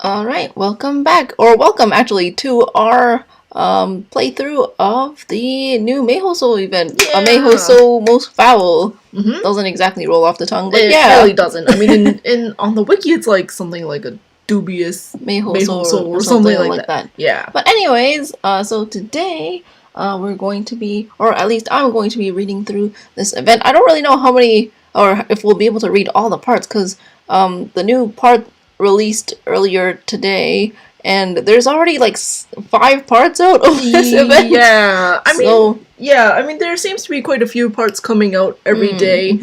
Alright, welcome back, or welcome actually to our playthrough of the new Meihousou event. Yeah. A Meihousou most foul. Mm-hmm. Doesn't exactly roll off the tongue, but It yeah. really doesn't. I mean, in on the wiki, it's like something like a dubious Meihousou or something like that. Yeah. But anyways, so today we're going to be, or at least I'm going to be reading through this event. I don't really know how many, or if we'll be able to read all the parts, because the new part released earlier today, and there's already like 5 parts out of this event. Yeah, I mean, there seems to be quite a few parts coming out every day.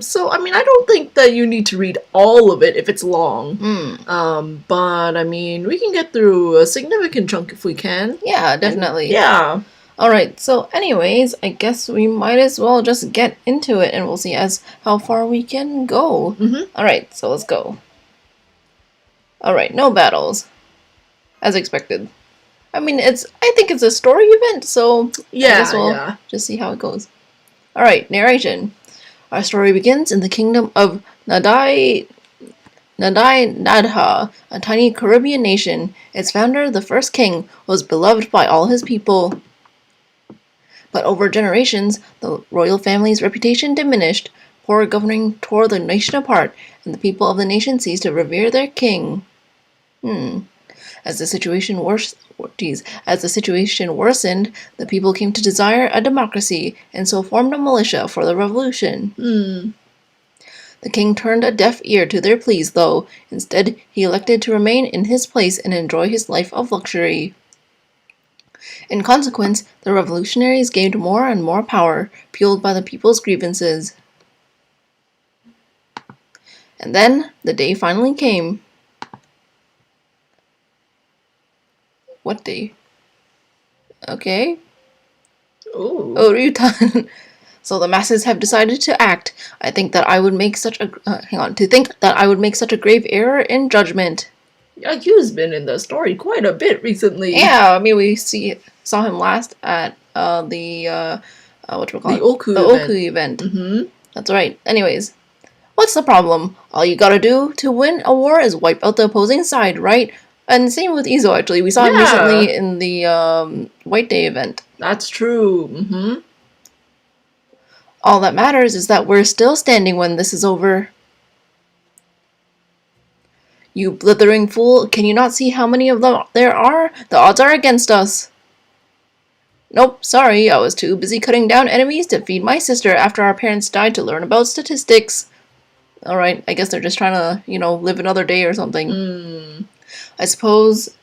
So I mean, I don't think that you need to read all of it if it's long. But I mean, we can get through a significant chunk if we can. Yeah, definitely. And, yeah. Alright, so anyways, I guess we might as well just get into it, and we'll see as how far we can go. Alright, so let's go. Alright, no battles. As expected. I mean, I think it's a story event, so yeah, I guess we'll just see how it goes. Alright, narration. Our story begins in the kingdom of Nadai Nadha, a tiny Caribbean nation. Its founder, the first king, was beloved by all his people. But over generations, the royal family's reputation diminished. Poor governing tore the nation apart, and the people of the nation ceased to revere their king. As the situation worsened, the people came to desire a democracy, and so formed a militia for the revolution. The king turned a deaf ear to their pleas, though. Instead, he elected to remain in his place and enjoy his life of luxury. In consequence, the revolutionaries gained more and more power, fueled by the people's grievances. And then, the day finally came. What day? Okay. Ooh. Oh, Ryutan. So the masses have decided to act. I think that I would make such a grave error in judgment. Yeah, you've been in the story quite a bit recently. Yeah, I mean we saw him last at the Oku event. That's right. Anyways, what's the problem? All you gotta do to win a war is wipe out the opposing side, right? And same with Izo, actually. We saw him recently in the White Day event. That's true. All that matters is that we're still standing when this is over. You blithering fool, can you not see how many of them there are? The odds are against us. Nope, sorry, I was too busy cutting down enemies to feed my sister after our parents died to learn about statistics. Alright, I guess they're just trying to, live another day or something. I suppose...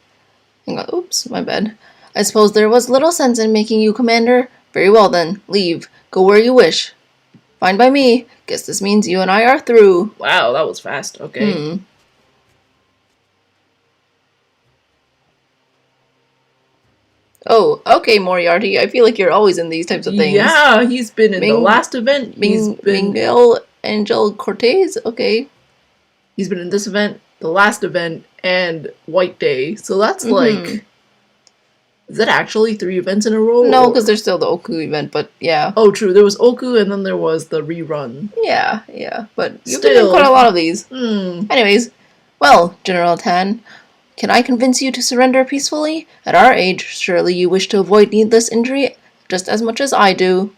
Oops, my bad. I suppose there was little sense in making you commander. Very well then, leave. Go where you wish. Fine by me. Guess this means you and I are through. Wow, that was fast. Okay. Oh, okay, Moriarty. I feel like you're always in these types of things. Yeah, he's been in the last event. Miguel Angel Cortez? Okay. He's been in this event, the last event, and White Day. So that's like... Is that actually 3 events in a row? No, because there's still the Oku event, but yeah. Oh, true. There was Oku, and then there was the rerun. Yeah. But you've been in quite a lot of these. Anyways, well, General Tan, can I convince you to surrender peacefully? At our age, surely you wish to avoid needless injury just as much as I do.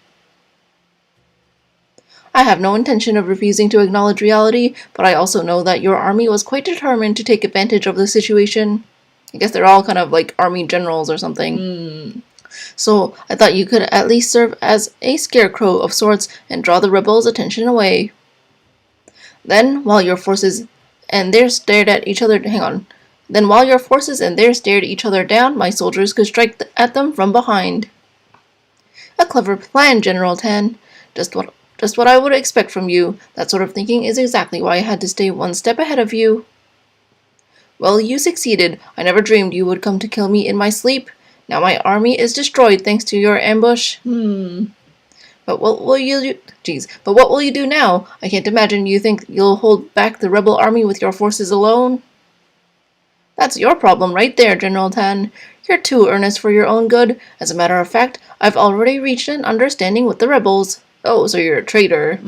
I have no intention of refusing to acknowledge reality, but I also know that your army was quite determined to take advantage of the situation. I guess they're all kind of like army generals or something. So I thought you could at least serve as a scarecrow of sorts and draw the rebels' attention away. Then, while your forces and theirs stared at each other down, my soldiers could strike at them from behind. A clever plan, General Tan. Just what I would expect from you. That sort of thinking is exactly why I had to stay one step ahead of you. Well, you succeeded. I never dreamed you would come to kill me in my sleep. Now my army is destroyed thanks to your ambush. But what will you do now? I can't imagine you think you'll hold back the rebel army with your forces alone. That's your problem right there, General Tan. You're too earnest for your own good. As a matter of fact, I've already reached an understanding with the rebels. Oh, so you're a traitor.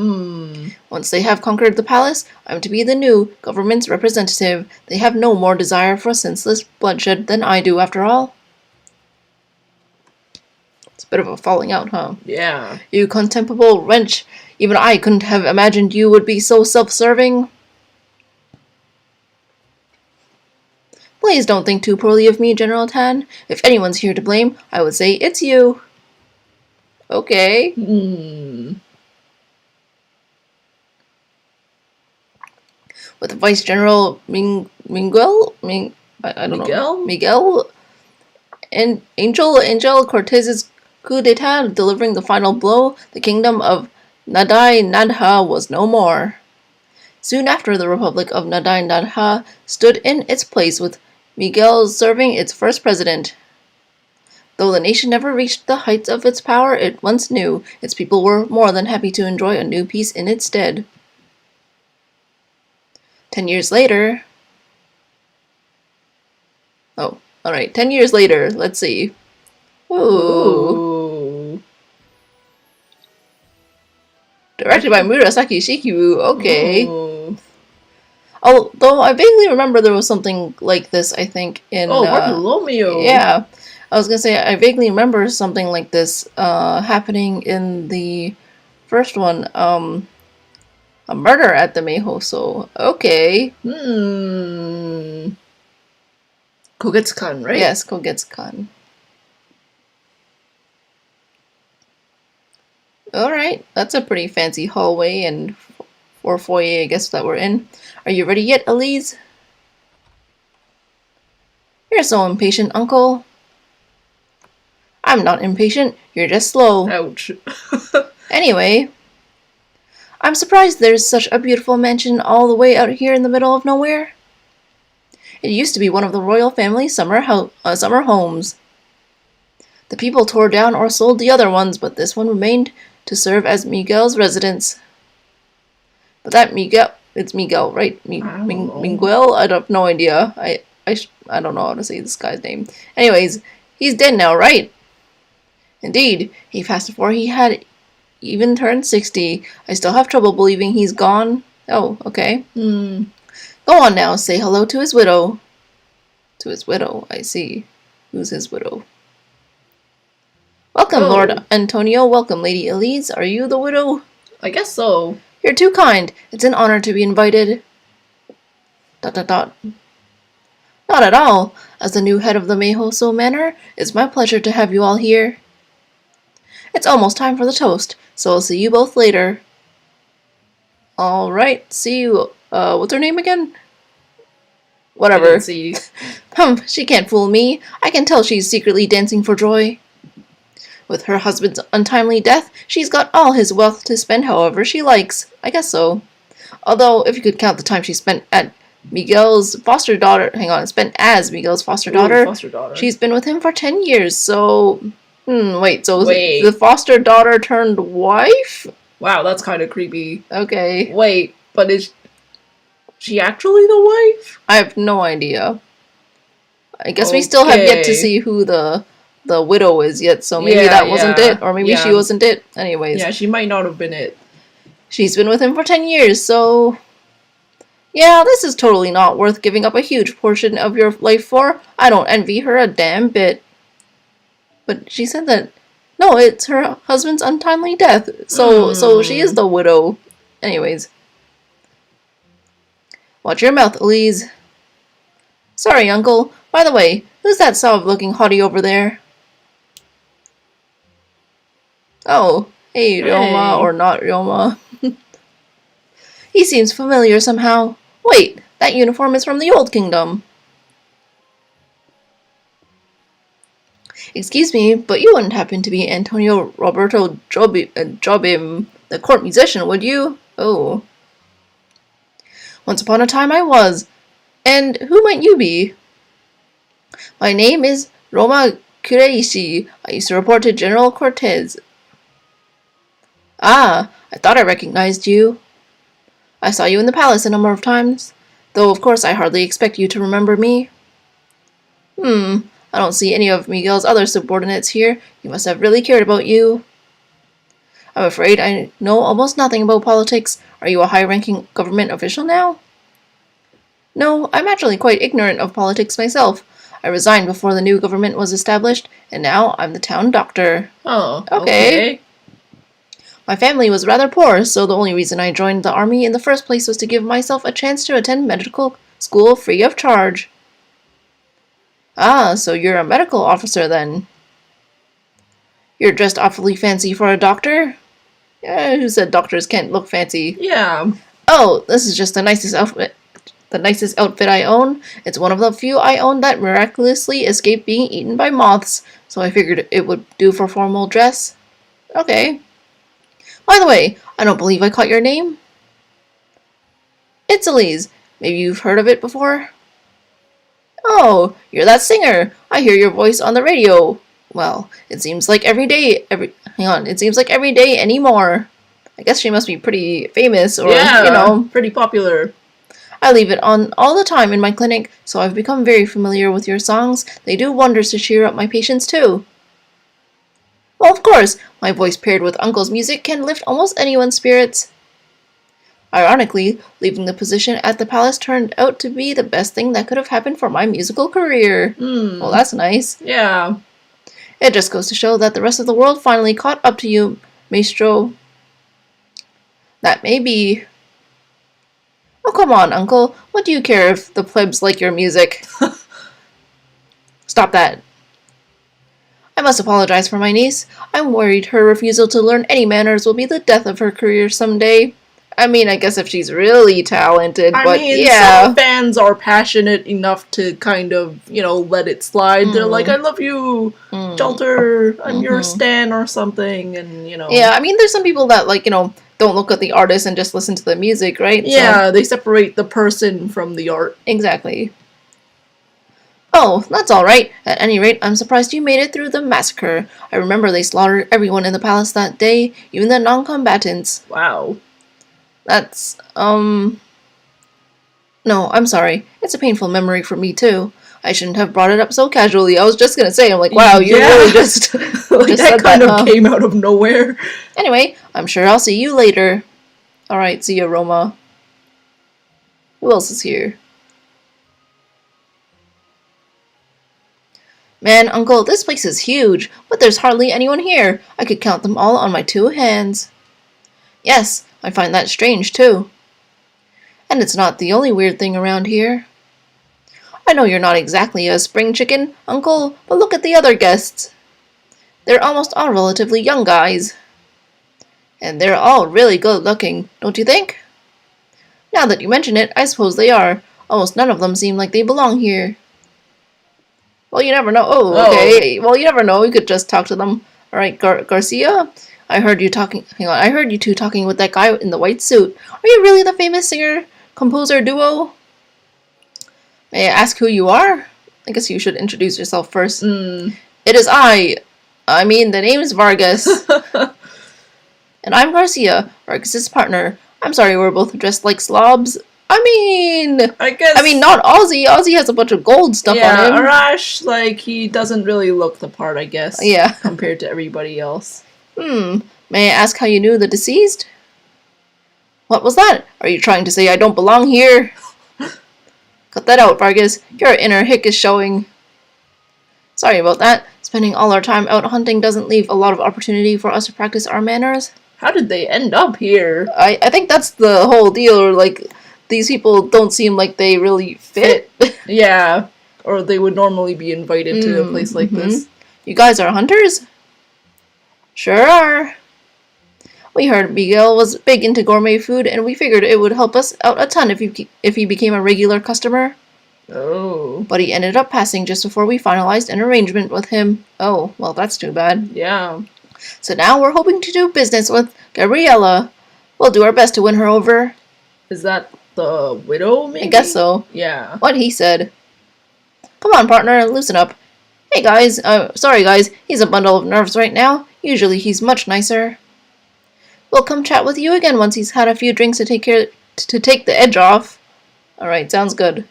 Once they have conquered the palace, I'm to be the new government's representative. They have no more desire for senseless bloodshed than I do, after all. It's a bit of a falling out, huh? Yeah. You contemptible wretch. Even I couldn't have imagined you would be so self-serving. Please don't think too poorly of me, General Tan. If anyone's here to blame, I would say it's you. Okay. With Vice General Miguel, and Angel Cortez's coup d'etat delivering the final blow, the kingdom of Nadai Nadha was no more. Soon after, the Republic of Nadai Nadha stood in its place, with Miguel serving its first president. Though the nation never reached the heights of its power it once knew, its people were more than happy to enjoy a new peace in its stead. 10 years later... Oh, alright, 10 years later, let's see. Ooh. Directed by Murasaki Shikibu, okay. Although I vaguely remember there was something like this, I think, in... Bartolomeo! Yeah. I was gonna say, I vaguely remember something like this happening in the first one. A murder at the Meihousou. Okay. Kogetsukan, right? Yes, Kogetsukan. Alright, that's a pretty fancy hallway and or foyer, I guess, that we're in. Are you ready yet, Elise? You're so impatient, Uncle. I'm not impatient, you're just slow. Ouch. Anyway, I'm surprised there's such a beautiful mansion all the way out here in the middle of nowhere. It used to be one of the royal family's summer homes. The people tore down or sold the other ones, but this one remained to serve as Miguel's residence. But that Miguel, it's Miguel, right? Miguel? I have no idea. I don't know how to say this guy's name. Anyways, he's dead now, right? Indeed, he passed before he had even turned 60. I still have trouble believing he's gone. Oh, okay. Go on now, say hello to his widow. To his widow, I see. Who's his widow? Welcome, Lord Antonio. Welcome, Lady Elise. Are you the widow? I guess so. You're too kind. It's an honor to be invited. ... Not at all. As the new head of the Meihousou Manor, it's my pleasure to have you all here. It's almost time for the toast, so I'll see you both later. Alright, see you. What's her name again? Whatever. See. She can't fool me. I can tell she's secretly dancing for joy. With her husband's untimely death, she's got all his wealth to spend however she likes. I guess so. Although, if you could count the time she spent at Miguel's foster daughter... spent as Miguel's foster daughter. She's been with him for 10 years, so... wait, so the foster daughter turned wife? Wow, that's kind of creepy. Okay. Wait, but is she actually the wife? I have no idea. I guess we still have yet to see who the widow is yet, so maybe that wasn't it, or maybe she wasn't it. Anyways. Yeah, she might not have been it. She's been with him for 10 years, so... Yeah, this is totally not worth giving up a huge portion of your life for. I don't envy her a damn bit. But she said that... No, it's her husband's untimely death, so she is the widow. Anyways. Watch your mouth, Elise. Sorry, Uncle. By the way, who's that soft-looking hottie over there? Oh, hey, Ryoma, or not Ryoma. He seems familiar somehow. Wait, that uniform is from the Old Kingdom. Excuse me, but you wouldn't happen to be Antonio Roberto Jobim, the court musician, would you? Oh. Once upon a time I was. And who might you be? My name is Roma Kureishi. I used to report to General Cortez. Ah, I thought I recognized you. I saw you in the palace a number of times, though of course I hardly expect you to remember me. I don't see any of Miguel's other subordinates here. He must have really cared about you. I'm afraid I know almost nothing about politics. Are you a high-ranking government official now? No, I'm actually quite ignorant of politics myself. I resigned before the new government was established, and now I'm the town doctor. Oh, Okay. okay. My family was rather poor, so the only reason I joined the army in the first place was to give myself a chance to attend medical school free of charge. Ah, so you're a medical officer then. You're dressed awfully fancy for a doctor? Who said doctors can't look fancy? Yeah. Oh, this is just the nicest outfit. The nicest outfit I own. It's one of the few I own that miraculously escaped being eaten by moths, so I figured it would do for formal dress. Okay. By the way, I don't believe I caught your name. It's Elise. Maybe you've heard of it before? Oh, you're that singer. I hear your voice on the radio. Well, it seems like it seems like every day anymore. I guess she must be pretty famous or, pretty popular. I leave it on all the time in my clinic, so I've become very familiar with your songs. They do wonders to cheer up my patients, too. Well, of course, my voice paired with Uncle's music can lift almost anyone's spirits. Ironically, leaving the position at the palace turned out to be the best thing that could have happened for my musical career. Well, that's nice. Yeah. It just goes to show that the rest of the world finally caught up to you, Maestro. That may be. Oh, come on, Uncle. What do you care if the plebs like your music? Stop that. I must apologize for my niece. I'm worried her refusal to learn any manners will be the death of her career someday. I mean, I guess if she's really talented, but yeah. Some fans are passionate enough to kind of, let it slide. They're like, I love you, Shelter, I'm your stan or something, and, Yeah, I mean, there's some people that, don't look at the artist and just listen to the music, right? Yeah, they separate the person from the art. Exactly. Oh, that's alright. At any rate, I'm surprised you made it through the massacre. I remember they slaughtered everyone in the palace that day, even the non-combatants. Wow. That's, No, I'm sorry. It's a painful memory for me, too. I shouldn't have brought it up so casually. I was just gonna say, I'm like, wow, you really just... just that kind of came out of nowhere. Anyway, I'm sure I'll see you later. Alright, see ya, Roma. Who else is here? Man, Uncle, this place is huge, but there's hardly anyone here. I could count them all on my 2 hands. Yes, I find that strange, too. And it's not the only weird thing around here. I know you're not exactly a spring chicken, Uncle, but look at the other guests. They're almost all relatively young guys. And they're all really good looking, don't you think? Now that you mention it, I suppose they are. Almost none of them seem like they belong here. Well, you never know. Oh, okay. Well, you never know. We could just talk to them. Alright, Garcia? I heard you talking. Hang on. I heard you two talking with that guy in the white suit. Are you really the famous singer-composer duo? May I ask who you are? I guess you should introduce yourself first. It is I. I mean, the name's Vargas. And I'm Garcia, Vargas's partner. I'm sorry we're both dressed like slobs. I mean, not Ozzy. Ozzy has a bunch of gold stuff on him. Yeah, Arash, he doesn't really look the part, I guess. Yeah. Compared to everybody else. May I ask how you knew the deceased? What was that? Are you trying to say I don't belong here? Cut that out, Vargas. Your inner hick is showing. Sorry about that. Spending all our time out hunting doesn't leave a lot of opportunity for us to practice our manners. How did they end up here? I think that's the whole deal. These people don't seem like they really fit. Yeah. Or they would normally be invited to a place like this. You guys are hunters? Sure are. We heard Miguel was big into gourmet food, and we figured it would help us out a ton if he became a regular customer. Oh. But he ended up passing just before we finalized an arrangement with him. Oh, well, that's too bad. Yeah. So now we're hoping to do business with Gabriella. We'll do our best to win her over. Is that the widow, maybe? I guess so. Yeah. What he said. Come on, partner, loosen up. Hey, guys. Sorry, guys. He's a bundle of nerves right now. Usually he's much nicer. We'll come chat with you again once he's had a few drinks to take the edge off. Alright, sounds good.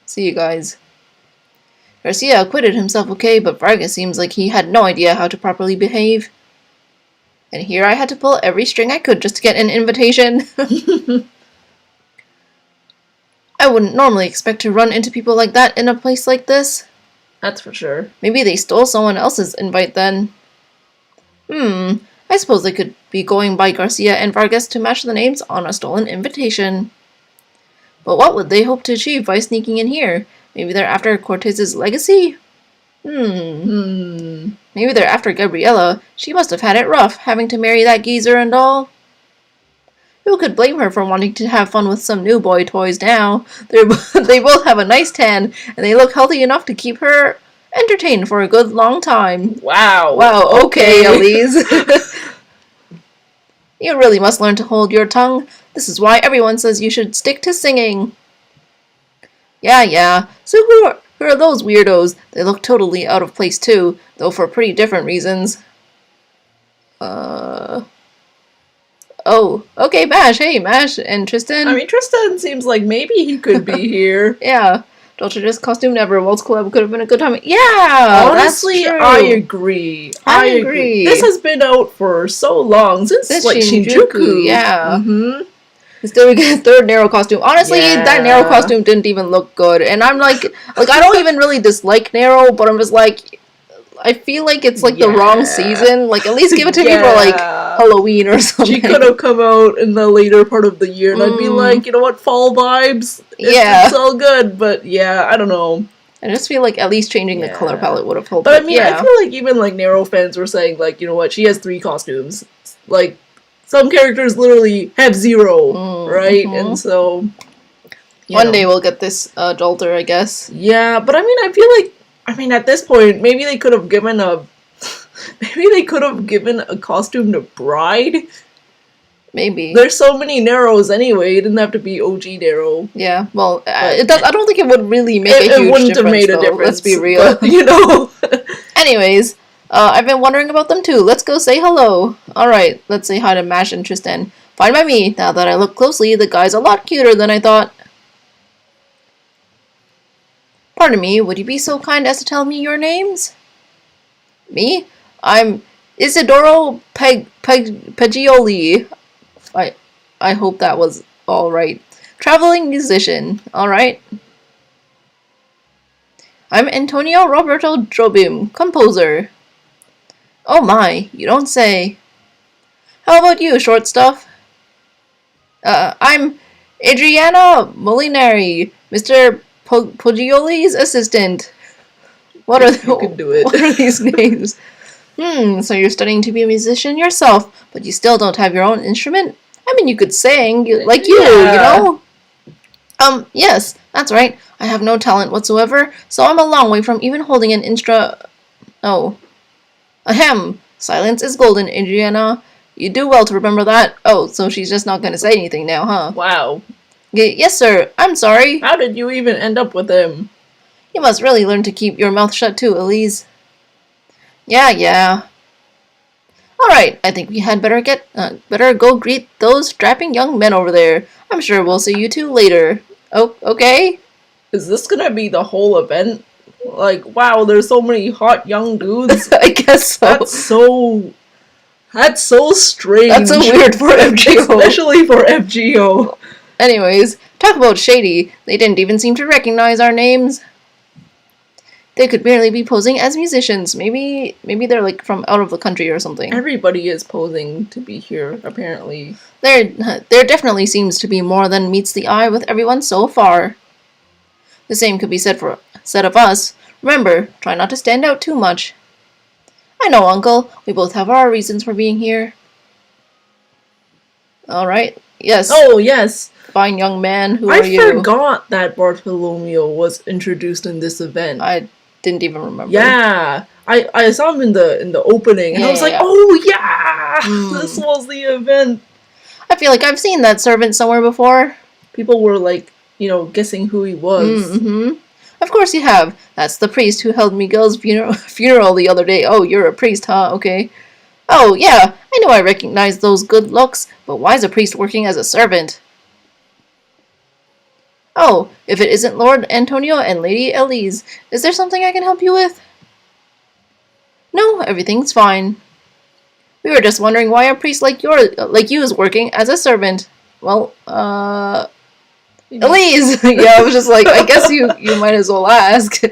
See you guys. Garcia acquitted himself okay, but Vargas seems like he had no idea how to properly behave. And here I had to pull every string I could just to get an invitation. I wouldn't normally expect to run into people like that in a place like this. That's for sure. Maybe they stole someone else's invite then. I suppose they could be going by Garcia and Vargas to match the names on a stolen invitation. But what would they hope to achieve by sneaking in here? Maybe they're after Cortez's legacy? Maybe they're after Gabriella. She must have had it rough, having to marry that geezer and all. Who could blame her for wanting to have fun with some new boy toys now? They both have a nice tan, and they look healthy enough to keep her entertained for a good long time. Wow. Wow, okay, Elise. You really must learn to hold your tongue. This is why everyone says you should stick to singing. Yeah. So who are those weirdos? They look totally out of place too, though for pretty different reasons. Oh, okay, Mash. Hey, Mash and Tristan. I mean, Tristan seems like maybe he could be here. Yeah. Dolce's costume never. Waltz Club could have been a good time. Yeah, honestly, that's true. I agree. I agree. This has been out for so long since like Shinjuku. Yeah. Still, we get a third Narrow costume. Honestly, that Narrow costume didn't even look good, and I'm like I don't even really dislike Narrow, but I'm just like, I feel like it's like the wrong season. Like, at least give it to me for like Halloween or something. She could have come out in the later part of the year, and I'd be like, you know what, fall vibes. It's all good, but I don't know. I just feel like at least changing the color palette would have helped. But I mean, I feel like even like Narrow fans were saying like, you know what, she has 3 costumes. Like, some characters literally have 0, right? And so one day we'll get this Jolter, I guess. Yeah, but I mean, I feel like at this point, maybe they could have given a costume to Bride. Maybe. There's so many Narrows anyway. It didn't have to be OG Narrow. Yeah, well, it does. I don't think it would really make a huge difference. It wouldn't have made a difference. Let's be real. But, you know. Anyways, I've been wondering about them too. Let's go say hello. Alright, let's say hi to Mash and Tristan. Fine by me. Now that I look closely, the guy's a lot cuter than I thought. Pardon me, would you be so kind as to tell me your names? Me? I'm Isidoro Paggioli. I hope that was alright. Traveling musician. Alright. I'm Antonio Roberto Jobim, composer. Oh my, you don't say. How about you, short stuff? I'm Adriana Molinari, Mr. Poggioli's assistant. What are these names? So you're studying to be a musician yourself, but you still don't have your own instrument? I mean, you could sing, you know? Yes, that's right. I have no talent whatsoever, so I'm a long way from even holding an Oh. Ahem. Silence is golden, Adriana. You do well to remember that. Oh, so she's just not going to say anything now, huh? Wow. Yes, sir. I'm sorry. How did you even end up with him? You must really learn to keep your mouth shut too, Elise. Yeah. Alright, I think we had better go greet those strapping young men over there. I'm sure we'll see you two later. Oh, okay? Is this gonna be the whole event? Like, wow, there's so many hot young dudes. I guess so. That's so strange. That's so weird for FGO. Especially for FGO. Anyways, talk about shady. They didn't even seem to recognize our names. They could merely be posing as musicians. Maybe they're like from out of the country or something. Everybody is posing to be here, apparently. There definitely seems to be more than meets the eye with everyone so far. The same could be said of us. Remember, try not to stand out too much. I know, Uncle. We both have our reasons for being here. Alright. Yes. Oh, yes. Fine young man. Who are you? I forgot that Bartolomeo was introduced in this event. I didn't even remember. Yeah. I saw him in the opening, and I was like, oh, yeah! This was the event. I feel like I've seen that servant somewhere before. People were like, guessing who he was. Of course you have. That's the priest who held Miguel's funeral the other day. Oh, you're a priest, huh? Okay. Oh, yeah. I know I recognize those good looks, but why's a priest working as a servant? Oh, if it isn't Lord Antonio and Lady Elise, is there something I can help you with? No, everything's fine. We were just wondering why a priest like you is working as a servant. Well, Elise! Yeah, I was just like, I guess you might as well ask.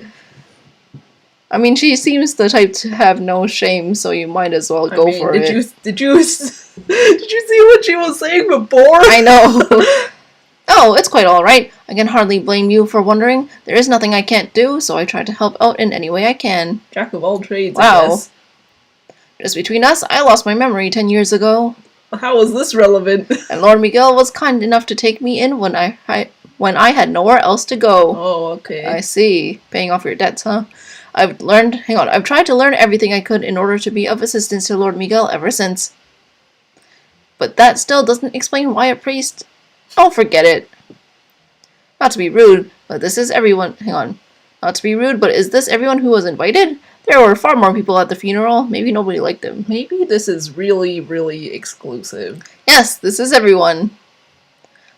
I mean, she seems the type to have no shame, so you might as well go for it. Did you see what she was saying before? I know. Oh, it's quite alright. I can hardly blame you for wondering. There is nothing I can't do, so I try to help out in any way I can. Jack of all trades, wow. I guess. Just between us, I lost my memory 10 years ago. How is this relevant? And Lord Miguel was kind enough to take me in when I had nowhere else to go. Oh, okay. I see. Paying off your debts, huh? I've tried to learn everything I could in order to be of assistance to Lord Miguel ever since. But that still doesn't explain why a priest... Oh, forget it. Not to be rude, but this is everyone... Not to be rude, but is this everyone who was invited? There were far more people at the funeral. Maybe nobody liked him. Maybe this is really, really exclusive. Yes, this is everyone.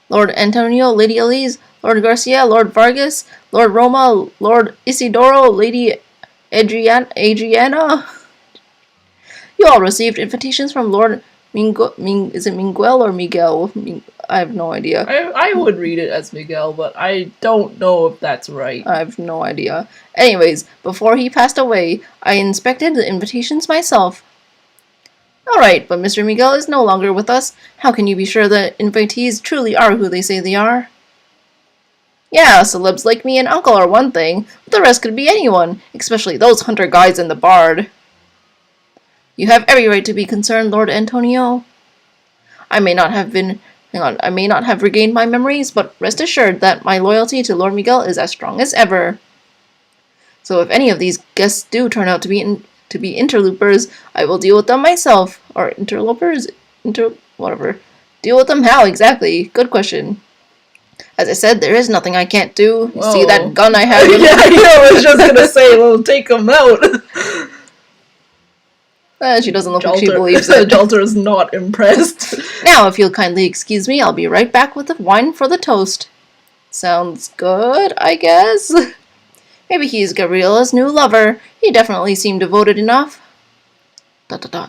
Lord Antonio, Lady Elise, Lord Garcia, Lord Vargas, Lord Roma, Lord Isidoro, Lady Adriana. You all received invitations from Lord is it Miguel or Miguel? I have no idea. I would read it as Miguel, but I don't know if that's right. I have no idea. Anyways, before he passed away, I inspected the invitations myself. Alright, but Mr. Miguel is no longer with us. How can you be sure the invitees truly are who they say they are? Yeah, celebs like me and Uncle are one thing, but the rest could be anyone, especially those hunter guides and the bard. You have every right to be concerned, Lord Antonio. I may not have regained my memories, but rest assured that my loyalty to Lord Miguel is as strong as ever. So if any of these guests do turn out to be interlopers, I will deal with them myself. Or interlopers? Whatever. Deal with them how exactly? Good question. As I said, there is nothing I can't do. You see that gun I have? Yeah, I was just gonna say, well, take them out. She doesn't look like she believes it. Jalter is not impressed. Now, if you'll kindly excuse me, I'll be right back with the wine for the toast. Sounds good, I guess. Maybe he's Gabriella's new lover. He definitely seemed devoted enough. ... Lord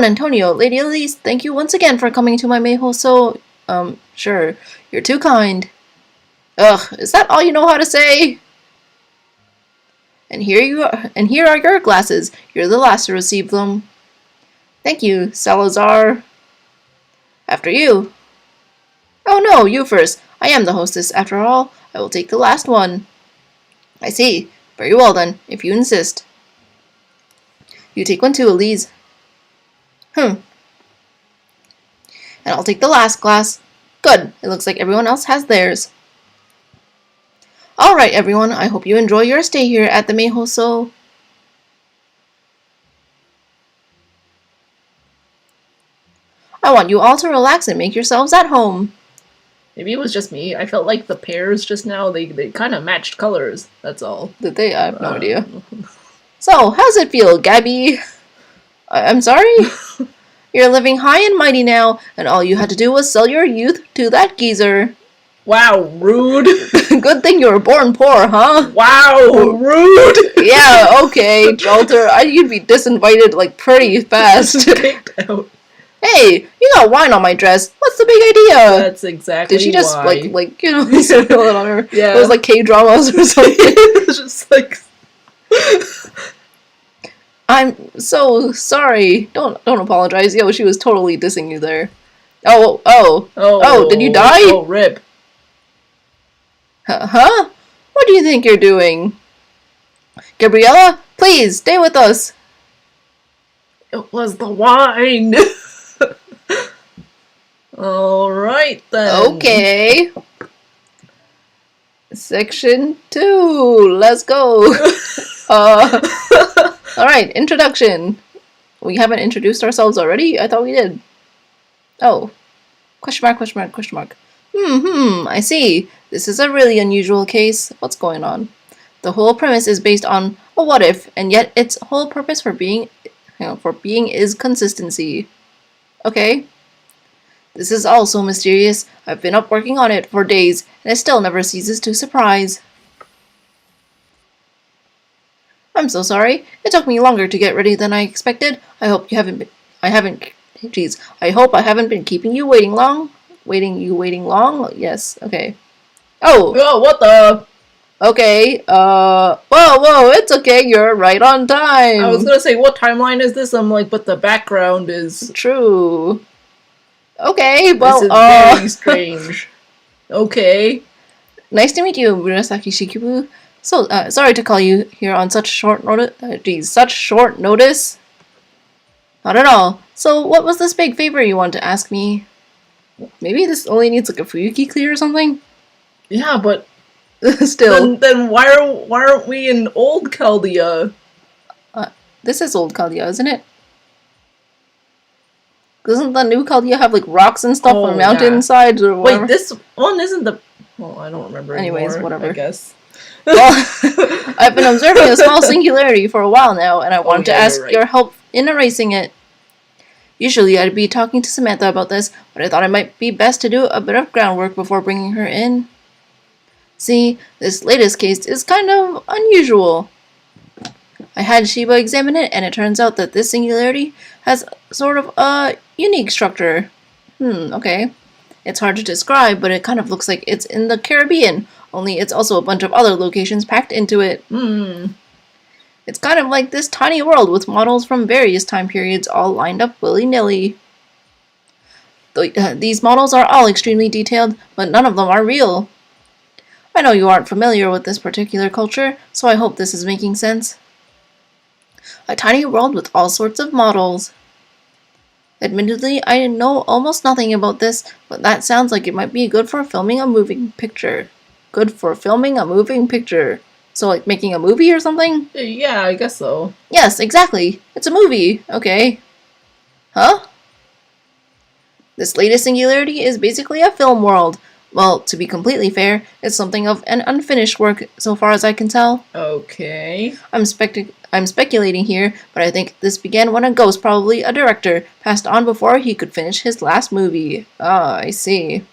Antonio, Lady Elise, thank you once again for coming to my Meihousou. Sure. You're too kind. Ugh, is that all you know how to say? And here are your glasses. You're the last to receive them. Thank you, Salazar. After you. Oh no, you first. I am the hostess, after all. I will take the last one. I see. Very well then, if you insist. You take one too, Elise. And I'll take the last glass. Good. It looks like everyone else has theirs. Alright, everyone. I hope you enjoy your stay here at the Meihousou. I want you all to relax and make yourselves at home. Maybe it was just me. I felt like the pairs just now, they kind of matched colors. That's all. Did they? I have no idea. So, how's it feel, Gabby? I'm sorry? You're living high and mighty now, and all you had to do was sell your youth to that geezer. Wow, rude. Good thing you were born poor, huh? Wow, rude. Yeah, okay, Jalter. You'd be disinvited, like, pretty fast. Kicked out. Hey, you got wine on my dress. What's the big idea? That's exactly Did she just, why. like, you know, spill it on her? Yeah. It was like K-dramas or something. It was just like... I'm so sorry. Don't apologize. Yo, she was totally dissing you there. Oh, did you die? Oh, rip. Huh? What do you think you're doing? Gabriella, please, stay with us. It was the wine. Alright then. Okay. Section 2. Let's go. Alright, introduction. We haven't introduced ourselves already? I thought we did. Oh. Question mark. I see. This is a really unusual case. What's going on? The whole premise is based on a what if, and yet its whole purpose for being is consistency. Okay. This is all so mysterious. I've been up working on it for days, and it still never ceases to surprise. I'm so sorry. It took me longer to get ready than I expected. I hope I hope I haven't been keeping you waiting long. Waiting long? Yes, okay. Oh! Oh, what the? Okay, whoa, it's okay, you're right on time! I was gonna say, what timeline is this? I'm like, but the background is... True. Okay, well, this is very strange. Okay. Nice to meet you, Murasaki Shikibu. So, sorry to call you here on such short notice. Such short notice? Not at all. So, what was this big favor you wanted to ask me? Maybe this only needs like a Fuyuki clear or something? Yeah, but... Still. Then why aren't we in Old Chaldea? This is Old Chaldea, isn't it? Doesn't the New Chaldea have like rocks and stuff on mountainsides or whatever? Wait, this one isn't the... Well, I don't remember Anyways, anymore, whatever. I guess. Well, I've been observing a small singularity for a while now, and I want to ask your help in erasing it. Usually I'd be talking to Samantha about this, but I thought it might be best to do a bit of groundwork before bringing her in. See, this latest case is kind of unusual. I had Shiba examine it, and it turns out that this singularity has sort of a unique structure. Okay. It's hard to describe, but it kind of looks like it's in the Caribbean, only it's also a bunch of other locations packed into it. It's kind of like this tiny world with models from various time periods all lined up willy-nilly. These models are all extremely detailed, but none of them are real. I know you aren't familiar with this particular culture, so I hope this is making sense. A tiny world with all sorts of models. Admittedly, I know almost nothing about this, but that sounds like it might be good for filming a moving picture. Good for filming a moving picture. So like making a movie or something? Yeah, I guess so. Yes, exactly. It's a movie. Okay. Huh? This latest singularity is basically a film world. Well, to be completely fair, it's something of an unfinished work so far as I can tell. Okay. I'm speculating here, but I think this began when a ghost, probably a director, passed on before he could finish his last movie. Ah, I see.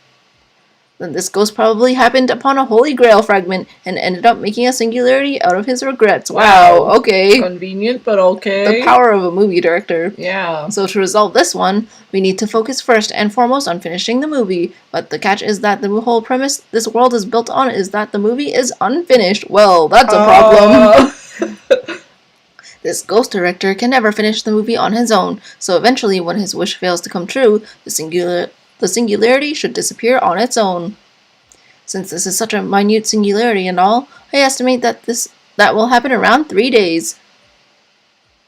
Then this ghost probably happened upon a Holy Grail fragment and ended up making a singularity out of his regrets. Wow, okay. Convenient, but okay. The power of a movie director. Yeah. So to resolve this one, we need to focus first and foremost on finishing the movie. But the catch is that the whole premise this world is built on is that the movie is unfinished. Well, that's a problem. This ghost director can never finish the movie on his own, so eventually when his wish fails to come true, the singularity should disappear on its own. Since this is such a minute singularity and all, I estimate that that will happen around 3 days.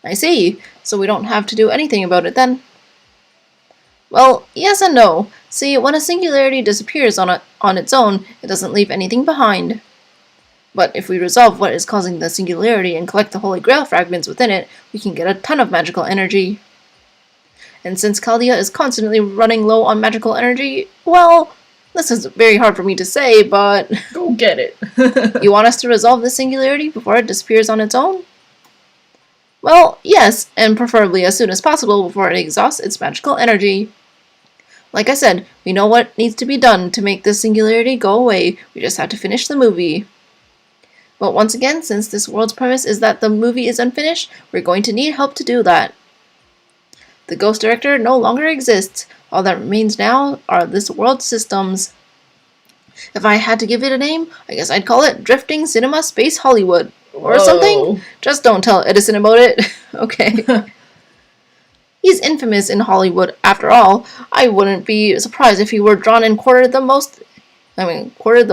I see, so we don't have to do anything about it then. Well, yes and no. See, when a singularity disappears on its own, it doesn't leave anything behind. But if we resolve what is causing the singularity and collect the Holy Grail fragments within it, we can get a ton of magical energy. And since Chaldea is constantly running low on magical energy, well, this is very hard for me to say, but... Go get it. You want us to resolve the singularity before it disappears on its own? Well, yes, and preferably as soon as possible before it exhausts its magical energy. Like I said, we know what needs to be done to make this singularity go away, we just have to finish the movie. But once again, since this world's premise is that the movie is unfinished, we're going to need help to do that. The ghost director no longer exists. All that remains now are this world's systems. If I had to give it a name, I guess I'd call it Drifting Cinema Space Hollywood. Or something. Just don't tell Edison about it. Okay. He's infamous in Hollywood, after all. I wouldn't be surprised if he were drawn and quartered the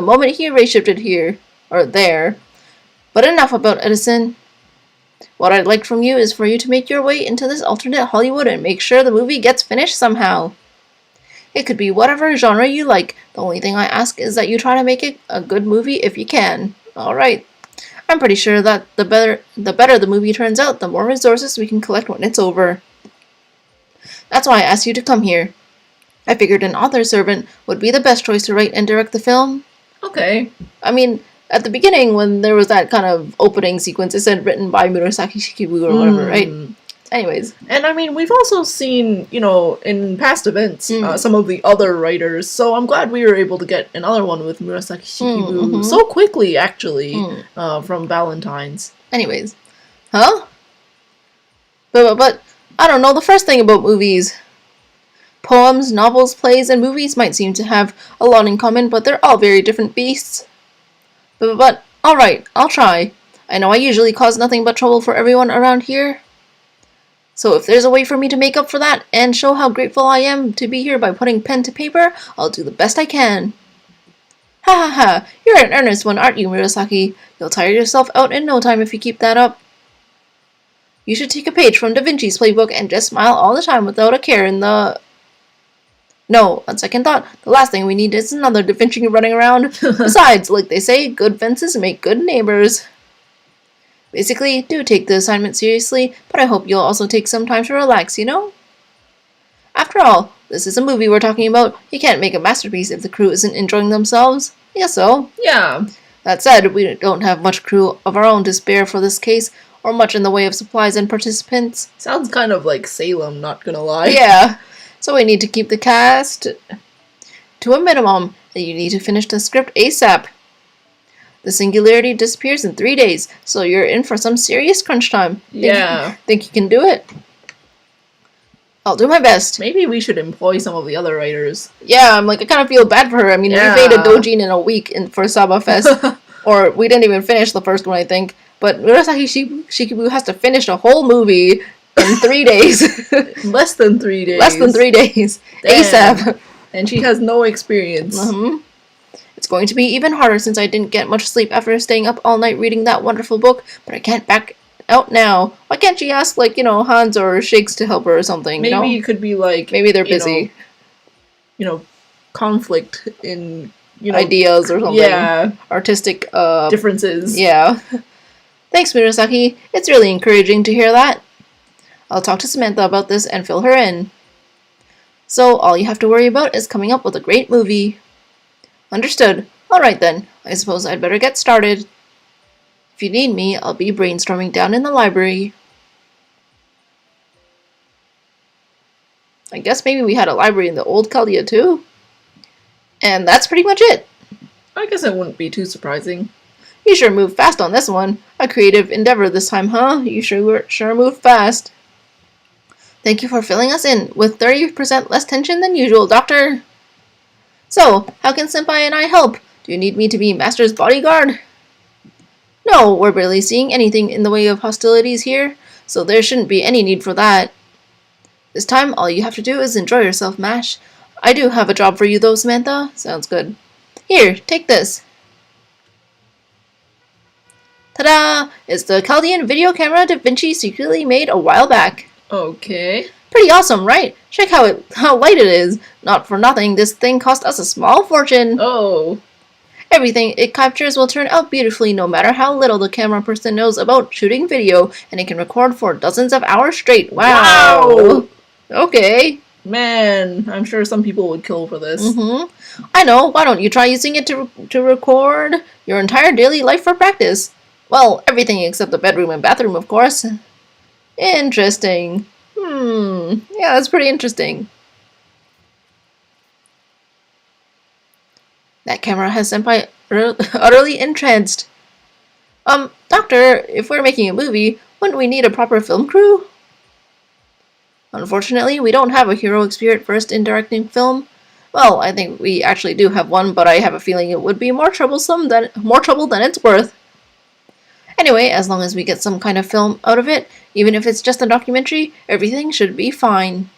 moment he ray-shifted here. Or there. But enough about Edison. What I'd like from you is for you to make your way into this alternate Hollywood and make sure the movie gets finished somehow. It could be whatever genre you like. The only thing I ask is that you try to make it a good movie if you can. Alright. I'm pretty sure that the better the movie turns out, the more resources we can collect when it's over. That's why I asked you to come here. I figured an author servant would be the best choice to write and direct the film. Okay. I mean, at the beginning, when there was that kind of opening sequence, it said written by Murasaki Shikibu or whatever, right? Anyways. And I mean, we've also seen, in past events, some of the other writers, so I'm glad we were able to get another one with Murasaki Shikibu so quickly, actually, from Valentine's. Anyways. Huh? But I don't know the first thing about movies. Poems, novels, plays, and movies might seem to have a lot in common, but they're all very different beasts. But alright, I'll try. I know I usually cause nothing but trouble for everyone around here. So if there's a way for me to make up for that and show how grateful I am to be here by putting pen to paper, I'll do the best I can. Ha ha ha, you're an earnest one, aren't you, Murasaki? You'll tire yourself out in no time if you keep that up. You should take a page from Da Vinci's playbook and just smile all the time without a care in the... No, on second thought, the last thing we need is another Da Vinci running around. Besides, like they say, good fences make good neighbors. Basically, do take the assignment seriously, but I hope you'll also take some time to relax, you know? After all, this is a movie we're talking about. You can't make a masterpiece if the crew isn't enjoying themselves. I guess so. Yeah. That said, we don't have much crew of our own to spare for this case, or much in the way of supplies and participants. Sounds kind of like Salem, not gonna lie. Yeah. So we need to keep the cast to a minimum, and you need to finish the script ASAP. The singularity disappears in 3 days, so you're in for some serious crunch time. Think you can do it? I'll do my best. Maybe we should employ some of the other writers. Yeah, I kind of feel bad for her. I mean, we made a doujin in a week for Saba Fest. Or we didn't even finish the first one, I think. But Murasaki Shikibu has to finish a whole movie in 3 days. Less than 3 days. Less than 3 days. Damn. ASAP. And she has no experience. It's going to be even harder since I didn't get much sleep after staying up all night reading that wonderful book, but I can't back out now. Why can't she ask, Hans or Shakes to help her or something, Maybe it could be Maybe they're busy. Conflict in, ideas or something. Yeah. Artistic, differences. Yeah. Thanks, Murasaki. It's really encouraging to hear that. I'll talk to Samantha about this and fill her in. So, all you have to worry about is coming up with a great movie. Understood. Alright then, I suppose I'd better get started. If you need me, I'll be brainstorming down in the library. I guess maybe we had a library in the old Chaldea too. And that's pretty much it. I guess it wouldn't be too surprising. You sure moved fast on this one. A creative endeavor this time, huh? You sure moved fast. Thank you for filling us in with 30% less tension than usual, Doctor. So, how can Senpai and I help? Do you need me to be Master's bodyguard? No, we're barely seeing anything in the way of hostilities here, so there shouldn't be any need for that. This time, all you have to do is enjoy yourself, Mash. I do have a job for you though, Samantha. Sounds good. Here, take this. Ta-da! It's the Chaldean video camera Da Vinci secretly made a while back. Okay. Pretty awesome, right? Check how light it is. Not for nothing, this thing cost us a small fortune. Oh. Everything it captures will turn out beautifully no matter how little the camera person knows about shooting video, and it can record for dozens of hours straight. Wow! Okay. Man, I'm sure some people would kill for this. I know, why don't you try using it to record your entire daily life for practice? Well, everything except the bedroom and bathroom, of course. Interesting. Yeah, that's pretty interesting. That camera has Senpai utterly entranced. Doctor, if we're making a movie, wouldn't we need a proper film crew? Unfortunately, we don't have a heroic spirit first in directing film. Well, I think we actually do have one, but I have a feeling it would be more trouble than it's worth. Anyway, as long as we get some kind of film out of it, even if it's just a documentary, everything should be fine.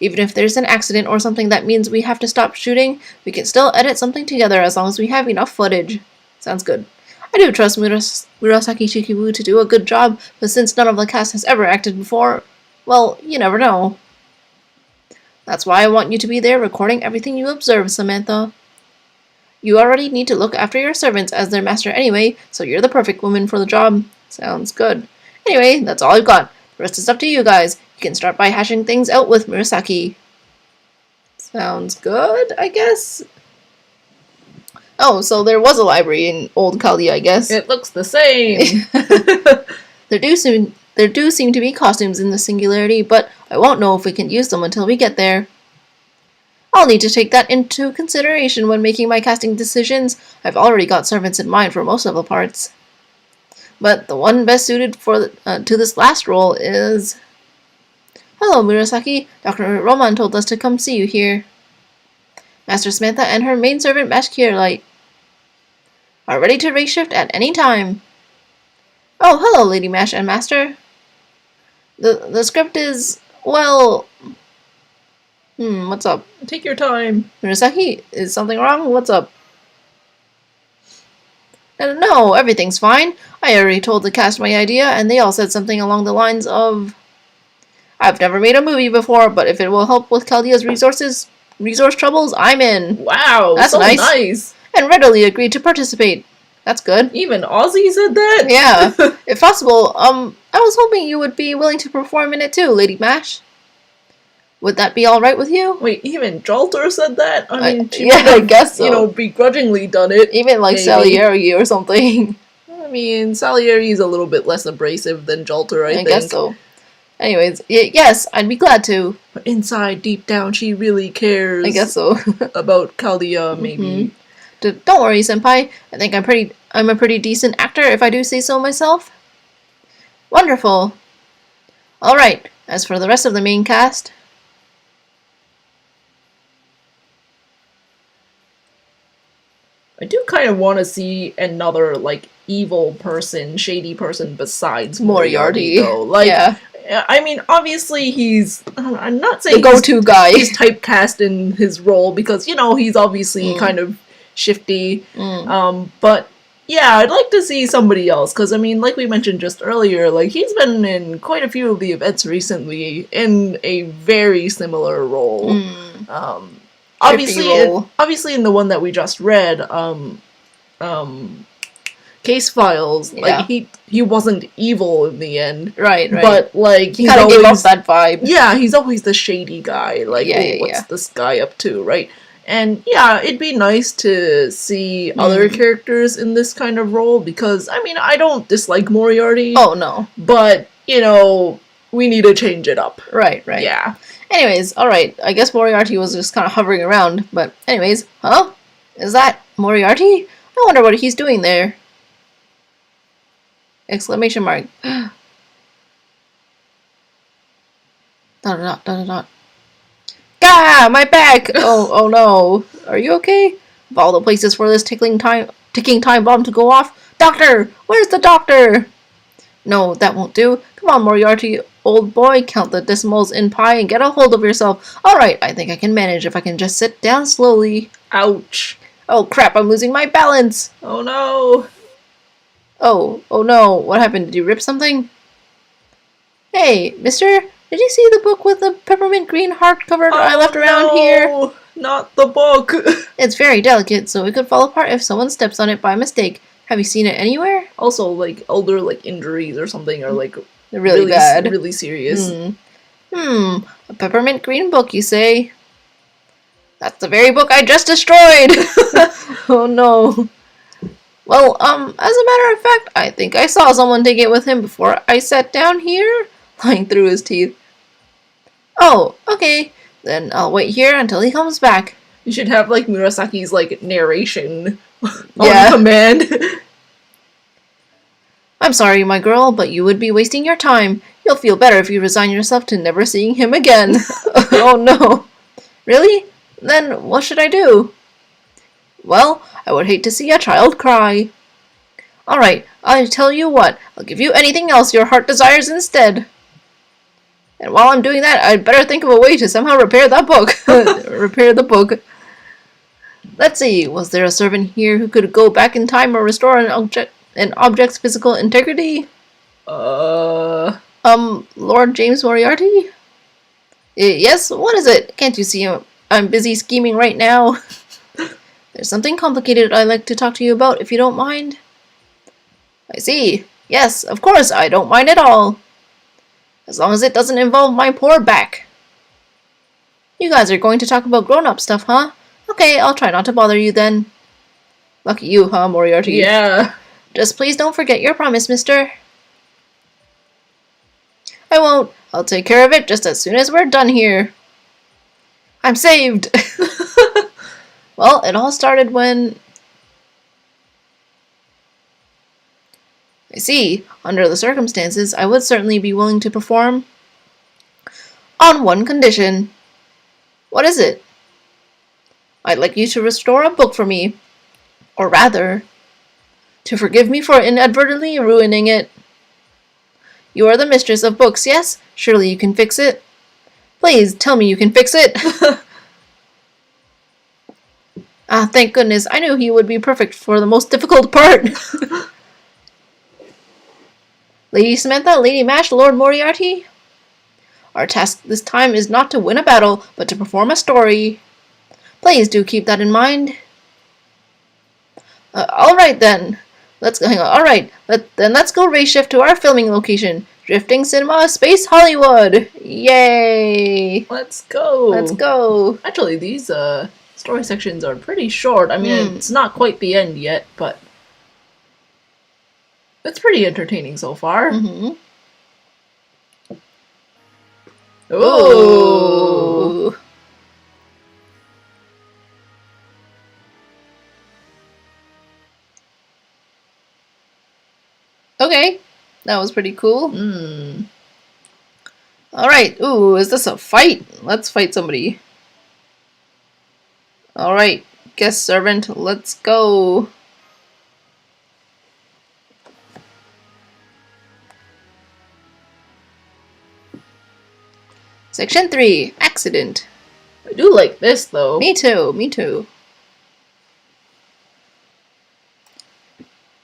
Even if there's an accident or something that means we have to stop shooting, we can still edit something together as long as we have enough footage. Sounds good. I do trust Murasaki Shikibu to do a good job, but since none of the cast has ever acted before, well, you never know. That's why I want you to be there recording everything you observe, Samantha. You already need to look after your servants as their master anyway, so you're the perfect woman for the job. Sounds good. Anyway, that's all I've got. The rest is up to you guys. You can start by hashing things out with Murasaki. Sounds good, I guess. Oh, so there was a library in Old Chaldea, I guess. It looks the same. There do seem to be costumes in the Singularity, but I won't know if we can use them until we get there. I'll need to take that into consideration when making my casting decisions. I've already got servants in mind for most of the parts. but the one best suited to this last role is... Hello, Murasaki. Dr. Roman told us to come see you here. Master Samantha and her maidservant Bashkir are ready to race shift at any time. Oh, hello, Lady Mash and Master. The script is, well... what's up? Take your time. Murasaki, is something wrong? What's up? No, everything's fine. I already told the cast my idea, and they all said something along the lines of... I've never made a movie before, but if it will help with Chaldea's resource troubles, I'm in. Wow, that's so nice. And readily agreed to participate. That's good. Even Ozzy said that? Yeah. If possible, I was hoping you would be willing to perform in it too, Lady Mash. Would that be alright with you? Wait, even Jalter said that? I mean, she yeah, I guess so. You know, begrudgingly done it. Even like Salieri or something. I mean, Salieri's a little bit less abrasive than Jalter, I think. I guess so. Anyways, yes, I'd be glad to. But inside, deep down, she really cares. I guess so. About Chaldea, maybe. Don't worry, Senpai. I think I'm a pretty decent actor, if I do say so myself. Wonderful. Alright, as for the rest of the main cast... I do kind of want to see another, like, evil person, shady person besides Moriarty, though. Like, yeah. I mean, obviously he's... I'm not saying the go-to guy. He's typecast in his role because, you know, he's obviously kind of shifty. But, yeah, I'd like to see somebody else. Because, I mean, like we mentioned just earlier, like, he's been in quite a few of the events recently in a very similar role. Obviously in the one that we just read, Case Files, like, he wasn't evil in the end. Right. But, like, he kind of gave off that vibe. Yeah, he's always the shady guy. Like, what's this guy up to, right? And, yeah, it'd be nice to see other characters in this kind of role, because, I mean, I don't dislike Moriarty. Oh, no. But, you know, we need to change it up. Right. Yeah. Anyways, alright, I guess Moriarty was just kind of hovering around, but anyways, huh? Is that Moriarty? I wonder what he's doing there. Exclamation mark. Gah! My back! Oh no. Are you okay? Of all the places for this ticking time bomb to go off. Doctor! Where's the doctor? No, that won't do. Come on, Moriarty, old boy, count the decimals in pi and get a hold of yourself. Alright, I think I can manage if I can just sit down slowly. Ouch. Oh crap, I'm losing my balance. Oh no. Oh no, what happened? Did you rip something? Hey, mister, did you see the book with the peppermint green hardcover I left around here? Not the book. It's very delicate, so it could fall apart if someone steps on it by mistake. Have you seen it anywhere? Also, like, older, like, injuries or something are, like, they're really bad. Really serious. A peppermint green book, you say? That's the very book I just destroyed! Oh no. Well, as a matter of fact, I think I saw someone take it with him before I sat down here, lying through his teeth. Oh, okay. Then I'll wait here until he comes back. You should have, like, Murasaki's, like, narration on command. I'm sorry, my girl, but you would be wasting your time. You'll feel better if you resign yourself to never seeing him again. Oh no. Really? Then what should I do? Well, I would hate to see a child cry. Alright, I'll tell you what. I'll give you anything else your heart desires instead. And while I'm doing that, I'd better think of a way to somehow repair that book. Repair the book. Let's see, was there a servant here who could go back in time or restore an object's physical integrity? Lord James Moriarty? Yes, what is it? Can't you see I'm busy scheming right now? There's something complicated I'd like to talk to you about, if you don't mind. I see. Yes, of course, I don't mind at all. As long as it doesn't involve my poor back. You guys are going to talk about grown-up stuff, huh? Okay, I'll try not to bother you then. Lucky you, huh, Moriarty? Yeah. Just please don't forget your promise, mister. I won't. I'll take care of it just as soon as we're done here. I'm saved! Well, it all started when... I see. Under the circumstances, I would certainly be willing to perform. On one condition. What is it? I'd like you to restore a book for me. Or rather, to forgive me for inadvertently ruining it. You are the mistress of books, yes? Surely you can fix it. Please, tell me you can fix it. Ah, thank goodness. I knew he would be perfect for the most difficult part. Lady Samantha, Lady Mash, Lord Moriarty? Our task this time is not to win a battle, but to perform a story. Please do keep that in mind. Alright then. Hang on. Alright, let's go race shift to our filming location. Drifting Cinema, Space Hollywood. Yay. Let's go. Let's go. Actually, these story sections are pretty short. I mean, it's not quite the end yet, but it's pretty entertaining so far. Ooh. Okay, that was pretty cool. Alright, ooh, is this a fight? Let's fight somebody. Alright, guest servant, let's go. Section 3, Accident. I do like this, though. Me too, me too.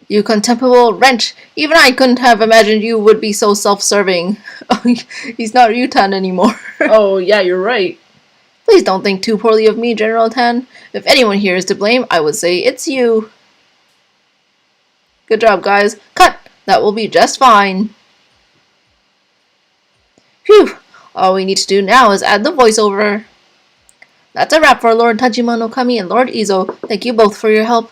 You contemptible wretch! Even I couldn't have imagined you would be so self-serving. Oh, he's not Ryutan anymore. Oh, yeah, you're right. Please don't think too poorly of me, General Tan. If anyone here is to blame, I would say it's you. Good job, guys. Cut! That will be just fine. Phew! All we need to do now is add the voiceover. That's a wrap for Lord Tajima no Kami and Lord Izo. Thank you both for your help.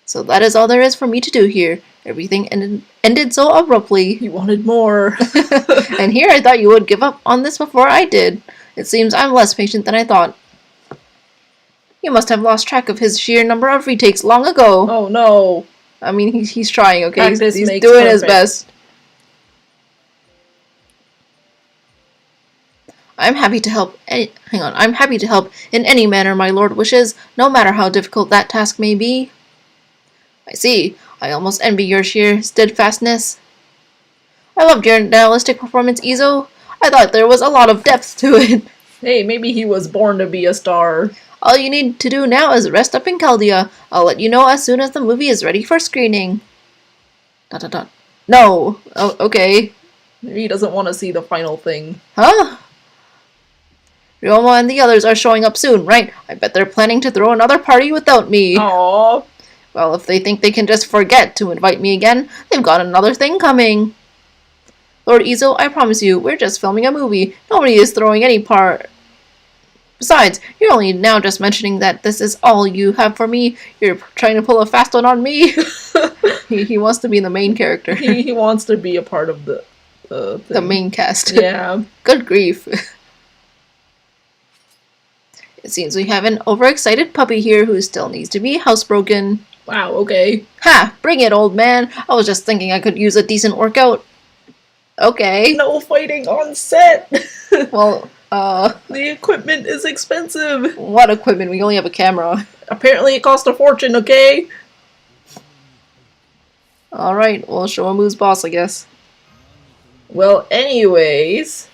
So that is all there is for me to do here. Everything ended so abruptly. You wanted more. And here I thought you would give up on this before I did. It seems I'm less patient than I thought. You must have lost track of his sheer number of retakes long ago. Oh no. I mean, he's trying, okay? He's doing perfect. his best. I'm happy to help. I'm happy to help in any manner my lord wishes, no matter how difficult that task may be. I see. I almost envy your sheer steadfastness. I loved your nihilistic performance, Izo. I thought there was a lot of depth to it. Hey, maybe he was born to be a star. All you need to do now is rest up in Chaldea. I'll let you know as soon as the movie is ready for screening. ... No. Oh, okay. Maybe he doesn't want to see the final thing. Huh? Ryoma and the others are showing up soon, right? I bet they're planning to throw another party without me. Aww. Well, if they think they can just forget to invite me again, they've got another thing coming. Lord Izo, I promise you, we're just filming a movie. Nobody is throwing any part. Besides, you're only now just mentioning that this is all you have for me. You're trying to pull a fast one on me. He wants to be the main character. He wants to be a part of the main cast. Yeah. Good grief. It seems we have an overexcited puppy here who still needs to be housebroken. Wow, okay. Ha! Bring it, old man. I was just thinking I could use a decent workout. Okay. No fighting on set! Well, the equipment is expensive. What equipment? We only have a camera. Apparently it cost a fortune, okay? Alright, we'll show him who's boss, I guess. Well, anyways,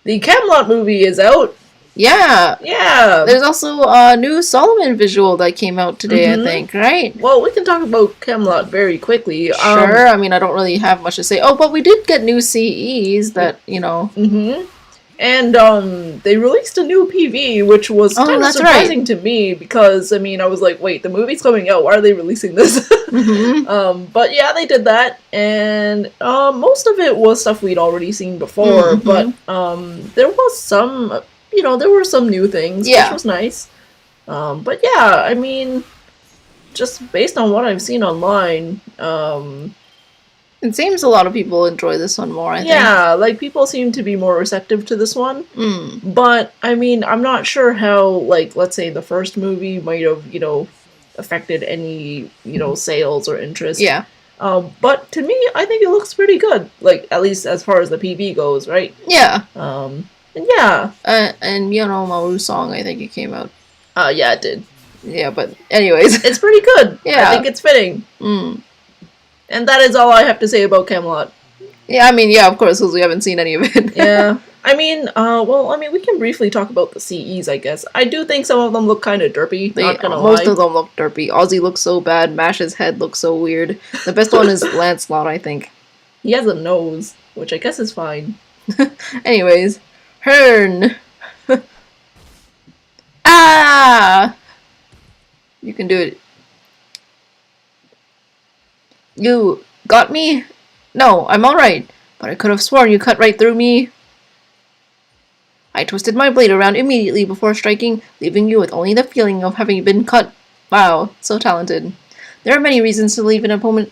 the Camelot movie is out. Yeah. Yeah. There's also a new Solomon visual that came out today, I think, right? Well, we can talk about Camelot very quickly. Sure. I mean, I don't really have much to say. Oh, but we did get new CEs that, you know. And they released a new PV, which was kind of surprising to me because, I mean, I was like, wait, the movie's coming out. Why are they releasing this? But yeah, they did that. And most of it was stuff we'd already seen before. But there was some, you know, there were some new things, which was nice. But yeah, I mean, just based on what I've seen online, it seems a lot of people enjoy this one more, I think. Yeah, like, people seem to be more receptive to this one. But, I mean, I'm not sure how, like, let's say the first movie might have, you know, affected any, you know, sales or interest. Yeah. But to me, I think it looks pretty good. Like, at least as far as the PV goes, right? Yeah. And yeah. And Meihousou song, I think it came out. Yeah, it did. Yeah, but anyways. It's pretty good. Yeah. I think it's fitting. And that is all I have to say about Camelot. Yeah, I mean, yeah, of course, because we haven't seen any of it. Yeah. I mean, we can briefly talk about the CEs, I guess. I do think some of them look kind of derpy, not gonna lie. Most of them look derpy. Ozzy looks so bad, Mash's head looks so weird. The best one is Lancelot, I think. He has a nose, which I guess is fine. Anyways, Hearn. Ah! You can do it. You got me? No, I'm alright. But I could have sworn you cut right through me. I twisted my blade around immediately before striking, leaving you with only the feeling of having been cut. Wow, so talented. There are many reasons to leave an opponent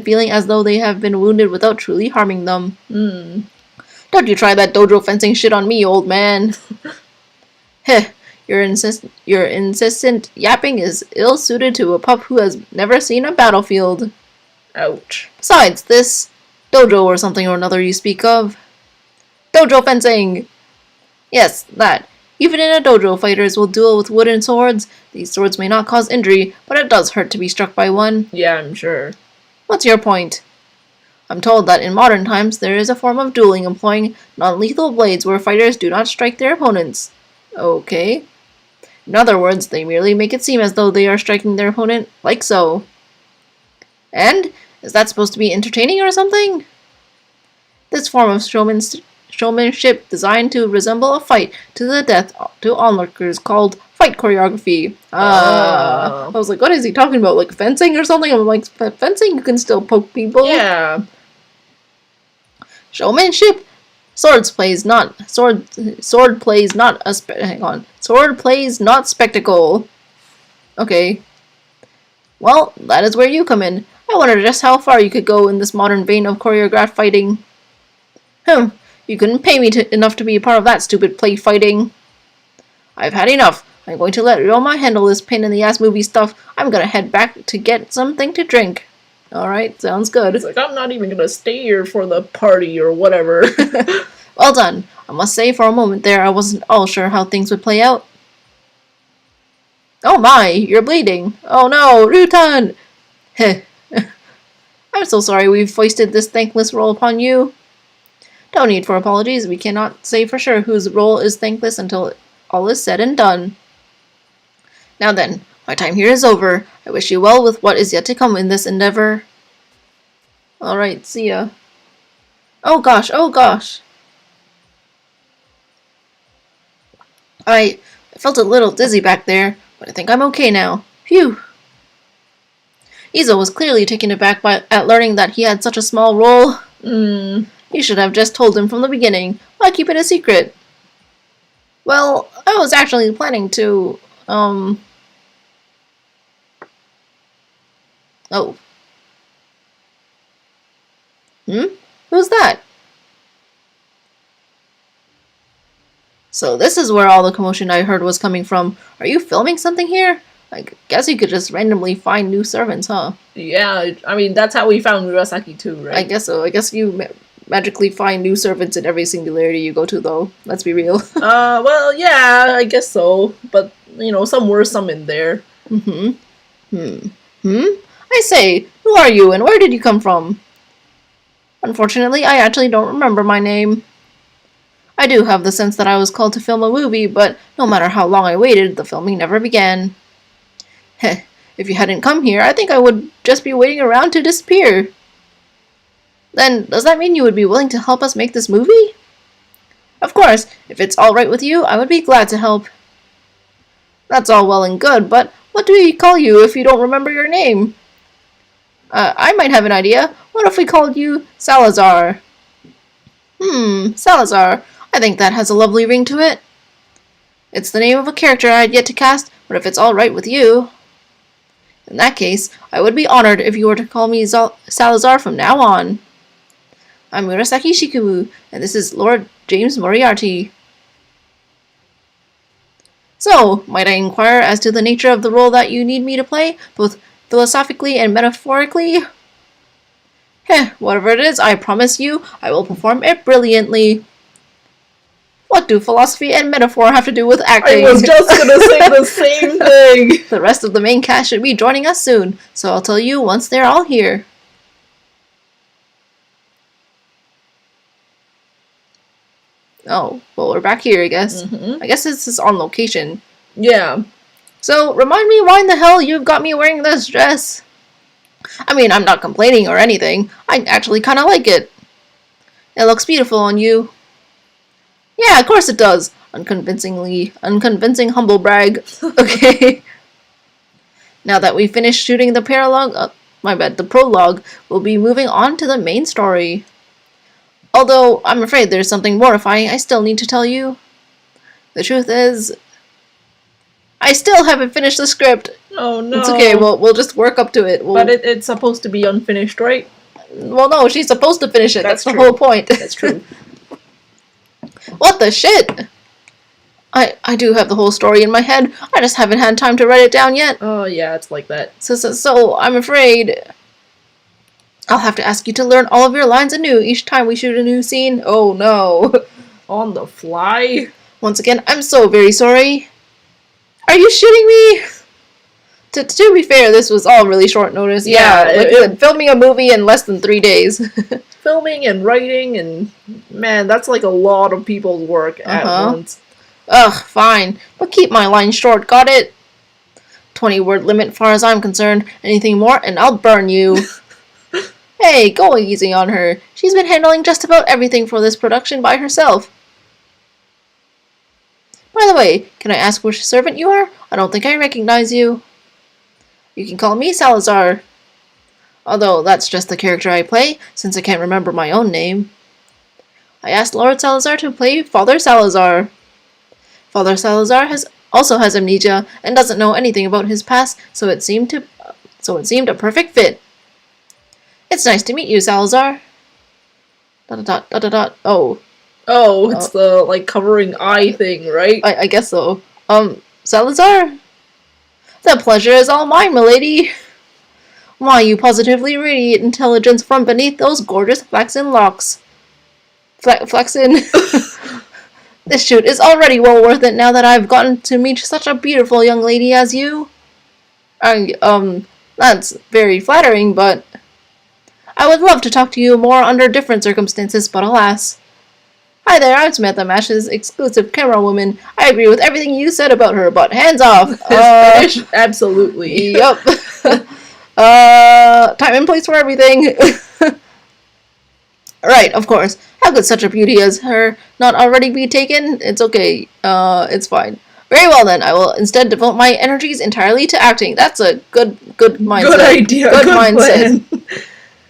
feeling as though they have been wounded without truly harming them. Don't you try that dojo fencing shit on me, old man. Heh, your insistent yapping is ill-suited to a pup who has never seen a battlefield. Ouch. Besides, this dojo or something or another you speak of. Dojo fencing! Yes, that. Even in a dojo, fighters will duel with wooden swords. These swords may not cause injury, but it does hurt to be struck by one. Yeah, I'm sure. What's your point? I'm told that in modern times there is a form of dueling employing non-lethal blades where fighters do not strike their opponents. Okay. In other words, they merely make it seem as though they are striking their opponent, like so. And? Is that supposed to be entertaining or something? This form of showmanship designed to resemble a fight to the death to onlookers called fight choreography. I was like, what is he talking about? Like fencing or something? I'm like, fencing? You can still poke people? Yeah. Showmanship? Sword plays not spectacle. Okay. Well, that is where you come in. I wonder just how far you could go in this modern vein of choreographed fighting. You couldn't pay me enough to be a part of that stupid play fighting. I've had enough. I'm going to let Ryoma handle this pain-in-the-ass movie stuff. I'm gonna head back to get something to drink. Alright, sounds good. It's like, I'm not even gonna stay here for the party or whatever. Well done. I must say, for a moment there, I wasn't all sure how things would play out. Oh my, you're bleeding. Oh no, Rutan! Heh. I'm so sorry we've foisted this thankless role upon you. No need for apologies. We cannot say for sure whose role is thankless until all is said and done. Now then, my time here is over. I wish you well with what is yet to come in this endeavor. Alright, see ya. Oh gosh, oh gosh. I felt a little dizzy back there, but I think I'm okay now. Phew. Izo was clearly taken aback at learning that he had such a small role. You should have just told him from the beginning. Why keep it a secret? Well, I was actually planning to, Oh. Who's that? So this is where all the commotion I heard was coming from. Are you filming something here? I guess you could just randomly find new servants, huh? Yeah, I mean, that's how we found Murasaki too, right? I guess so. I guess you magically find new servants in every singularity you go to, though. Let's be real. Well, yeah, I guess so. But, some were some in there. I say, who are you and where did you come from? Unfortunately, I actually don't remember my name. I do have the sense that I was called to film a movie, but no matter how long I waited, the filming never began. Heh, if you hadn't come here, I think I would just be waiting around to disappear. Then, does that mean you would be willing to help us make this movie? Of course, if it's alright with you, I would be glad to help. That's all well and good, but what do we call you if you don't remember your name? I might have an idea. What if we called you Salazar? Salazar. I think that has a lovely ring to it. It's the name of a character I had yet to cast, but if it's alright with you... In that case, I would be honored if you were to call me Salazar from now on. I'm Murasaki Shikumu, and this is Lord James Moriarty. So, might I inquire as to the nature of the role that you need me to play, both philosophically and metaphorically? Heh, whatever it is, I promise you, I will perform it brilliantly. What do philosophy and metaphor have to do with acting? I was just gonna say the same thing! The rest of the main cast should be joining us soon, so I'll tell you once they're all here. Oh, well, we're back here, I guess. I guess this is on location. Yeah. So, remind me why in the hell you've got me wearing this dress? I mean, I'm not complaining or anything. I actually kind of like it. It looks beautiful on you. Yeah, of course it does. Unconvincing humble brag. Okay. Now that we've finished shooting the the prologue, we'll be moving on to the main story. Although, I'm afraid there's something mortifying I still need to tell you. The truth is, I still haven't finished the script. Oh no. It's okay, we'll just work up to it. But it's supposed to be unfinished, right? Well, no, she's supposed to finish it. That's the true. whole point. That's true. What the shit? I do have the whole story in my head. I just haven't had time to write it down yet. Oh yeah, it's like that. So I'm afraid I'll have to ask you to learn all of your lines anew each time we shoot a new scene. Oh no. On the fly? Once again, I'm so very sorry. Are you shitting me? To be fair, this was all really short notice. Yeah, filming a movie in less than 3 days. Filming and writing and, man, that's like a lot of people's work at once. Ugh, fine. But keep my lines short, got it? 20-word limit far as I'm concerned. Anything more and I'll burn you. Hey, go easy on her. She's been handling just about everything for this production by herself. By the way, can I ask which servant you are? I don't think I recognize you. You can call me Salazar. Although that's just the character I play, since I can't remember my own name. I asked Lord Salazar to play Father Salazar. Father Salazar also has amnesia and doesn't know anything about his past, so it seemed a perfect fit. It's nice to meet you, Salazar. ... Oh. Oh, it's the, like, covering eye thing, right? I guess so. Salazar? The pleasure is all mine, milady. Why, you positively radiate intelligence from beneath those gorgeous flaxen locks. Flaxen? This shoot is already well worth it now that I've gotten to meet such a beautiful young lady as you. That's very flattering, but I would love to talk to you more under different circumstances, but alas. Hi there, I'm Samantha Mash's exclusive camera woman. I agree with everything you said about her, but hands off. Absolutely. Yup. Time and place for everything. Right, of course. How could such a beauty as her not already be taken? It's okay. It's fine. Very well then, I will instead devote my energies entirely to acting. That's a good mindset. Good idea. Good mindset. Plan.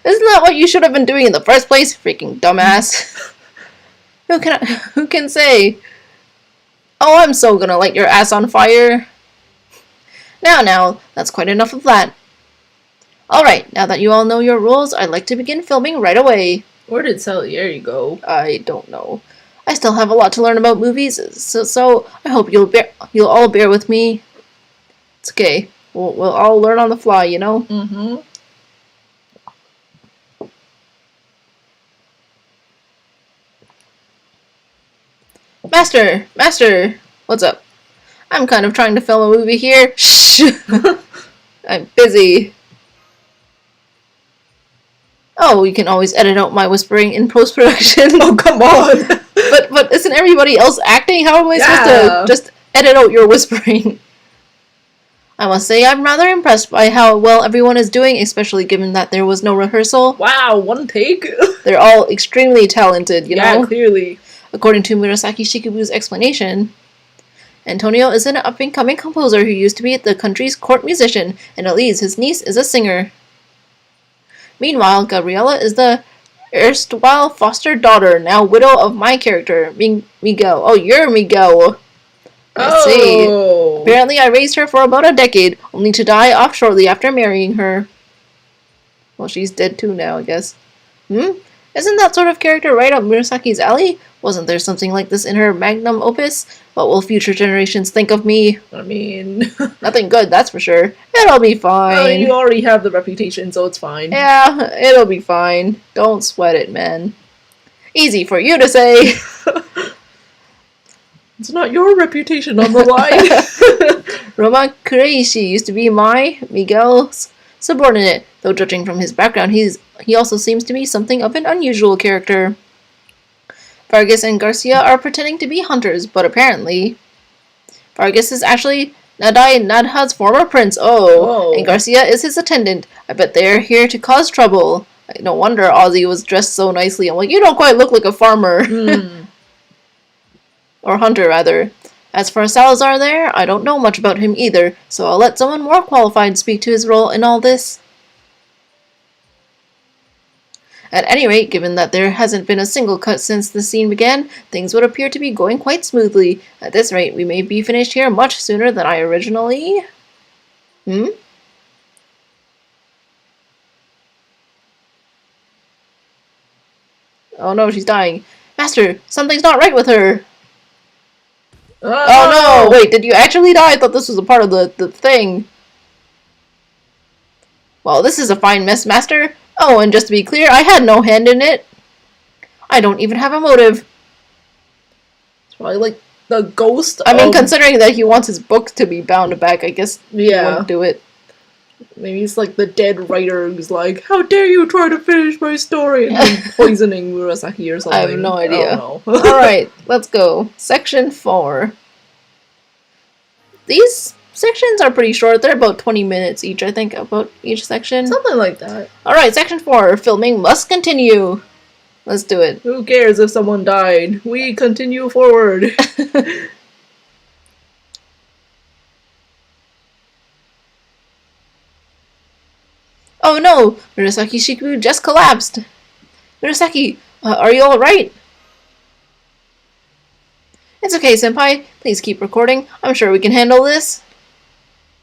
Isn't that what you should have been doing in the first place? Freaking dumbass. Who can say? Oh, I'm so gonna light your ass on fire. Now, that's quite enough of that. Alright, now that you all know your rules, I'd like to begin filming right away. Where did Salieri go? I don't know. I still have a lot to learn about movies, so I hope you'll all bear with me. It's okay. We'll all learn on the fly, you know? Mm-hmm. Master! What's up? I'm kind of trying to film a movie here. Shh! I'm busy. Oh, you can always edit out my whispering in post-production. Oh, come on! But isn't everybody else acting? How am I supposed to just edit out your whispering? I must say I'm rather impressed by how well everyone is doing, especially given that there was no rehearsal. Wow, one take? They're all extremely talented, you know? Yeah, clearly. According to Murasaki Shikubu's explanation, Antonio is an up-and-coming composer who used to be the country's court musician, and Elise, his niece, is a singer. Meanwhile, Gabriella is the erstwhile foster daughter, now widow of my character, Miguel. Oh, you're Miguel. I see. Apparently I raised her for about a decade, only to die off shortly after marrying her. Well, she's dead too now, I guess. Isn't that sort of character right up Murasaki's alley? Wasn't there something like this in her magnum opus? What will future generations think of me? I mean... Nothing good, that's for sure. It'll be fine. Well, you already have the reputation, so it's fine. Yeah, it'll be fine. Don't sweat it, man. Easy for you to say. It's not your reputation on the line. Roma Kureishi used to be Miguel's subordinate, though judging from his background, he also seems to be something of an unusual character. Vargas and Garcia are pretending to be hunters, but apparently... Vargas is actually Nadai Nadha's former prince, and Garcia is his attendant. I bet they're here to cause trouble. No wonder Ozzy was dressed so nicely. I'm like, you don't quite look like a farmer. Or hunter, rather. As for Salazar there, I don't know much about him either, so I'll let someone more qualified speak to his role in all this. At any rate, given that there hasn't been a single cut since the scene began, things would appear to be going quite smoothly. At this rate, we may be finished here much sooner than I originally... Oh no, she's dying. Master, something's not right with her! Oh no! Wait, did you actually die? I thought this was a part of the thing. Well, this is a fine mess, Master. Oh, and just to be clear, I had no hand in it. I don't even have a motive. It's probably like the ghost I mean, considering that he wants his books to be bound back, I guess he wouldn't do it. Maybe it's like the dead writer who's like, how dare you try to finish my story, and then poisoning Murasaki or something. I have no idea. Alright, let's go. Section 4. These sections are pretty short. They're about 20 minutes each, I think, about each section. Something like that. Alright, Section 4. Filming must continue. Let's do it. Who cares if someone died? We continue forward. Oh no! Murasaki Shikibu just collapsed! Murasaki, are you alright? It's okay, Senpai. Please keep recording. I'm sure we can handle this.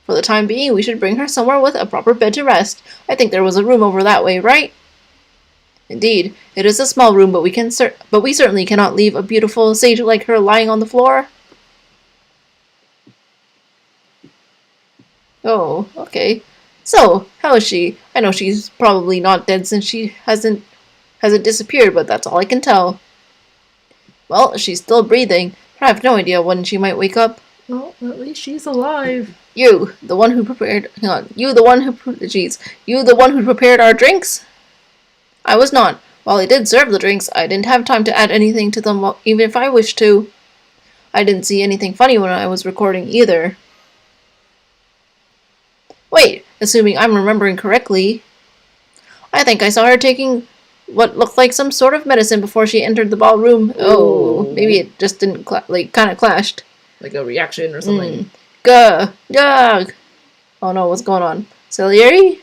For the time being, we should bring her somewhere with a proper bed to rest. I think there was a room over that way, right? Indeed, it is a small room, but we certainly cannot leave a beautiful sage like her lying on the floor. Oh, okay. So, how is she? I know she's probably not dead since she hasn't disappeared, but that's all I can tell. Well, she's still breathing. I have no idea when she might wake up. Well, at least she's alive. You, the one who prepared... Hang on. You, the one who prepared our drinks? I was not. While I did serve the drinks, I didn't have time to add anything to them, even if I wished to. I didn't see anything funny when I was recording either. Wait, assuming I'm remembering correctly, I think I saw her taking what looked like some sort of medicine before she entered the ballroom. Oh, maybe it just didn't, kind of clashed. Like a reaction or something. Gah! Oh no, what's going on? Salieri?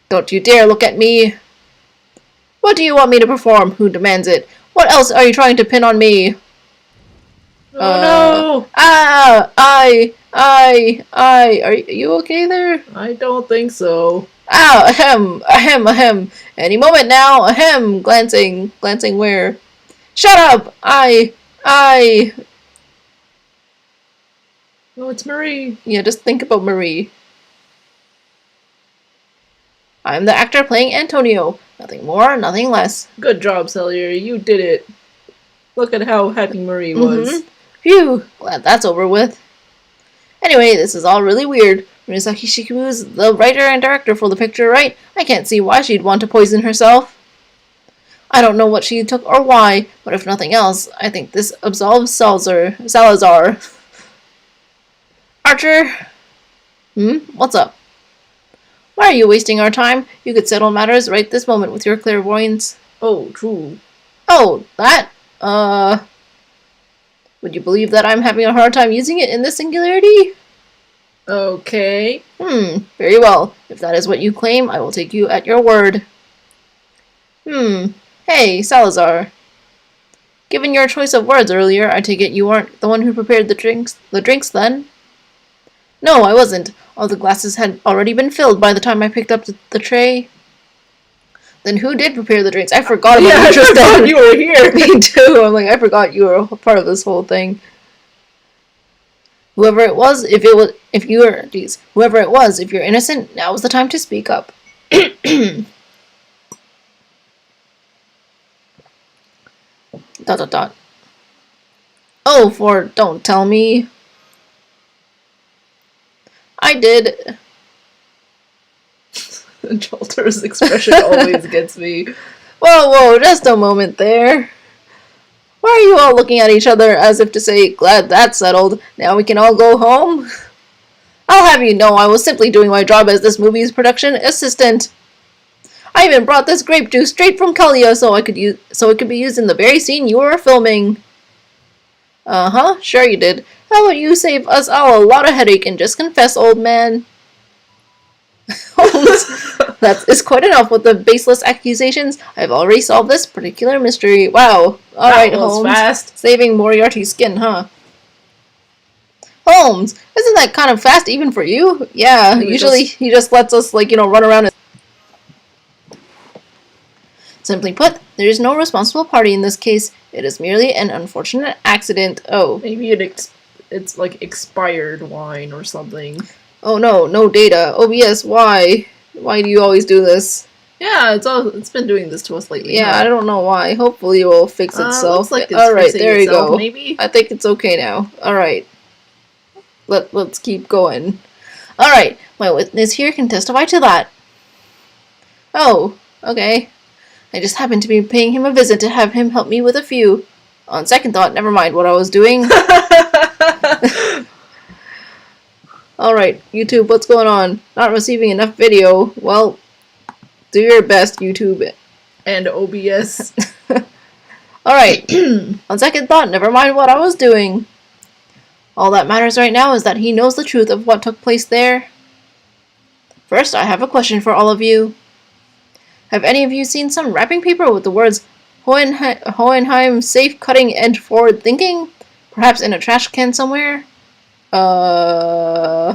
Don't you dare look at me! What do you want me to perform? Who demands it? What else are you trying to pin on me? Oh no! Are you okay there? I don't think so. Ow, ahem. Any moment now, ahem, glancing where? Shut up! Oh, it's Marie. Yeah, just think about Marie. I'm the actor playing Antonio. Nothing more, nothing less. Good job, Salieri. You did it. Look at how happy Marie was. Phew, glad that's over with. Anyway, this is all really weird. Murasaki Shikibu's the writer and director for the picture, right? I can't see why she'd want to poison herself. I don't know what she took or why, but if nothing else, I think this absolves Salazar. Archer? What's up? Why are you wasting our time? You could settle matters right this moment with your clairvoyance. Oh, true. Oh, that? Would you believe that I'm having a hard time using it in this singularity? Okay. Very well. If that is what you claim, I will take you at your word. Hey, Salazar. Given your choice of words earlier, I take it you aren't the one who prepared the drinks then? No, I wasn't. All the glasses had already been filled by the time I picked up the tray. Then who did prepare the drinks? I forgot about Yeah, I forgot you were here. Me too. I'm like, I forgot you were a part of this whole thing. Whoever it was, if you're innocent, now is the time to speak up. Dot dot dot. Oh, for don't tell me. I did. Jolter's expression always gets me. Whoa, just a moment there. Why are you all looking at each other as if to say, glad that's settled, now we can all go home? I'll have you know I was simply doing my job as this movie's production assistant. I even brought this grape juice straight from Kalia so it could be used in the very scene you were filming. Uh-huh, sure you did. How about you save us all a lot of headache and just confess, old man? Holmes, that is quite enough with the baseless accusations. I've already solved this particular mystery. Wow. Alright, Holmes. Fast. Saving Moriarty's skin, huh? Holmes, isn't that kind of fast even for you? Yeah, usually he just lets us, run around and... Simply put, there is no responsible party in this case. It is merely an unfortunate accident. Oh. Maybe it's like expired wine or something. Oh no data. OBS, why? Why do you always do this? Yeah, it's been doing this to us lately. Yeah, huh? I don't know why. Hopefully it will fix itself. Looks like it's Alright, there you go. Maybe? I think it's okay now. Alright. Let's keep going. Alright, my witness here can testify to that. Oh, okay. I just happened to be paying him a visit to have him help me with a few. On second thought, never mind what I was doing. Alright, YouTube, what's going on? Not receiving enough video. Well, do your best, YouTube. And OBS. Alright, on second thought, never mind what I was doing. All that matters right now is that he knows the truth of what took place there. First, I have a question for all of you. Have any of you seen some wrapping paper with the words Hohenheim safe cutting edge forward thinking? Perhaps in a trash can somewhere?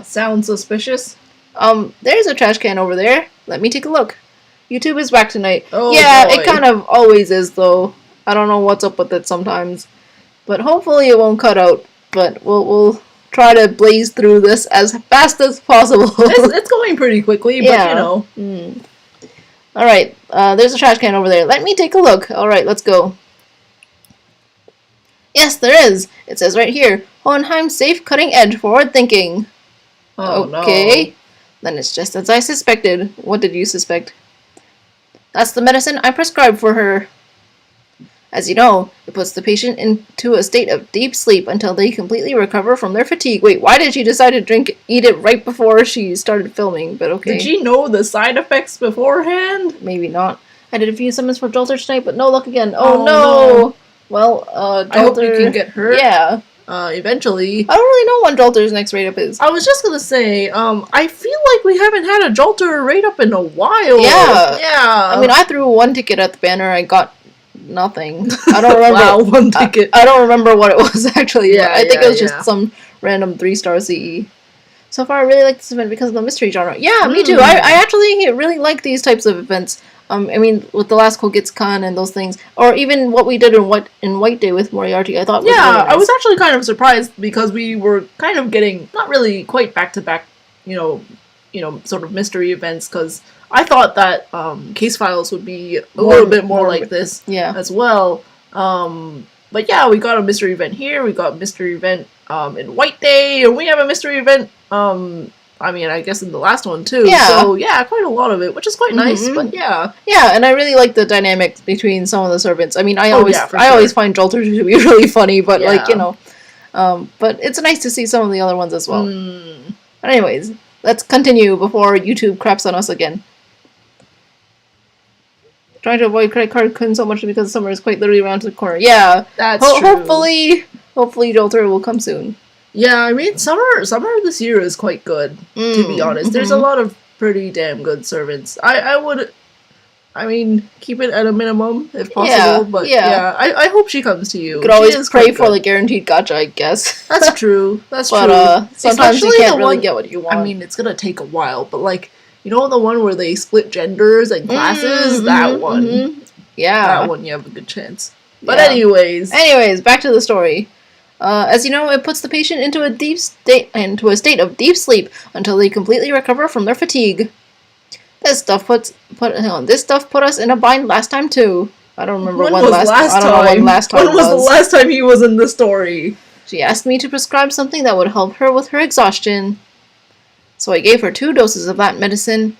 Sounds suspicious. There's a trash can over there. Let me take a look. YouTube is back tonight. Oh, yeah, boy. It kind of always is, though. I don't know what's up with it sometimes. But hopefully it won't cut out. But we'll try to blaze through this as fast as possible. It's going pretty quickly, but you know. Alright, there's a trash can over there. Let me take a look. Alright, let's go. Yes, there is. It says right here, Hohenheim safe cutting edge forward thinking. Oh, okay. No. Then it's just as I suspected. What did you suspect? That's the medicine I prescribed for her. As you know, it puts the patient into a state of deep sleep until they completely recover from their fatigue. Wait, why did she decide to eat it right before she started filming? But okay. Did she know the side effects beforehand? Maybe not. I did a few summons for Jolter tonight, but no luck again. Oh no! Well, Jolter... I hope you can get hurt. Yeah. Eventually. I don't really know when Jolter's next rate up is. I was just gonna say, I feel like we haven't had a Jolter rate up in a while. Yeah. Yeah. I mean, I threw one ticket at the banner. I got nothing. I don't remember. Wow, one ticket. I don't remember what it was actually. Yeah, I think it was just some random 3-star CE. So far, I really like this event because of the mystery genre. Yeah, me too. I actually really like these types of events. I mean, with the last Kogitsukan and those things, or even what we did in White Day with Moriarty, I thought was really nice. I was actually kind of surprised because we were kind of getting not really quite back to back, sort of mystery events. Because I thought that Case Files would be a little bit more like this, as well. But yeah, we got a mystery event here. We got a mystery event in White Day, and we have a mystery event. I mean, I guess in the last one too. Yeah. So yeah, quite a lot of it, which is quite nice. But yeah, and I really like the dynamics between some of the servants. I mean, I always find Jolter to be really funny, but but it's nice to see some of the other ones as well. But anyways, let's continue before YouTube craps on us again. Trying to avoid credit card couldn't so much because summer is quite literally around the corner. Yeah, that's true. Hopefully Jolter will come soon. Yeah, I mean, summer this year is quite good, to be honest. There's a lot of pretty damn good servants. I would, keep it at a minimum, if possible, but I hope she comes to you. You could always pray for the guaranteed gacha, I guess. That's true, that's true. But sometimes you can't really get what you want. I mean, it's gonna take a while, but, You know the one where they split genders and classes? That one. Yeah. That one you have a good chance. But anyways, back to the story. As you know, it puts the patient into a state of deep sleep until they completely recover from their fatigue. This stuff put us in a bind last time too. I don't remember when last time. When was the last time he was in the story? She asked me to prescribe something that would help her with her exhaustion. So I gave her 2 doses of that medicine.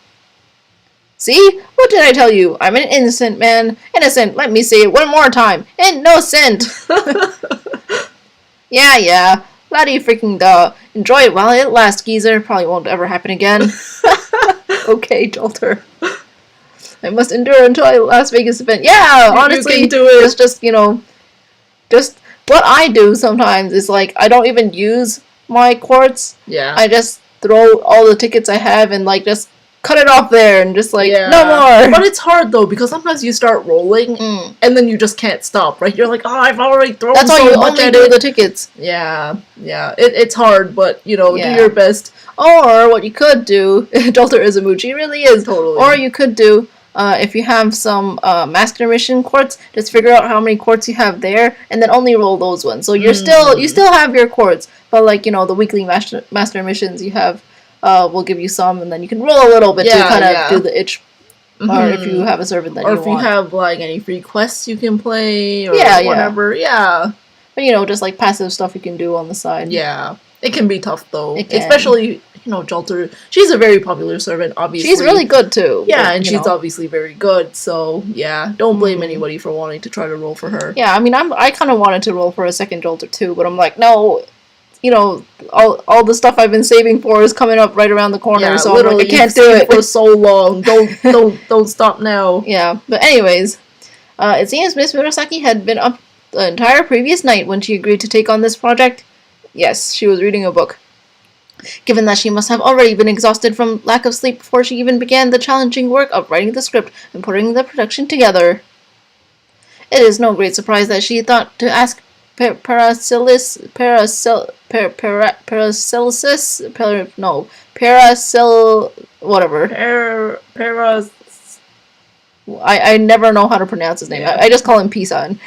See? What did I tell you? I'm an innocent man. Innocent. Let me say it one more time. Innocent. Yeah. Bloody freaking duh. Enjoy it while it lasts, geezer. Probably won't ever happen again. Okay, Jolter. I must endure until I Las Vegas event. Yeah, honestly, you can do it. It's just, just what I do sometimes is like, I don't even use my quartz. Yeah. I just throw all the tickets I have and like just cut it off there and just like, no more. But it's hard though, because sometimes you start rolling and then you just can't stop, right? You're like, oh, I've already thrown so much at it. That's why you only do the tickets. Yeah. It's hard, but, do your best. Or what you could do, Jolter is a mooch, he really is. Totally. Or you could do, if you have some mask narration quartz, just figure out how many quartz you have there, and then only roll those ones. So you still have your quartz, but like, the weekly master missions you have, will give you some, and then you can roll a little bit to kind of do the itch. Or if you have a servant that you want. Or if you have like any free quests you can play, or whatever. But just like passive stuff you can do on the side. Yeah. It can be tough though. Especially, Jolter. She's a very popular servant, obviously. She's really good too. Yeah, and she's obviously very good, so yeah. Don't blame anybody for wanting to try to roll for her. Yeah, I mean I kinda wanted to roll for a second Jolter too, but I'm like, no, all the stuff I've been saving for is coming up right around the corner, so literally, I can't do it for so long. Don't stop now. Yeah, but anyways, it seems Miss Murasaki had been up the entire previous night when she agreed to take on this project. Yes, she was reading a book. Given that she must have already been exhausted from lack of sleep before she even began the challenging work of writing the script and putting the production together. It is no great surprise that she thought to ask Paracelsus, whatever. I never know how to pronounce his name. I just call him Pisan.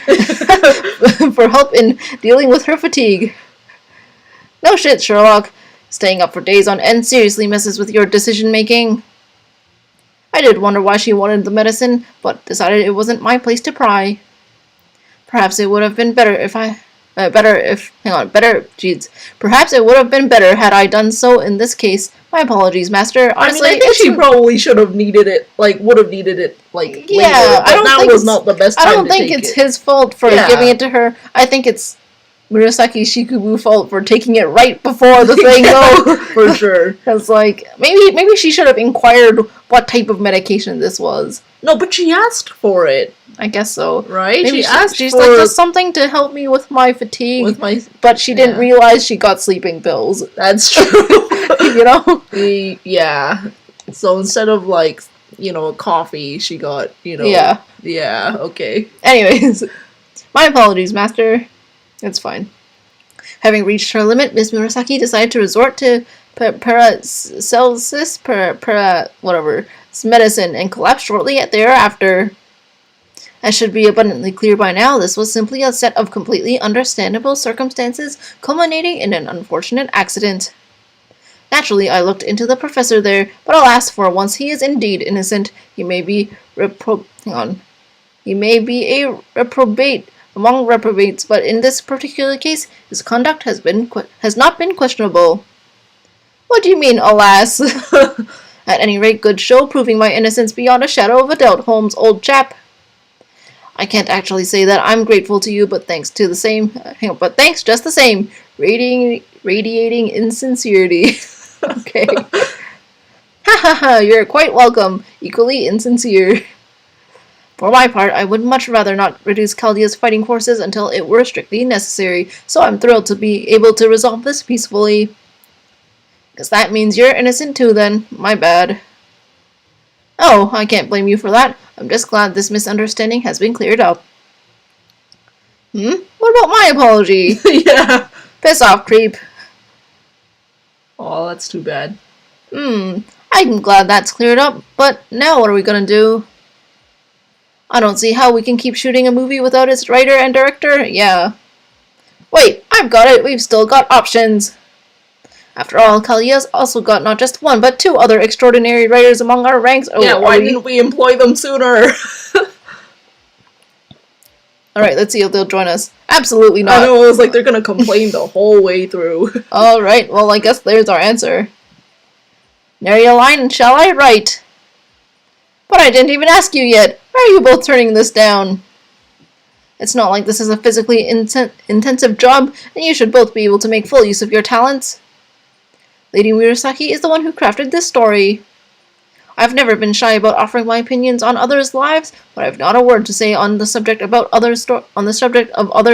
For help in dealing with her fatigue. No shit, Sherlock. Staying up for days on end seriously messes with your decision making. I did wonder why she wanted the medicine, but decided it wasn't my place to pry. Perhaps it would have been better Perhaps it would have been better had I done so in this case. My apologies, Master. Honestly, I think she probably should have needed it, would have needed it, later. That was not the best time to take it. I don't think it's his fault for giving it to her. I think it's Murasaki Shikubu's fault for taking it right before the thing, though. For sure. Because, maybe she should have inquired what type of medication this was. No, but she asked for it. I guess so. Right? Maybe she's like, just something to help me with my fatigue. But she didn't realize she got sleeping pills. That's true. Yeah. So instead of, a coffee, she got, Yeah. Yeah, okay. Anyways. My apologies, Master. It's fine. Having reached her limit, Miss Murasaki decided to resort to Paracelsus, medicine, and collapsed shortly thereafter. As should be abundantly clear by now, this was simply a set of completely understandable circumstances culminating in an unfortunate accident. Naturally, I looked into the professor there, but alas, for once he is indeed innocent. He may be a reprobate among reprobates, but in this particular case, his conduct has not been questionable. What do you mean, alas? At any rate, good show, proving my innocence beyond a shadow of a doubt, Holmes, old chap. I can't actually say that I'm grateful to you, but thanks just the same. Radiating insincerity. Okay. Ha, you're quite welcome. Equally insincere. For my part, I would much rather not reduce Chaldea's fighting forces until it were strictly necessary, so I'm thrilled to be able to resolve this peacefully. Guess that means you're innocent too then. My bad. Oh, I can't blame you for that. I'm just glad this misunderstanding has been cleared up. What about my apology? Yeah. Piss off, creep. Oh, that's too bad. I'm glad that's cleared up, but now what are we gonna do? I don't see how we can keep shooting a movie without its writer and director. Yeah. Wait, I've got it. We've still got options. After all, Kalia's also got not just one, but two other extraordinary writers among our ranks. Oh, yeah, why didn't we employ them sooner? Alright, let's see if they'll join us. Absolutely not. I know, it was like they're gonna complain the whole way through. Alright, well, I guess there's our answer. Nary a line shall I write. But I didn't even ask you yet. Why are you both turning this down? It's not like this is a physically intensive job, and you should both be able to make full use of your talents. Lady Murasaki is the one who crafted this story. I've never been shy about offering my opinions on others' lives, but I've not a word to say on the subject of other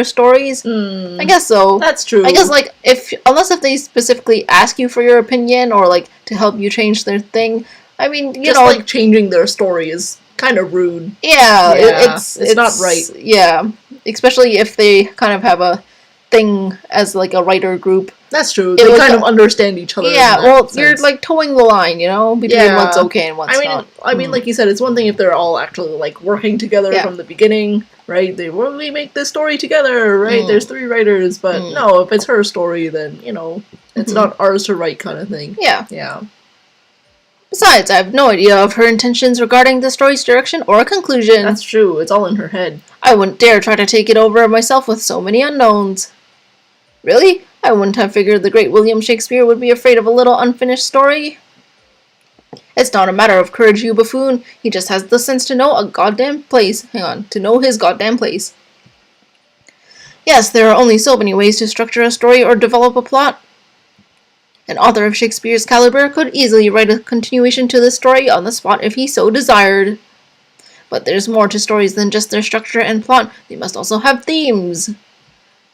stories. I guess so. That's true. I guess unless they specifically ask you for your opinion or to help you change their thing. I mean, you know, changing their story is kind of rude. Yeah, it's not right. Yeah, especially if they kind of have a thing as a writer group. That's true. They kind of understand each other. Yeah, well, you're towing the line, between what's okay and what's not. I mean, like you said, it's one thing if they're all actually working together from the beginning, right? We make this story together, right? There's 3 writers, but no, if it's her story, then it's not ours to write, kind of thing. Yeah. Yeah. Besides, I have no idea of her intentions regarding the story's direction or conclusion. That's true. It's all in her head. I wouldn't dare try to take it over myself with so many unknowns. Really? I wouldn't have figured the great William Shakespeare would be afraid of a little unfinished story. It's not a matter of courage, you buffoon. He just has the sense to know to know his goddamn place. Yes, there are only so many ways to structure a story or develop a plot. An author of Shakespeare's caliber could easily write a continuation to this story on the spot if he so desired. But there's more to stories than just their structure and plot. They must also have themes.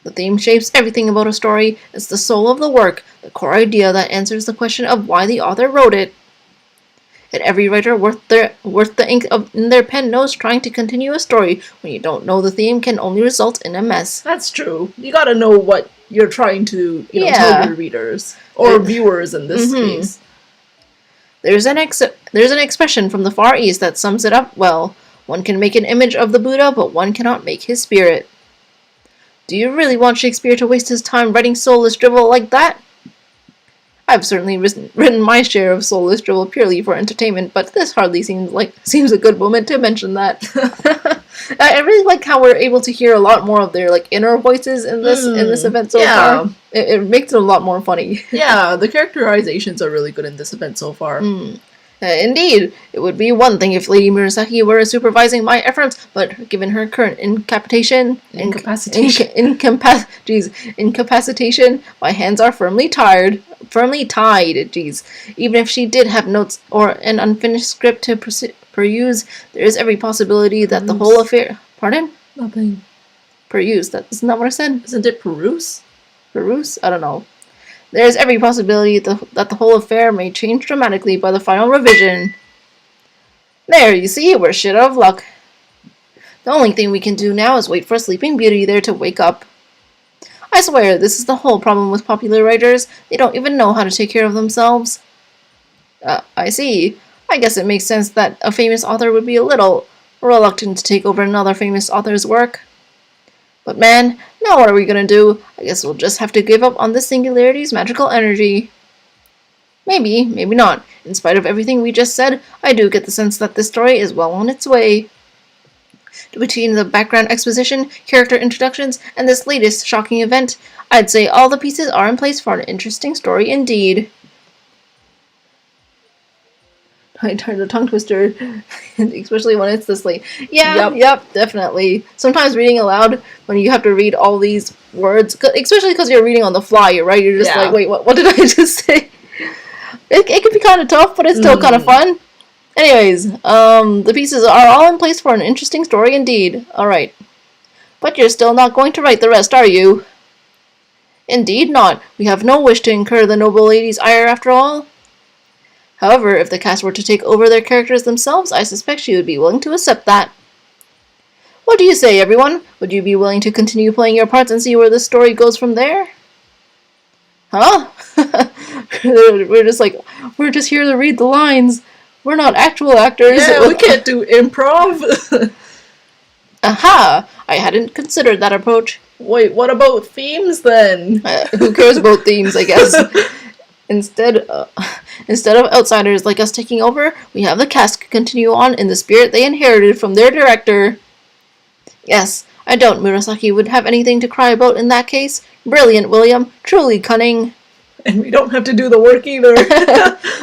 The theme shapes everything about a story. It's the soul of the work, the core idea that answers the question of why the author wrote it. And every writer worth the ink in their pen knows trying to continue a story when you don't know the theme can only result in a mess. That's true. You gotta know what you're trying to tell your readers. Or viewers in this case. There's an expression from the Far East that sums it up well. One can make an image of the Buddha, but one cannot make his spirit. Do you really want Shakespeare to waste his time writing soulless drivel like that? I've certainly written my share of soulless drivel purely for entertainment, but this hardly seems a good moment to mention that. I really like how we're able to hear a lot more of their inner voices in this event so far. It makes it a lot more funny. Yeah, the characterizations are really good in this event so far. Indeed, it would be one thing if Lady Murasaki were supervising my efforts, but given her current incapacitation, my hands are firmly tied. Even if she did have notes or an unfinished script to peruse, there is every possibility that the whole affair. Pardon? Nothing. Peruse. That's not what I said. Isn't it peruse? Peruse? I don't know. There is every possibility that the whole affair may change dramatically by the final revision. There, you see, we're shit out of luck. The only thing we can do now is wait for Sleeping Beauty there to wake up. I swear, this is the whole problem with popular writers. They don't even know how to take care of themselves. I see. I guess it makes sense that a famous author would be a little reluctant to take over another famous author's work. But man, now what are we gonna do? I guess we'll just have to give up on this singularity's magical energy. Maybe, maybe not. In spite of everything we just said, I do get the sense that this story is well on its way. Between the background exposition, character introductions, and this latest shocking event, I'd say all the pieces are in place for an interesting story indeed. I turned a tongue twister, especially when it's this late. Yeah, yep, definitely. Sometimes reading aloud, when you have to read all these words, especially because you're reading on the fly, right? You're just like, wait, what did I just say? It can be kind of tough, but it's still kind of fun. Anyways, the pieces are all in place for an interesting story indeed. Alright. But you're still not going to write the rest, are you? Indeed not. We have no wish to incur the noble lady's ire after all. However, if the cast were to take over their characters themselves, I suspect she would be willing to accept that. What do you say, everyone? Would you be willing to continue playing your parts and see where the story goes from there? Huh? We're just here to read the lines. We're not actual actors. Yeah, we can't do improv. Aha! I hadn't considered that approach. Wait, what about themes then? Who cares about themes, I guess. Instead of outsiders like us taking over, we have the cast continue on in the spirit they inherited from their director. Yes, I doubt Murasaki would have anything to cry about in that case. Brilliant, William. Truly cunning. And we don't have to do the work either.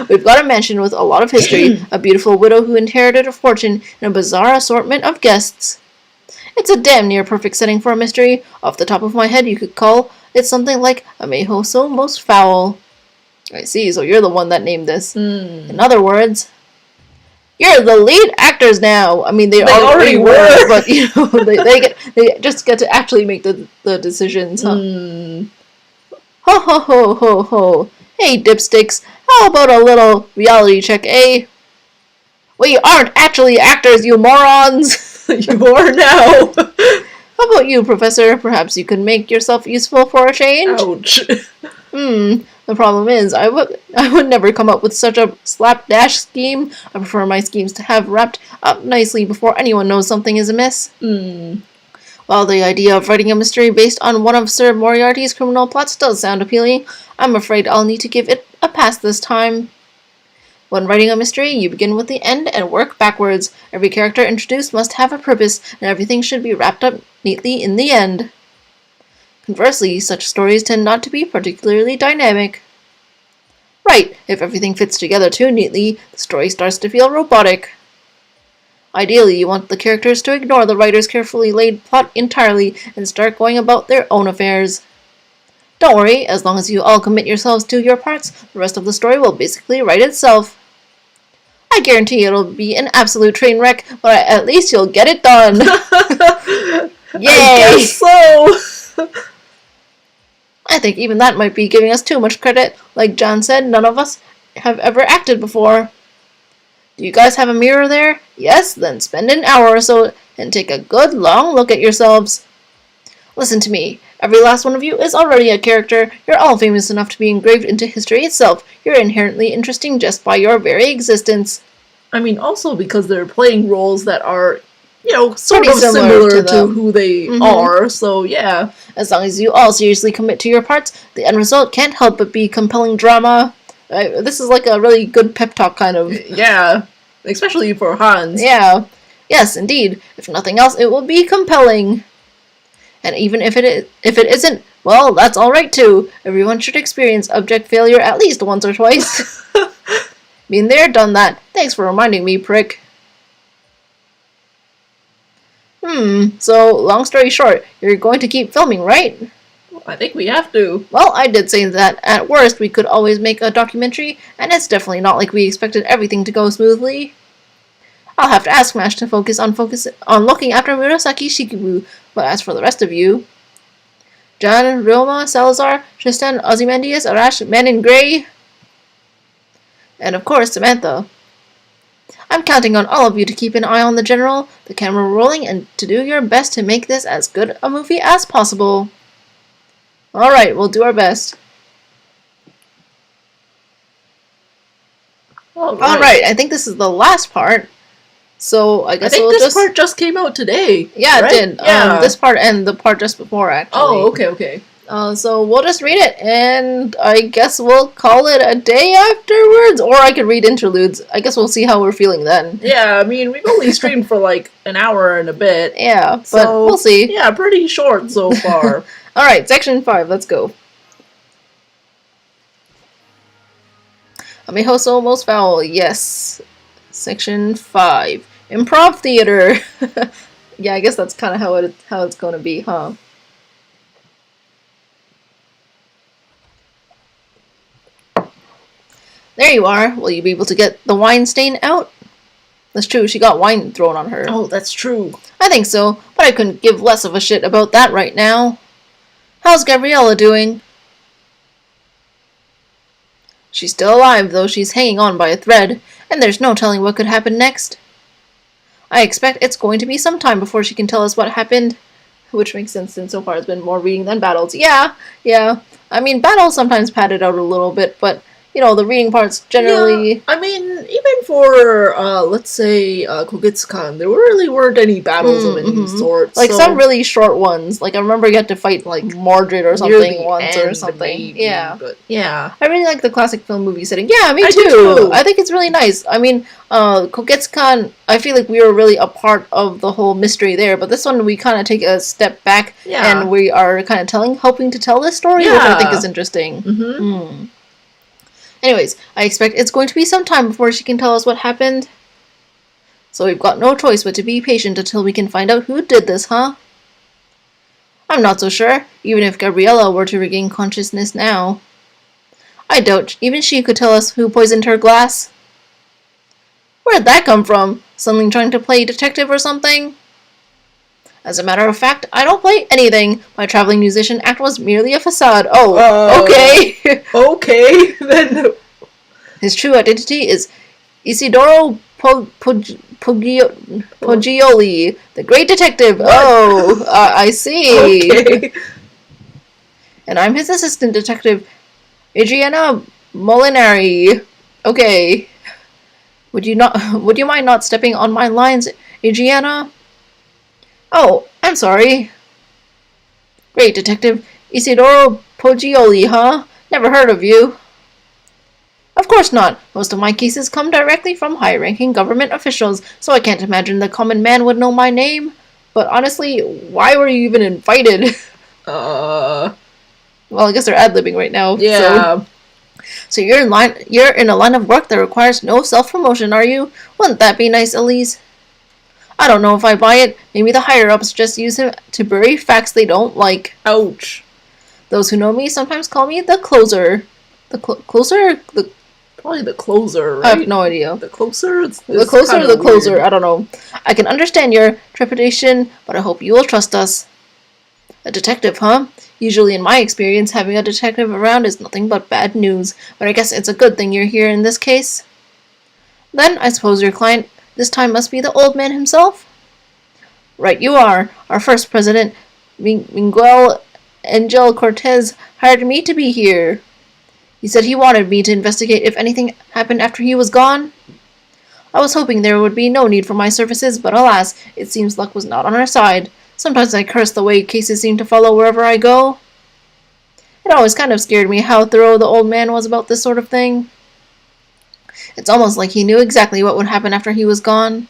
We've got a mansion with a lot of history, a beautiful widow who inherited a fortune, and a bizarre assortment of guests. It's a damn near perfect setting for a mystery. Off the top of my head, you could call it something like a Meihousou most foul. I see, so you're the one that named this. In other words, you're the lead actors now. I mean, they already were, but you know, they just get to actually make the decisions. Huh? Ho ho ho ho ho! Hey, dipsticks, how about a little reality check, eh? We aren't actually actors, you morons. You are now. How about you, Professor? Perhaps you could make yourself useful for a change? Ouch. The problem is, I would never come up with such a slapdash scheme. I prefer my schemes to have wrapped up nicely before anyone knows something is amiss. While the idea of writing a mystery based on one of Sir Moriarty's criminal plots does sound appealing, I'm afraid I'll need to give it a pass this time. When writing a mystery, you begin with the end and work backwards. Every character introduced must have a purpose, and everything should be wrapped up neatly in the end. Conversely, such stories tend not to be particularly dynamic. Right, if everything fits together too neatly, the story starts to feel robotic. Ideally, you want the characters to ignore the writer's carefully laid plot entirely and start going about their own affairs. Don't worry, as long as you all commit yourselves to your parts, the rest of the story will basically write itself. I guarantee it'll be an absolute train wreck, but at least you'll get it done. Yay! I guess so. I think even that might be giving us too much credit. Like John said, none of us have ever acted before. Do you guys have a mirror there? Yes? Then spend an hour or so and take a good long look at yourselves. Listen to me. Every last one of you is already a character. You're all famous enough to be engraved into history itself. You're inherently interesting just by your very existence. I mean, also because they're playing roles that are, you know, sort Pretty of similar to who they are, so yeah. As long as you all seriously commit to your parts, the end result can't help but be compelling drama. This is like a really good pep talk kind of. Yeah, especially for Hans. Yeah. Yes, indeed. If nothing else, it will be compelling. And even if it isn't, well, that's alright too. Everyone should experience abject failure at least once or twice. Been there, done that. Thanks for reminding me, prick. So, long story short, you're going to keep filming, right? I think we have to. Well, I did say that at worst we could always make a documentary, and it's definitely not like we expected everything to go smoothly. I'll have to ask MASH to focus on looking after Murasaki Shikibu, but as for the rest of you... John, Ryoma, Salazar, Tristan, Ozymandias, Arash, Man in Grey... and of course, Samantha. I'm counting on all of you to keep an eye on the general, the camera rolling, and to do your best to make this as good a movie as possible. Alright, we'll do our best. Alright, I think this is the last part. So I guess this part just came out today. Yeah, right? it did. Yeah. This part and the part just before, actually. Oh, okay. So we'll just read it, and I guess we'll call it a day afterwards, or I could read interludes. I guess we'll see how we're feeling then. Yeah, I mean, we've only streamed for like an hour and a bit. Yeah, but we'll see. Yeah, pretty short so far. Alright, section 5, let's go. Meihousou most foul, yes. Section 5. Improv theater. Yeah, I guess that's kind of how it's going to be, huh? There you are. Will you be able to get the wine stain out? That's true, she got wine thrown on her. Oh, that's true. I think so, but I couldn't give less of a shit about that right now. How's Gabriella doing? She's still alive, though she's hanging on by a thread, and there's no telling what could happen next. I expect it's going to be some time before she can tell us what happened. Which makes sense since so far it's been more reading than battles. Yeah. I mean, battles sometimes padded out a little bit, but, you know, the reading parts generally... Yeah, I mean, even for, let's say, Kogitsukan, there really weren't any battles of any sort. Like, some really short ones. Like, I remember you had to fight, like, Mordred or something once or something. Maybe, yeah. But, yeah. I really like the classic film movie setting. Yeah, me too. I think it's really nice. I mean, Kogitsukan, I feel like we were really a part of the whole mystery there, but this one we kind of take a step back and we are kind of hoping to tell this story, which I think is interesting. Anyways, I expect it's going to be some time before she can tell us what happened. So we've got no choice but to be patient until we can find out who did this, huh? I'm not so sure, even if Gabriella were to regain consciousness now. I doubt even she could tell us who poisoned her glass. Where'd that come from? Suddenly trying to play detective or something? As a matter of fact, I don't play anything. My traveling musician act was merely a facade. Oh, okay. Okay, then... His true identity is Isidoro Poggioli, the great detective. What? Oh, I see. Okay. And I'm his assistant detective, Adriana Molinari. Okay. Would you mind not stepping on my lines, Adriana? Oh, I'm sorry. Great detective, Isidoro Poggioli, huh? Never heard of you. Of course not. Most of my cases come directly from high-ranking government officials, so I can't imagine the common man would know my name. But honestly, why were you even invited? Well, I guess they're ad-libbing right now. Yeah. So you're in a line of work that requires no self-promotion, are you? Wouldn't that be nice, Elise? I don't know if I buy it. Maybe the higher-ups just use him to bury facts they don't like. Ouch. Those who know me sometimes call me the closer. The closer? Probably the closer, right? I have no idea. The closer? The closer or the closer? I don't know. I can understand your trepidation, but I hope you will trust us. A detective, huh? Usually in my experience, having a detective around is nothing but bad news, but I guess it's a good thing you're here in this case. Then, I suppose your client this time must be the old man himself? Right you are. Our first president, Miguel Angel Cortez, hired me to be here. He said he wanted me to investigate if anything happened after he was gone. I was hoping there would be no need for my services, but alas, it seems luck was not on our side. Sometimes I curse the way cases seem to follow wherever I go. It always kind of scared me how thorough the old man was about this sort of thing. It's almost like he knew exactly what would happen after he was gone.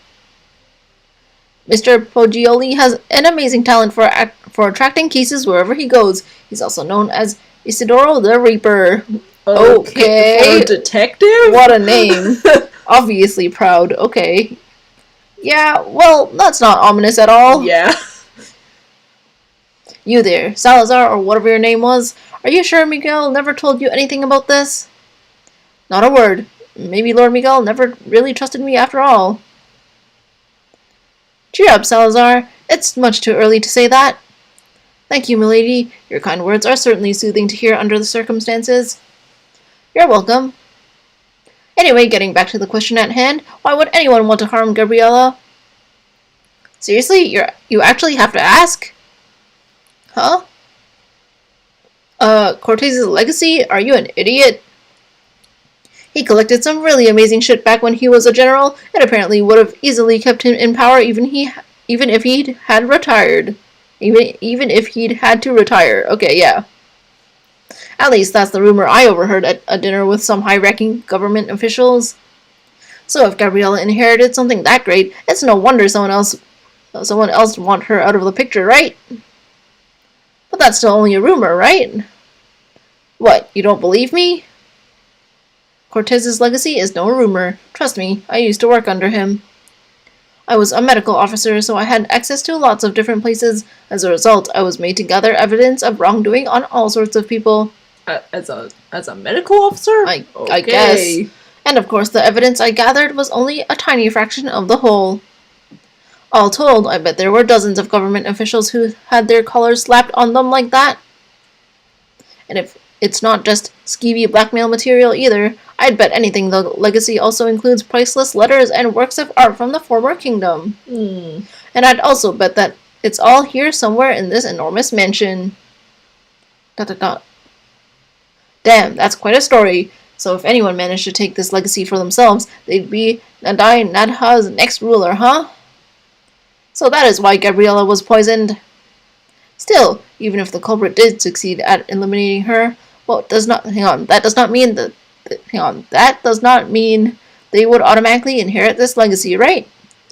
Mr. Poggioli has an amazing talent for attracting cases wherever he goes. He's also known as Isidoro the Reaper. Okay. For a detective? What a name. Obviously proud. Okay. Yeah, well, that's not ominous at all. Yeah. You there, Salazar, or whatever your name was. Are you sure Miguel never told you anything about this? Not a word. Maybe Lord Miguel never really trusted me after all. Cheer up, Salazar. It's much too early to say that. Thank you, milady. Your kind words are certainly soothing to hear under the circumstances. You're welcome. Anyway, getting back to the question at hand, why would anyone want to harm Gabriella? Seriously? You actually have to ask? Huh? Cortez's legacy? Are you an idiot? He collected some really amazing shit back when he was a general, and apparently would have easily kept him in power even if he'd had retired. Even if he'd had to retire. Okay, yeah. At least that's the rumor I overheard at a dinner with some high-ranking government officials. So if Gabriella inherited something that great, it's no wonder someone else want her out of the picture, right? But that's still only a rumor, right? What, you don't believe me? Cortez's legacy is no rumor. Trust me, I used to work under him. I was a medical officer, so I had access to lots of different places. As a result, I was made to gather evidence of wrongdoing on all sorts of people. As a medical officer? I guess. And of course, the evidence I gathered was only a tiny fraction of the whole. All told, I bet there were dozens of government officials who had their collars slapped on them like that. And if it's not just skeevy blackmail material either, I'd bet anything the legacy also includes priceless letters and works of art from the former kingdom. And I'd also bet that it's all here somewhere in this enormous mansion. ... Damn, that's quite a story. So if anyone managed to take this legacy for themselves, they'd be Nadai Nadha's next ruler, huh? So that is why Gabriella was poisoned. Still, even if the culprit did succeed at eliminating her, that does not mean they would automatically inherit this legacy, right?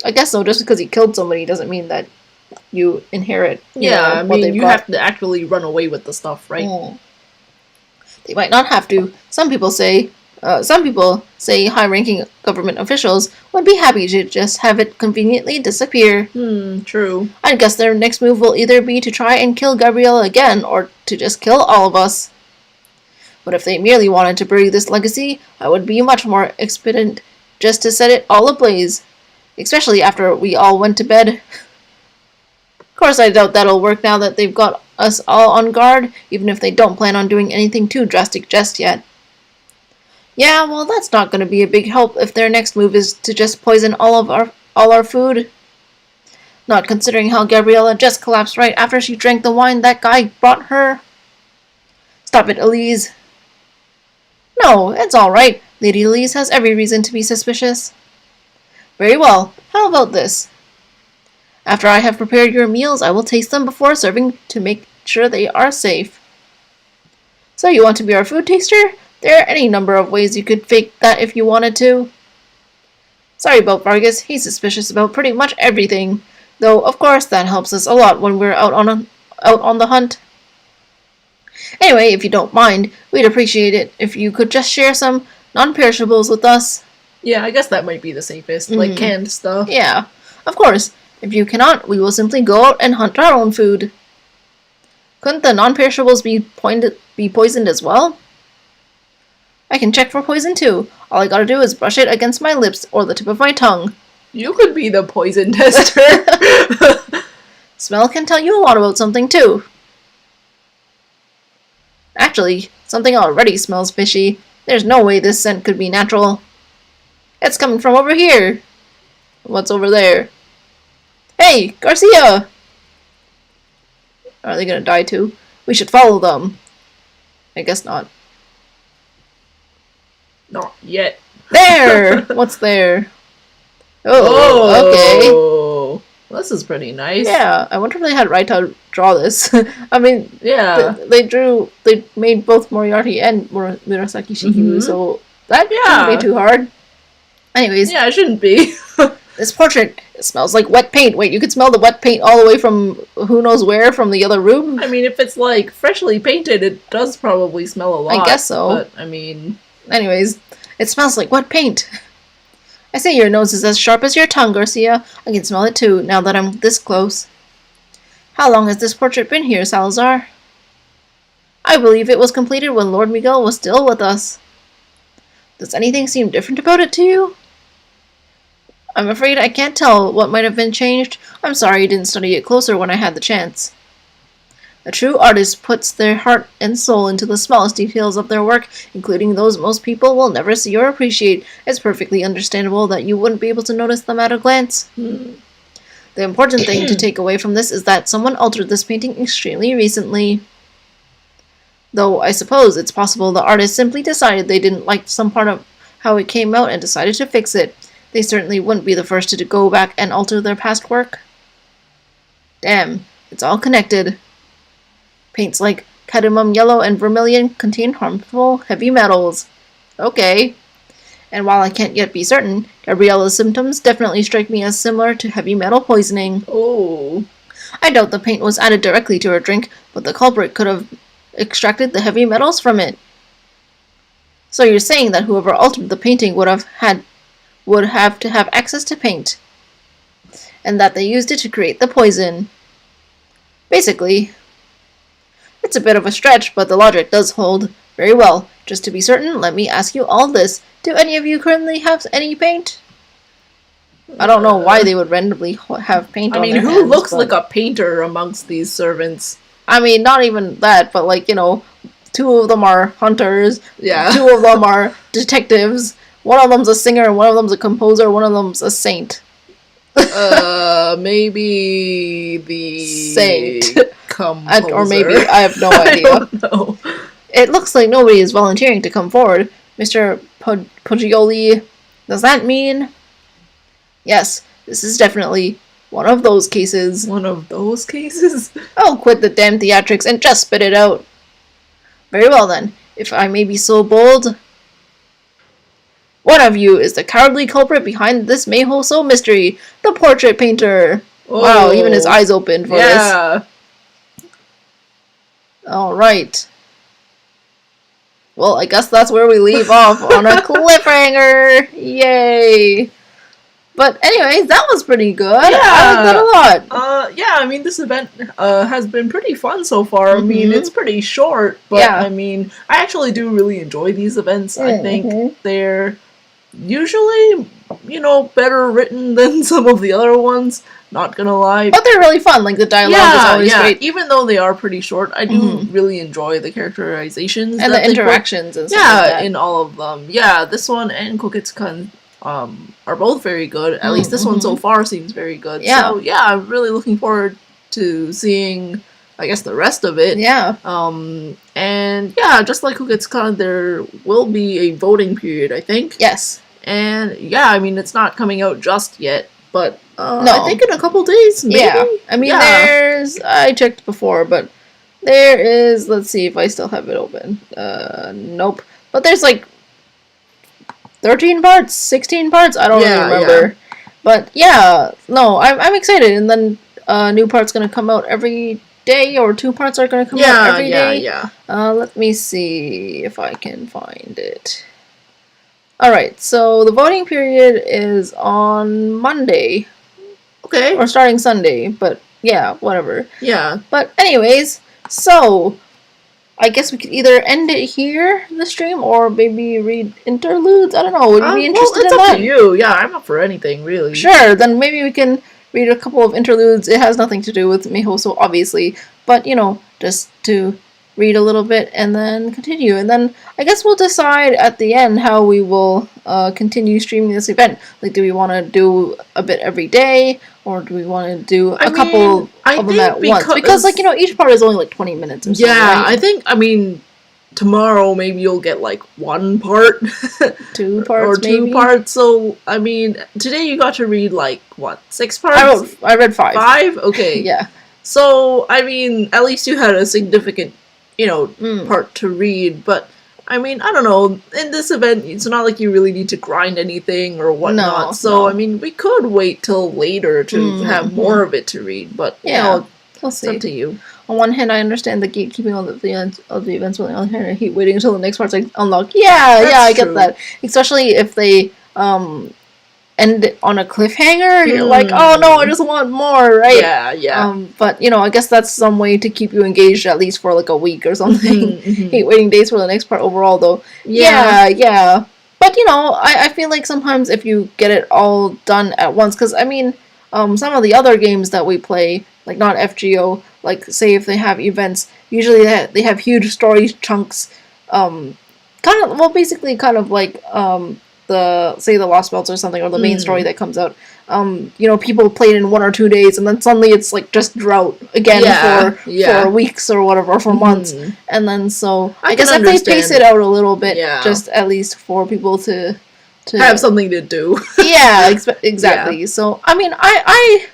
I guess so. Just because he killed somebody doesn't mean that you inherit. You have to actually run away with the stuff, right? They might not have to. Some people say high-ranking government officials would be happy to just have it conveniently disappear. True. I guess their next move will either be to try and kill Gabriella again, or to just kill all of us. But if they merely wanted to bury this legacy, I would be much more expedient just to set it all ablaze. Especially after we all went to bed. Of course, I doubt that'll work now that they've got us all on guard, even if they don't plan on doing anything too drastic just yet. Yeah, well, that's not going to be a big help if their next move is to just poison all our food. Not considering how Gabriella just collapsed right after she drank the wine that guy brought her. Stop it, Elise. No, it's all right. Lady Elise has every reason to be suspicious. Very well. How about this? After I have prepared your meals, I will taste them before serving to make sure they are safe. So you want to be our food taster? There are any number of ways you could fake that if you wanted to. Sorry about Vargas, he's suspicious about pretty much everything. Though, of course, that helps us a lot when we're out on the hunt. Anyway, if you don't mind, we'd appreciate it if you could just share some non-perishables with us. Yeah, I guess that might be the safest, like canned stuff. Yeah, of course. If you cannot, we will simply go out and hunt our own food. Couldn't the non-perishables be poisoned as well? I can check for poison too. All I gotta do is brush it against my lips or the tip of my tongue. You could be the poison tester. Smell can tell you a lot about something too. Actually, something already smells fishy. There's no way this scent could be natural. It's coming from over here. What's over there? Hey, Garcia! Are they gonna die too? We should follow them. I guess not. Not yet. There! What's there? Oh, okay. Well, this is pretty nice. Yeah, I wonder if they had right to draw this. I mean, yeah, they made both Moriarty and Murasaki Shikibu, so that shouldn't be too hard. Anyways. Yeah, it shouldn't be. This portrait, it smells like wet paint. Wait, you could smell the wet paint all the way from who knows where, from the other room? I mean, if it's, like, freshly painted, it does probably smell a lot. I guess so. But, I mean... Anyways, it smells like wet paint. I say your nose is as sharp as your tongue, Garcia. I can smell it too, now that I'm this close. How long has this portrait been here, Salazar? I believe it was completed when Lord Miguel was still with us. Does anything seem different about it to you? I'm afraid I can't tell what might have been changed. I'm sorry I didn't study it closer when I had the chance. A true artist puts their heart and soul into the smallest details of their work, including those most people will never see or appreciate. It's perfectly understandable that you wouldn't be able to notice them at a glance. The important thing to take away from this is that someone altered this painting extremely recently. Though I suppose it's possible the artist simply decided they didn't like some part of how it came out and decided to fix it. They certainly wouldn't be the first to go back and alter their past work. Damn, it's all connected. Paints like cadmium yellow and vermilion contain harmful heavy metals. Okay. And while I can't yet be certain, Gabriella's symptoms definitely strike me as similar to heavy metal poisoning. Oh. I doubt the paint was added directly to her drink, but the culprit could have extracted the heavy metals from it. So you're saying that whoever altered the painting would have to have access to paint, and that they used it to create the poison. Basically. It's a bit of a stretch, but the logic does hold. Very well. Just to be certain, let me ask you all this. Do any of you currently have any paint? I don't know why they would randomly have paint on their hands. I mean, who looks like a painter amongst these servants? I mean, not even that, but like, you know, 2 of them are hunters. Yeah. 2 of them are detectives. One of them's a singer, one of them's a composer, one of them's a saint. Maybe the saint. Composer. Or maybe, I have no idea. I don't know. It looks like nobody is volunteering to come forward. Mr. Poggioli, does that mean? Yes, this is definitely one of those cases. One of those cases? I'll quit the damn theatrics and just spit it out. Very well then, if I may be so bold. One of you is the cowardly culprit behind this Meihousou mystery, the portrait painter. Oh. Wow, even his eyes opened for this. Alright. Well, I guess that's where we leave off, on a cliffhanger. Yay. But anyways, that was pretty good. Yeah. I liked that a lot. Yeah, I mean, this event has been pretty fun so far. I mean, it's pretty short, but I mean, I actually do really enjoy these events. I think they're usually, you know, better written than some of the other ones. Not gonna lie. But they're really fun. Like, the dialogue is always great. Even though they are pretty short, I do really enjoy the characterizations. And the interactions and stuff like that. In all of them. Yeah, this one and Koketsukan are both very good. At least this one so far seems very good. Yeah. So, yeah, I'm really looking forward to seeing, I guess, the rest of it. Yeah. And, yeah, just like Koketsukan, there will be a voting period, I think. Yes. And, yeah, I mean, it's not coming out just yet, but I think in a couple days, maybe? Yeah. I mean, there's... I checked before, but there is... Let's see if I still have it open. Nope. But there's, like, 13 parts? 16 parts? I don't really remember. Yeah. But, yeah. No, I'm excited. And then new parts going to come out every day, or 2 parts are going to come out every day. Yeah. Let me see if I can find it. Alright, so the voting period is on Monday. Okay. Or starting Sunday, but yeah, whatever. Yeah. But anyways, so I guess we could either end it here, the stream, or maybe read interludes. I don't know. Would you be interested in that? It's up to you. Yeah, I'm up for anything, really. Sure, then maybe we can read a couple of interludes. It has nothing to do with Meihousou, obviously, but, you know, just to read a little bit and then continue. And then I guess we'll decide at the end how we will continue streaming this event. Like, do we want to do a bit every day, or do we want to do a couple of them at once? Because, like, you know, each part is only like 20 minutes or so. Yeah, right? I think, I mean, tomorrow maybe you'll get like 1 part. 2 parts, or 2 parts. So, I mean, today you got to read like, what, 6 parts? I read 5. 5? Okay. Yeah. So, I mean, at least you had a significant, you know, part to read, but I mean, I don't know, in this event, it's not like you really need to grind anything or whatnot, I mean, we could wait till later to have more of it to read, but, you know, we'll see. It's up to you. On one hand, I understand the gatekeeping of the events, but on the other hand, I hate waiting until the next part's like unlocked. Yeah, I get that. Especially if they, end it on a cliffhanger, you're like, oh no, I just want more, right? Yeah. But, you know, I guess that's some way to keep you engaged at least for like a week or something. Hate waiting days for the next part overall, though. Yeah. But, you know, I feel like sometimes if you get it all done at once, because, I mean, some of the other games that we play, like not FGO, like, say if they have events, usually they have huge story chunks, basically kind of like, the Lost Belts or something, or the main story that comes out, you know, people played in 1 or 2 days, and then suddenly it's like just drought again for weeks or whatever, or for months, and then so I guess if they pace it out a little bit, just at least for people to have something to do. Exactly. Yeah. So I mean, I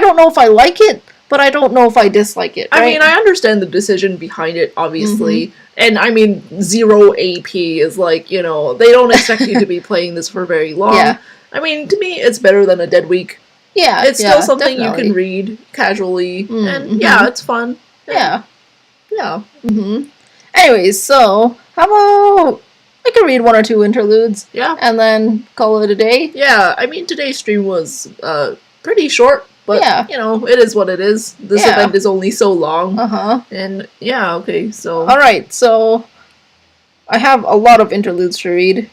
don't know if I like it, but I don't know if I dislike it. Right? I mean, I understand the decision behind it, obviously. And, I mean, 0 AP is like, you know, they don't expect you to be playing this for very long. Yeah. I mean, to me, it's better than a dead week. Yeah, it's still something you can read casually. And, yeah, it's fun. Yeah. Anyways, so, how about I can read 1 or 2 interludes. Yeah. And then call it a day. Yeah, I mean, today's stream was pretty short. But, you know, it is what it is. This event is only so long. And, yeah, okay, so... Alright, so... I have a lot of interludes to read.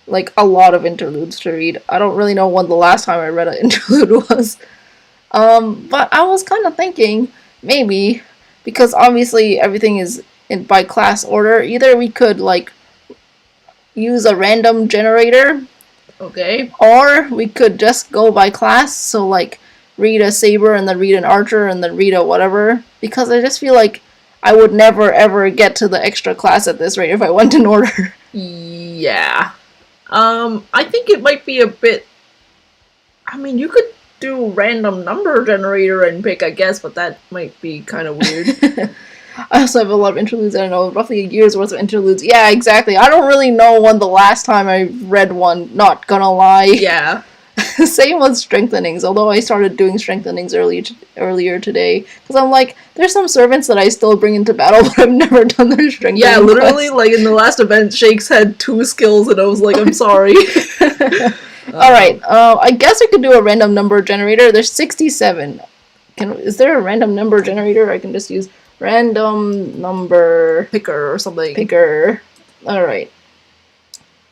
Like, a lot of interludes to read. I don't really know when the last time I read an interlude was. But I was kind of thinking, maybe, because obviously everything is by class order, either we could, like, use a random generator. Okay. Or we could just go by class, so, like... read a saber and then read an archer and then read a whatever, because I just feel like I would never ever get to the extra class at this rate if I went in order. Yeah. I think it might be a bit... I mean, you could do random number generator and pick, I guess, but that might be kind of weird. I also have a lot of interludes. I don't know, roughly a year's worth of interludes. Yeah, exactly. I don't really know when the last time I read one, not gonna lie. Yeah. Same with strengthenings, although I started doing strengthenings earlier today. Because I'm like, there's some servants that I still bring into battle, but I've never done their strengthening. Yeah, literally, like in the last event, Shakes had 2 skills, and I was like, I'm sorry. Alright, I guess I could do a random number generator. There's 67. Is there a random number generator? I can just use random number picker or something. Picker. Alright.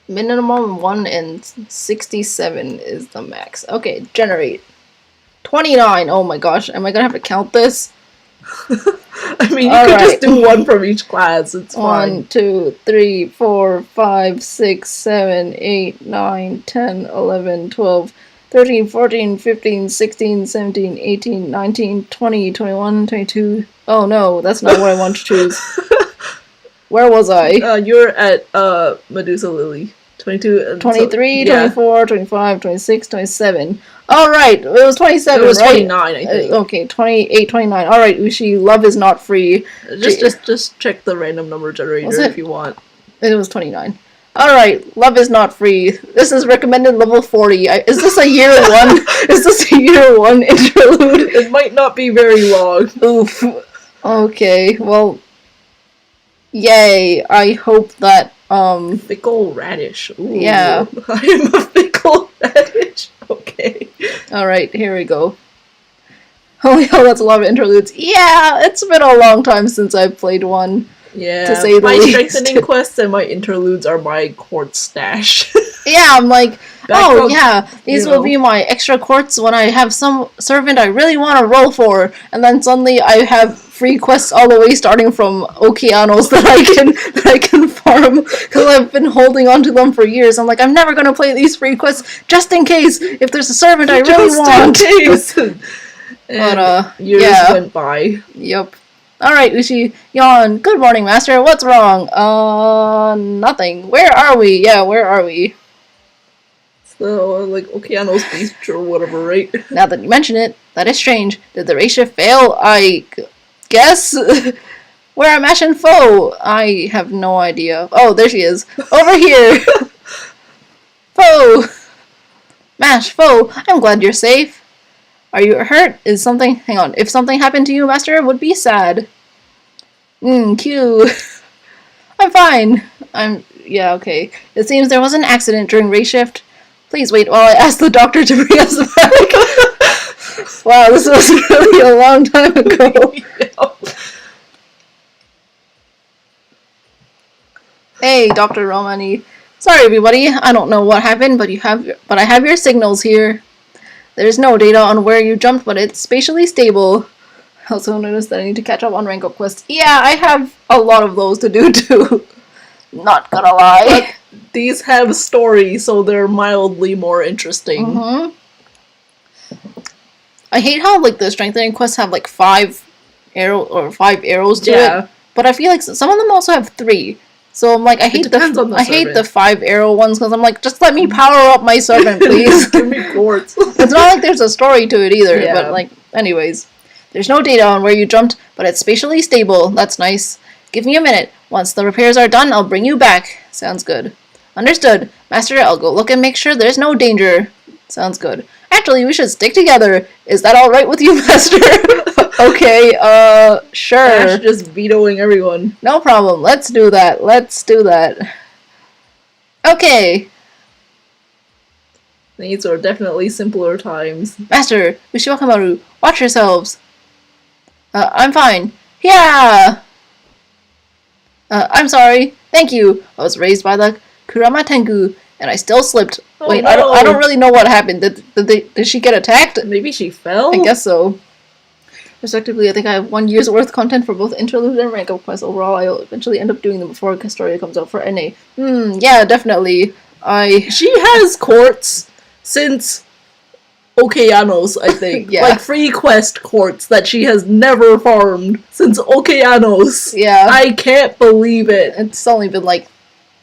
Minimum 1 and 67 is the max. Okay, generate. 29. Oh my gosh, am I gonna have to count this? I mean, you could just do 1 from each class. It's fine. 1, 2, 3, 4, 5, 6, 7, 8, 9, 10, 11, 12, 13, 14, 15, 16, 17, 18, 19, 20, 21, 22. Oh no, that's not what I want to choose. Where was I? You're at Medusa Lily. 22, 23, 24, 25, 26, 27. Alright, it was 27, It was right? 29, I think. Okay, 28, 29. Alright, Ushi, love is not free. Just check the random number generator if you want. It was 29. Alright, love is not free. This is recommended level 40. Is this a year 1? Is this a year 1 interlude? It might not be very long. Oof. Okay, well... Yay, I hope that, Fickle radish. Ooh. Yeah. I am a fickle radish. Okay. Alright, here we go. Holy hell, that's a lot of interludes. Yeah, it's been a long time since I've played one. Yeah, to say the my least. strengthening quests and my interludes are my quartz stash. Yeah, I'm like, oh yeah, these will know. be my extra quartz when I have some servant I really want to roll for, and then suddenly I have free quests all the way starting from Okeanos that I can farm because I've been holding on to them for years. I'm like, I'm never gonna play these free quests just in case if there's a servant I really want. Just in case. But years yeah. went by. Yep. Alright, Ushi. Yawn. Good morning, Master. What's wrong? Nothing. Where are we? Yeah, where are we? So, like, Okeanos Beach or whatever, right? Now that you mention it, that is strange. Did the ratio fail? I guess? Where are Mash and Foe? I have no idea. Oh, there she is. Over here! Foe! Mash, Foe, I'm glad you're safe. Are you hurt? Is something... Hang on. If something happened to you, Master, it would be sad. Q. I'm fine. Yeah, okay. It seems there was an accident during race shift. Please wait while I ask the doctor to bring us back. Wow, this was really a long time ago. Hey, Dr. Romani. Sorry, everybody. I don't know what happened, but I have your signals here. There's no data on where you jumped, but it's spatially stable. I also noticed that I need to catch up on rank up quests. Yeah, I have a lot of those to do too. Not gonna lie. But these have story, so they're mildly more interesting. I hate how like the strengthening quests have like 5 arrows to it. But I feel like some of them also have 3. So I'm like, I hate the 5 arrow ones because I'm like, just let me power up my servant, please. Give me quartz. It's not like there's a story to it either. Yeah. But like, anyways, there's no data on where you jumped, but it's spatially stable. That's nice. Give me a minute. Once the repairs are done, I'll bring you back. Sounds good. Understood. Master, I'll go look and make sure there's no danger. Sounds good. Actually, we should stick together. Is that alright with you, Master? Okay, sure. Ash just vetoing everyone. No problem. Let's do that. Okay. These are definitely simpler times. Master, Ushiwakamaru, watch yourselves. I'm fine. Yeah! I'm sorry. Thank you. I was raised by the Kurama Tengu, and I still slipped. Oh, wait, no. I don't really know what happened. Did she get attacked? Maybe she fell? I guess so. Respectively, I think I have 1 year's worth content for both interlude and rank up quests. Overall, I'll eventually end up doing them before Castoria comes out for NA. Yeah, definitely. She has quartz since Okeanos, I think. Yeah. Like free quest courts that she has never farmed since Okeanos. Yeah. I can't believe it. It's only been like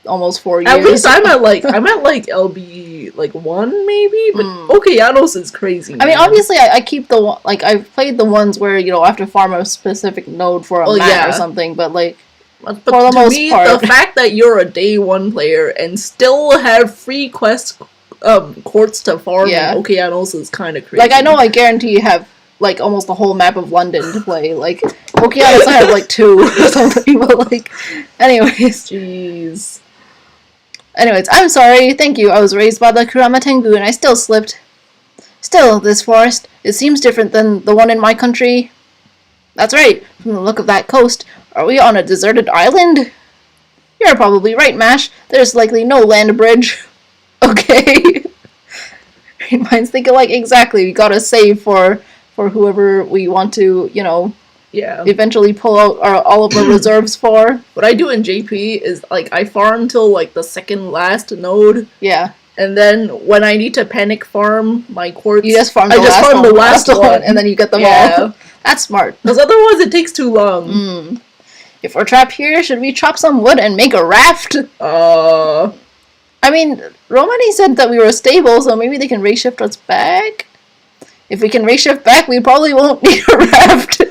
almost 4 years. At least I'm at like LB like 1 maybe, but Okeanos is crazy. I mean, obviously, I keep the like I've played the ones where you have to farm a specific node for a mat or something, but like but for the most part, the fact that you're a day 1 player and still have free quest courts to farm in Okeanos is kind of crazy. Like I know I guarantee you have like almost the whole map of London to play. Like Okeanos, I have like 2 or something, but like, anyways, jeez. Anyways, I'm sorry. Thank you. I was raised by the Kurama Tengu and I still slipped. Still, this forest, it seems different than the one in my country. That's right. From the look of that coast, are we on a deserted island? You're probably right, Mash. There's likely no land bridge. Okay. Mine's thinking like, exactly. We gotta save for whoever we want to, eventually pull out all of the reserves for. What I do in JP is, like, I farm till, like, the second last node. Yeah. And then, when I need to panic farm my quartz... You just farm the last one, and then you get them all. That's smart. Because otherwise it takes too long. If we're trapped here, should we chop some wood and make a raft? I mean, Romani said that we were stable, so maybe they can race shift us back? If we can race shift back, we probably won't need a raft.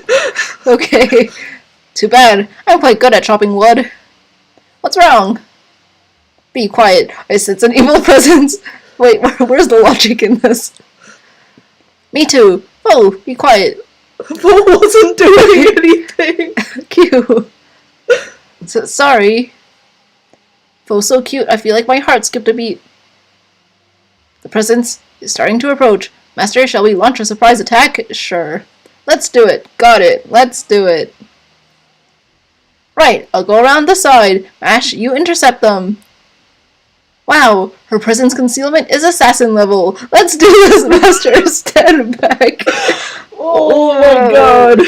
Okay. Too bad. I'm quite good at chopping wood. What's wrong? Be quiet. I sense an evil presence. Wait, where's the logic in this? Me too. Oh, be quiet. Bo wasn't doing anything. Cute. Sorry. Fo's so cute, I feel like my heart skipped a beat. The presence is starting to approach. Master, shall we launch a surprise attack? Sure. Let's do it. Got it. Let's do it. Right, I'll go around the side. Mash, you intercept them. Wow, her presence concealment is assassin level. Let's do this, Master. Stand back. Oh my god.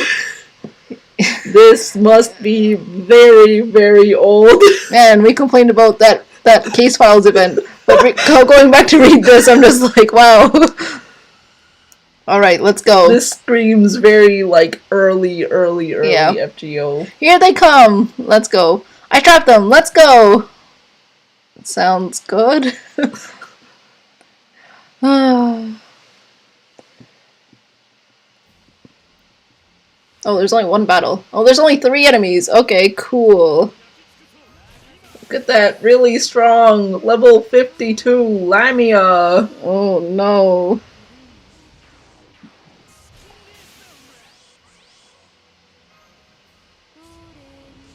This must be very, very old. Man, we complained about that case files event, but going back to read this, I'm just like, wow. Alright, let's go. This screams very, like, early FGO. Here they come! Let's go. I trapped them! Let's go! Sounds good. Oh, there's only one battle. Oh, there's only 3 enemies. Okay, cool. Look at that really strong level 52 Lamia. Oh no.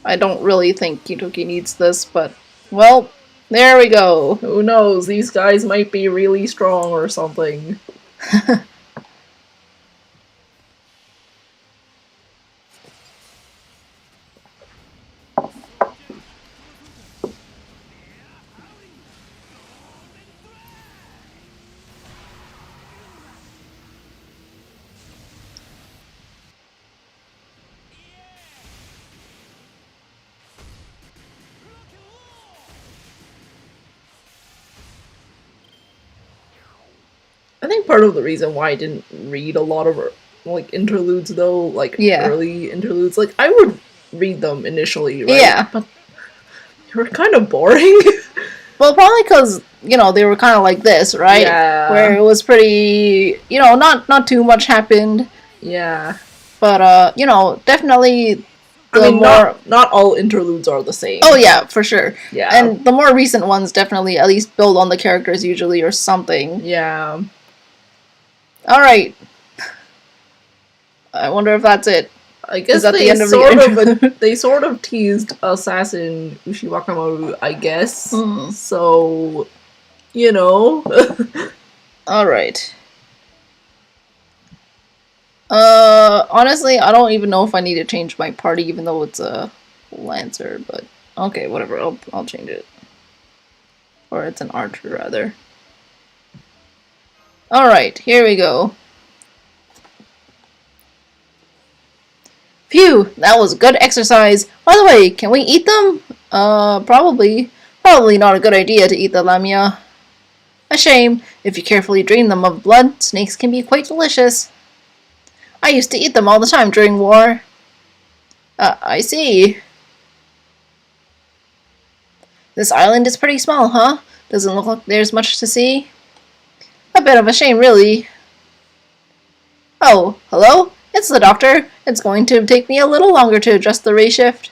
I don't really think Kitoki needs this, but, well, there we go. Who knows, these guys might be really strong or something. I think part of the reason why I didn't read a lot of like interludes though, like early interludes, like I would read them initially, right? Yeah. But they were kind of boring. Well, probably because, they were kind of like this, right? Yeah. Where it was pretty, not too much happened. Yeah. But, definitely not all interludes are the same. Oh, yeah, for sure. Yeah. And the more recent ones definitely at least build on the characters usually or something. Yeah. Alright. I wonder if that's it. I guess they sort of teased Assassin Ushiwakamaru, I guess. So, Alright. Honestly, I don't even know if I need to change my party, even though it's a Lancer, but okay, whatever, I'll change it. Or it's an Archer, rather. Alright, here we go. Phew, that was good exercise. By the way, can we eat them? Probably. Probably not a good idea to eat the Lamia. A shame. If you carefully drain them of blood, snakes can be quite delicious. I used to eat them all the time during war. I see. This island is pretty small, huh? Doesn't look like there's much to see. A bit of a shame, really. Oh, hello? It's the doctor. It's going to take me a little longer to adjust the ray shift.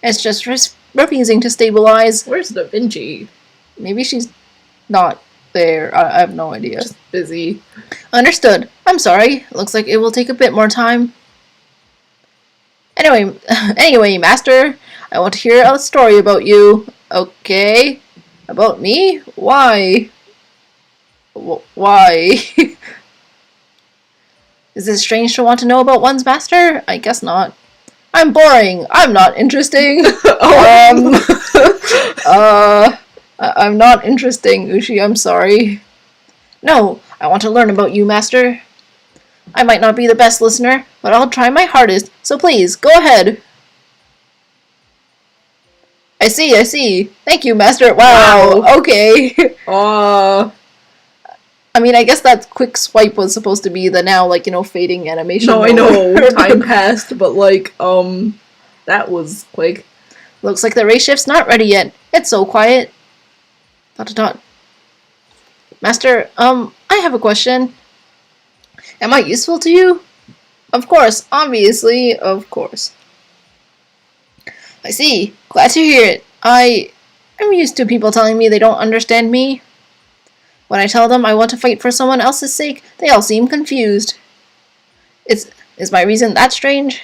It's just refusing to stabilize. Where's Da Vinci? Maybe she's not there. I have no idea. Just busy. Understood. I'm sorry. Looks like it will take a bit more time. Anyway, Master, I want to hear a story about you. Okay. About me? Why? Why? Is it strange to want to know about one's master? I guess not. I'm boring. I'm not interesting. I'm not interesting, Ushi. I'm sorry. No, I want to learn about you, Master. I might not be the best listener, but I'll try my hardest, so please, go ahead. I see. Thank you, Master. Wow. Okay. I mean, I guess that quick swipe was supposed to be the now, fading animation. No, I know. Time passed, but, that was quick. Looks like the ray shift's not ready yet. It's so quiet. ... Master, I have a question. Am I useful to you? Of course, obviously, of course. I see. Glad to hear it. I'm used to people telling me they don't understand me. When I tell them I want to fight for someone else's sake, they all seem confused. Is my reason that strange?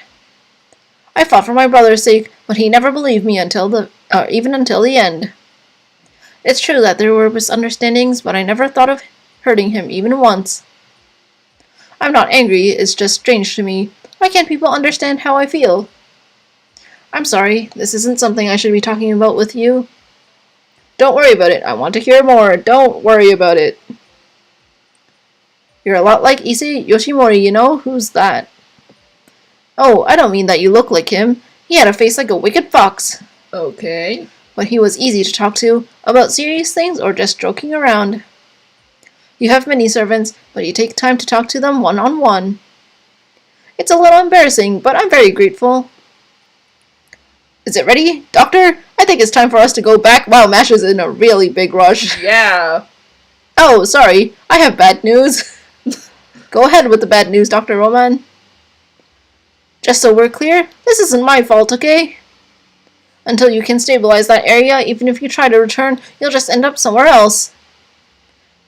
I fought for my brother's sake, but he never believed me even until the end. It's true that there were misunderstandings, but I never thought of hurting him even once. I'm not angry, it's just strange to me. Why can't people understand how I feel? I'm sorry, this isn't something I should be talking about with you. Don't worry about it, I want to hear more. Don't worry about it. You're a lot like Issei Yoshimori, you know? Who's that? Oh, I don't mean that you look like him. He had a face like a wicked fox. Okay. But he was easy to talk to, about serious things or just joking around. You have many servants, but you take time to talk to them one-on-one. It's a little embarrassing, but I'm very grateful. Is it ready? Doctor, I think it's time for us to go back. Wow, Mash is in a really big rush. Yeah. Oh, sorry. I have bad news. Go ahead with the bad news, Dr. Roman. Just so we're clear, this isn't my fault, okay? Until you can stabilize that area, even if you try to return, you'll just end up somewhere else.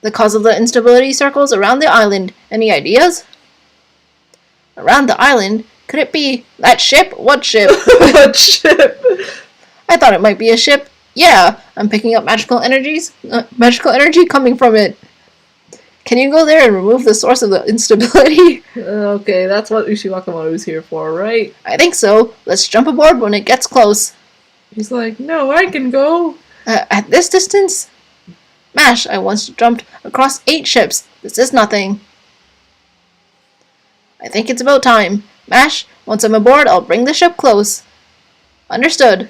The cause of the instability circles around the island. Any ideas? Around the island? Could it be that ship? What ship? What ship? I thought it might be a ship. Yeah, I'm picking up magical energy coming from it. Can you go there and remove the source of the instability? Okay, that's what Ushi Wakamoto's here for, right? I think so. Let's jump aboard when it gets close. He's like, no, I can go. At this distance? Mash, I once jumped across 8 ships. This is nothing. I think it's about time. Mash, once I'm aboard, I'll bring the ship close. Understood.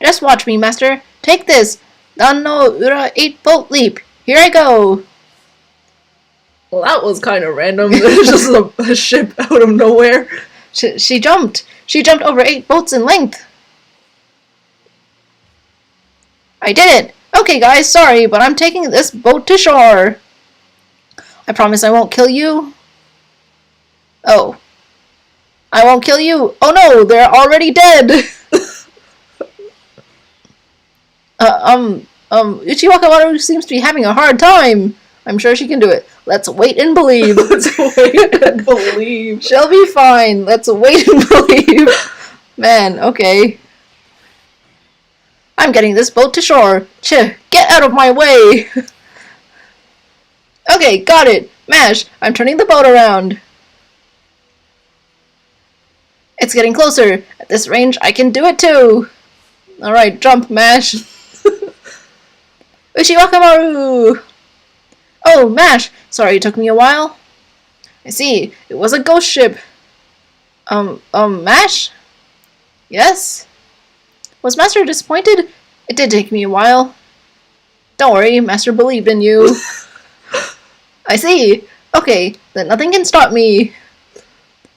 Just watch me, Master. Take this. Dan no Ura 8-volt leap. Here I go. Well, that was kind of random. There's just a ship out of nowhere. She jumped. She jumped over 8 boats in length. I did it. Okay, guys, sorry, but I'm taking this boat to shore. I promise I won't kill you. Oh. I won't kill you. Oh no, they're already dead. Uchi Wakawaru seems to be having a hard time. I'm sure she can do it. Let's wait and believe. Let's wait and believe. She'll be fine. Let's wait and believe. Man, okay. I'm getting this boat to shore. Get out of my way. Okay, got it. Mash, I'm turning the boat around. It's getting closer. At this range, I can do it too. Alright, jump, Mash. Uchi Wakamaru! Oh, Mash! Sorry it took me a while. I see. It was a ghost ship. Mash? Yes? Was Master disappointed? It did take me a while. Don't worry, Master believed in you. I see. Okay, then nothing can stop me.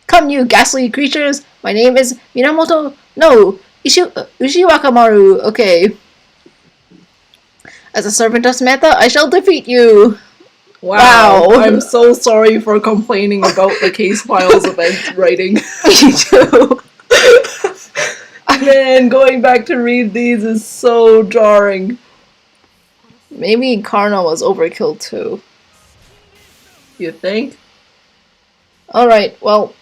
Come, you ghastly creatures. My name is Minamoto. No, Ushiwakamaru. Okay. As a servant of Samantha, I shall defeat you. Wow. I'm so sorry for complaining about the case files event writing. Me too. Man, going back to read these is so jarring. Maybe Karna was overkill too. You think? Alright, well,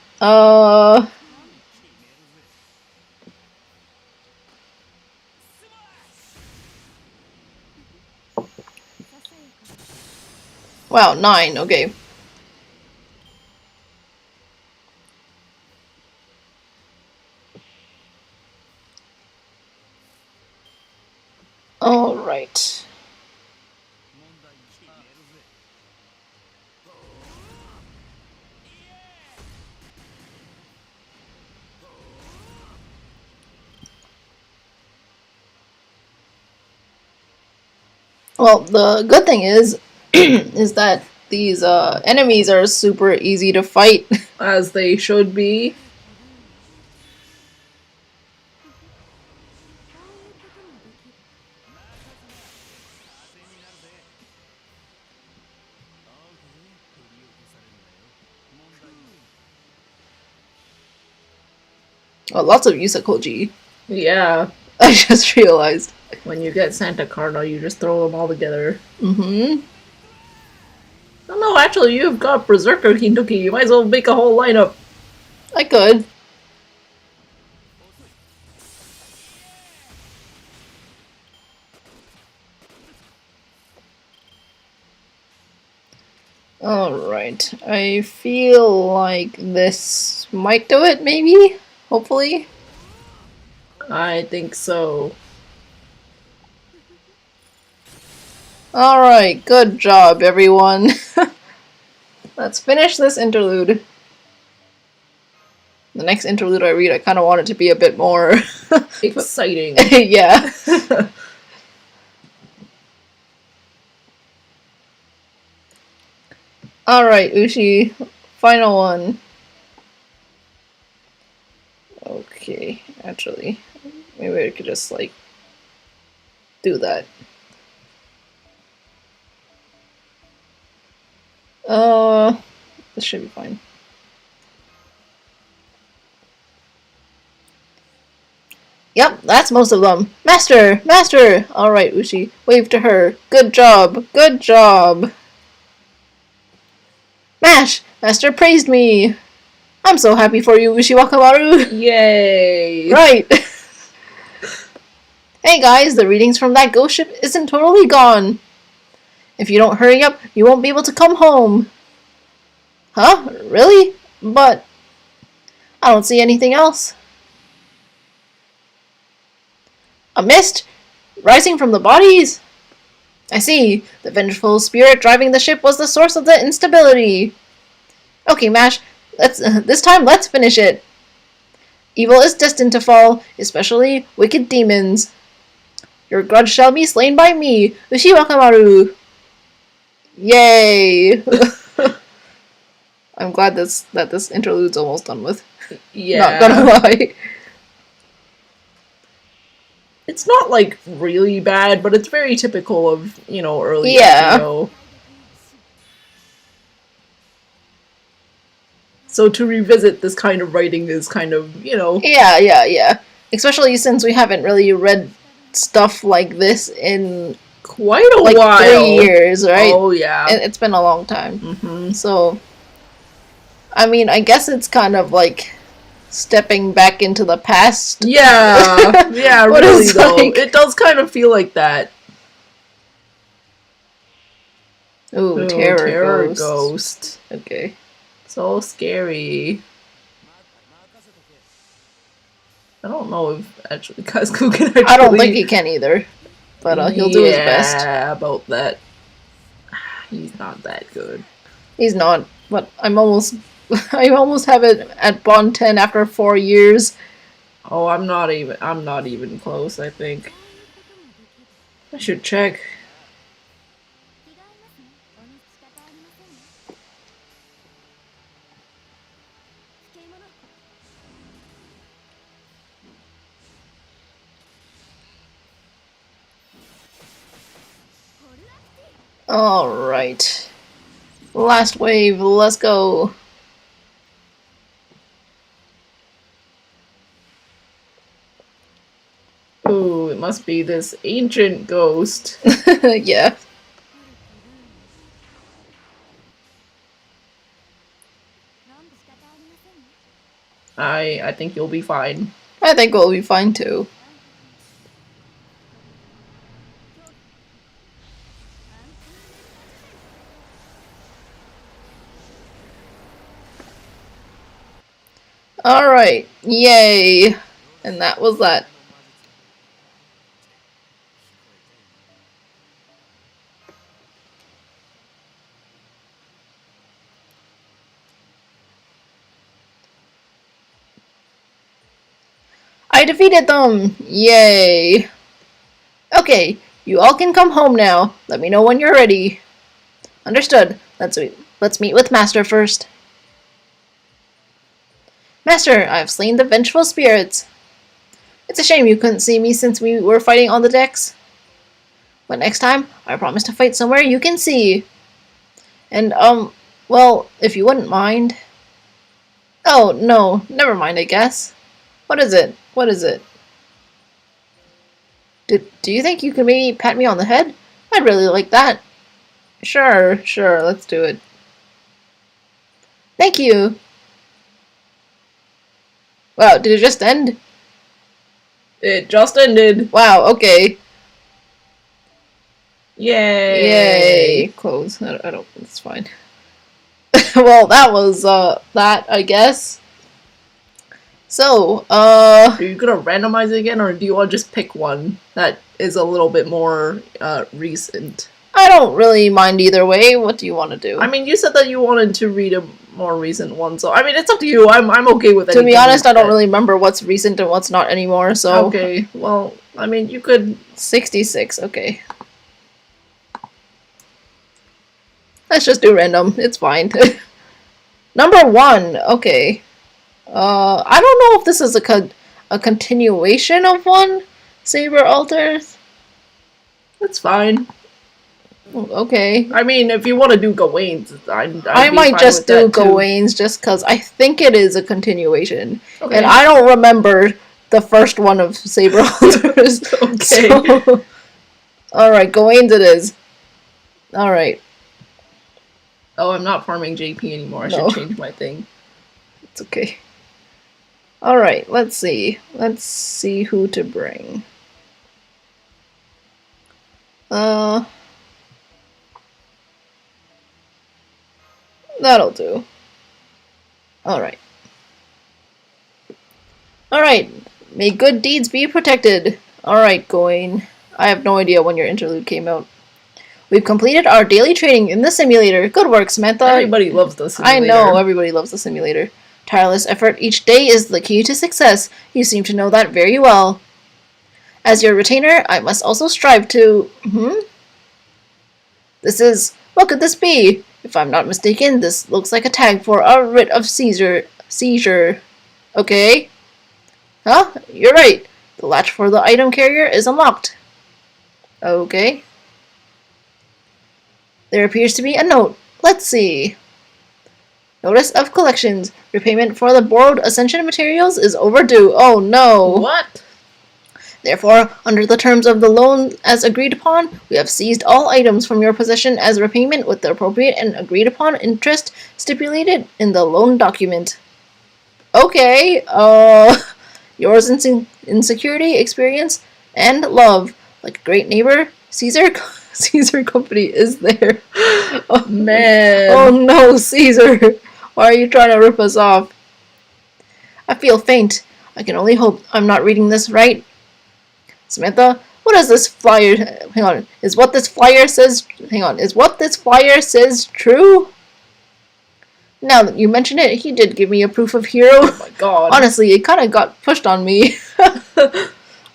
wow, 9, okay. Alright. Well, the good thing is, is that these enemies are super easy to fight. As they should be. Well, lots of Yusakoji. Yeah. I just realized. When you get Santa Carna, you just throw them all together. Mm-hmm. Oh no, actually, you've got Berserker Hinduki. You might as well make a whole lineup. I could. Alright. I feel like this might do it, maybe? Hopefully? I think so. Alright, good job, everyone. Let's finish this interlude. The next interlude I read, I kind of want it to be a bit more exciting. Yeah. Alright, Ushi. Final one. Okay, actually, maybe I could just, like, do that. This should be fine. Yep, that's most of them. Master! Master! Alright, Ushi. Wave to her. Good job. Good job. Mash! Master praised me! I'm so happy for you, Ushi Wakamaru! Yay! Right! Hey guys, the readings from that ghost ship isn't totally gone. If you don't hurry up, you won't be able to come home. Huh? Really? But I don't see anything else. A mist? Rising from the bodies? I see. The vengeful spirit driving the ship was the source of the instability. Okay, Mash. This time, let's finish it. Evil is destined to fall, especially wicked demons. Your grudge shall be slain by me, Ushi Wakamaru. Yay! I'm glad that this interlude's almost done with. Yeah. Not gonna lie. It's not, like, really bad, but it's very typical of, you know, early Yeah. FGO. So to revisit this kind of writing is kind of, you know... Yeah. Especially since we haven't really read stuff like this in quite a like while. 3 years, right? Oh, yeah. It's been a long time. Mm-hmm. So, I mean, I guess it's kind of like stepping back into the past. Yeah. Yeah, really, though. Like... It does kind of feel like that. Ooh, terror ghost. Okay. So scary. I don't know if actually Kazuku can actually... I don't think he can either. But he'll do his best. Yeah, about that. He's not that good. He's not, but I almost have it at Bond 10 after 4 years. Oh, I'm not even close, I think. I should check. Alright. Last wave, let's go. Ooh, it must be this ancient ghost. Yeah. I think you'll be fine. I think we'll be fine too. Alright, yay! And that was that. I defeated them! Yay! Okay, you all can come home now. Let me know when you're ready. Understood. Let's meet with Master first. Master, I have slain the vengeful spirits. It's a shame you couldn't see me since we were fighting on the decks. But next time, I promise to fight somewhere you can see. And, well, if you wouldn't mind. Oh, no, never mind, I guess. What is it? What is it? Do you think you could maybe pat me on the head? I'd really like that. Sure, let's do it. Thank you. Wow, did it just end? It just ended. Wow, okay. Yay. Close. I don't, it's fine. Well, that was, that, I guess. So, Are you gonna randomize it again, or do you want to just pick one that is a little bit more, recent? I don't really mind either way. What do you want to do? I mean, you said that you wanted to read a more recent one, so I mean, it's up to you. I'm okay with anything. To be honest, I don't really remember what's recent and what's not anymore, so... Okay, well, I mean, you could... 66, okay. Let's just do random. It's fine. Number 1, okay. I don't know if this is a continuation of one, Saber Altars. That's fine. Okay. I mean, if you want to do Gawain's, I might just do Gawain's just because I think it is a continuation. Okay. And I don't remember the first one of Saber Altars. Okay. So, alright, Gawain's it is. Alright. Oh, I'm not farming JP anymore. I should change my thing. It's okay. Alright, let's see. Let's see who to bring. That'll do. Alright. Alright. May good deeds be protected. Alright, Gawain. I have no idea when your interlude came out. We've completed our daily training in the simulator. Good work, Samantha. Everybody loves the simulator. I know, everybody loves the simulator. Tireless effort each day is the key to success. You seem to know that very well. As your retainer, I must also strive to... This is... What could this be? If I'm not mistaken, this looks like a tag for a writ of seizure. Okay. Huh? You're right. The latch for the item carrier is unlocked. Okay. There appears to be a note. Let's see. Notice of collections. Repayment for the borrowed Ascension materials is overdue. Oh no. What? Therefore, under the terms of the loan as agreed upon, we have seized all items from your possession as repayment with the appropriate and agreed upon interest stipulated in the loan document. Okay, yours in security, experience, and love. Like a great neighbor, Caesar Company is there. Oh Man. Oh no, Caesar. Why are you trying to rip us off? I feel faint. I can only hope I'm not reading this right. Samantha, what is this flyer? Hang on. Is what this flyer says... Hang on. Is what this flyer says true? Now that you mention it, he did give me a proof of hero. Oh my god. Honestly, it kind of got pushed on me.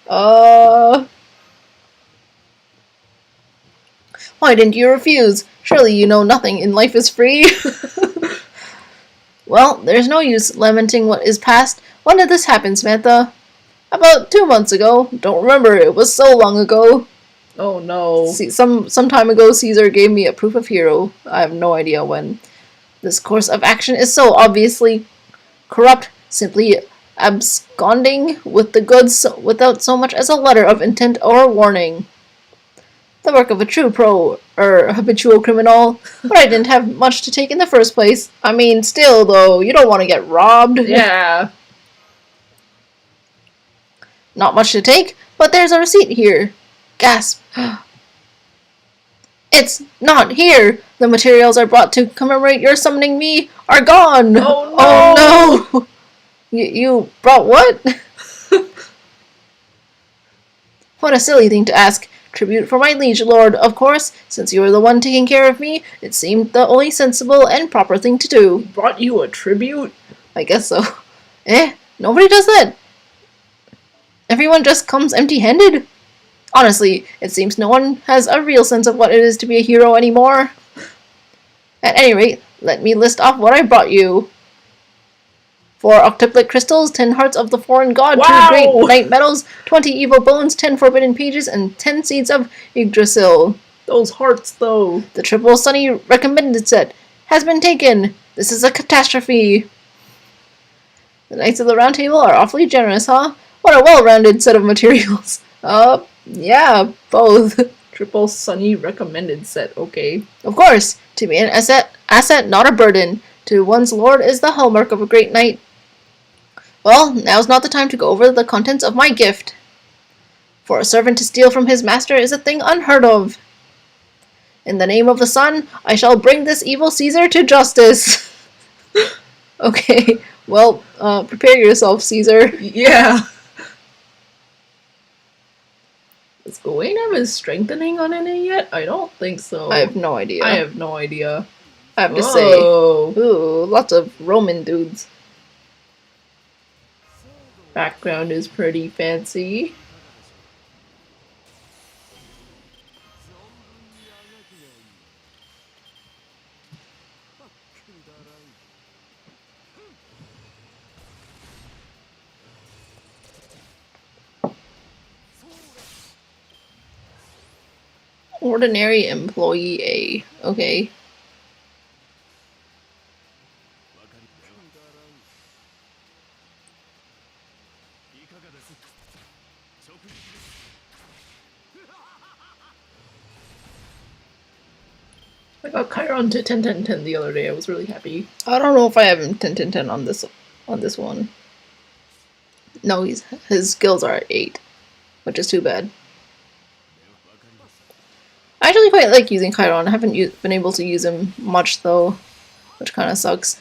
Why didn't you refuse? Surely you know nothing in life is free. Well, there's no use lamenting what is past. When did this happen, Samantha? About 2 months ago. Don't remember, it was so long ago. Oh no. See, some time ago, Caesar gave me a proof of hero. I have no idea when. This course of action is so obviously corrupt, simply absconding with the goods without so much as a letter of intent or warning. The work of a true habitual criminal, but I didn't have much to take in the first place. I mean, still, though, you don't want to get robbed. Yeah. Not much to take, but there's a receipt here. Gasp. It's not here! The materials I brought to commemorate your summoning me are gone! Oh no! Oh no! You brought what? What a silly thing to ask. Tribute for my liege lord, of course. Since you were the one taking care of me, it seemed the only sensible and proper thing to do. Brought you a tribute? I guess so. Nobody does that. Everyone just comes empty-handed. Honestly, it seems no one has a real sense of what it is to be a hero anymore. At any rate, let me list off what I brought you. 4 octuplet crystals, 10 hearts of the foreign god, wow. 2 great night metals, 20 evil bones, 10 forbidden pages, and 10 seeds of Yggdrasil. Those hearts, though. The triple sunny recommended set has been taken. This is a catastrophe. The Knights of the Round Table are awfully generous, huh? What a well-rounded set of materials. Yeah, both. Triple sunny recommended set, okay. Of course, to be an asset, not a burden. To one's lord is the hallmark of a great knight. Well, now's not the time to go over the contents of my gift. For a servant to steal from his master is a thing unheard of. In the name of the sun, I shall bring this evil Caesar to justice. Okay, well, prepare yourself, Caesar. Yeah. Is Gawain have his strengthening on any yet? I don't think so. I have no idea. I have no idea. I have to say. Ooh, lots of Roman dudes. Background is pretty fancy. Ordinary employee A. Okay. I got Chiron to 10-10-10 the other day. I was really happy. I don't know if I have him 10-10-10 on this one. No, his skills are at 8, which is too bad. I actually quite like using Chiron. I haven't been able to use him much though, which kind of sucks.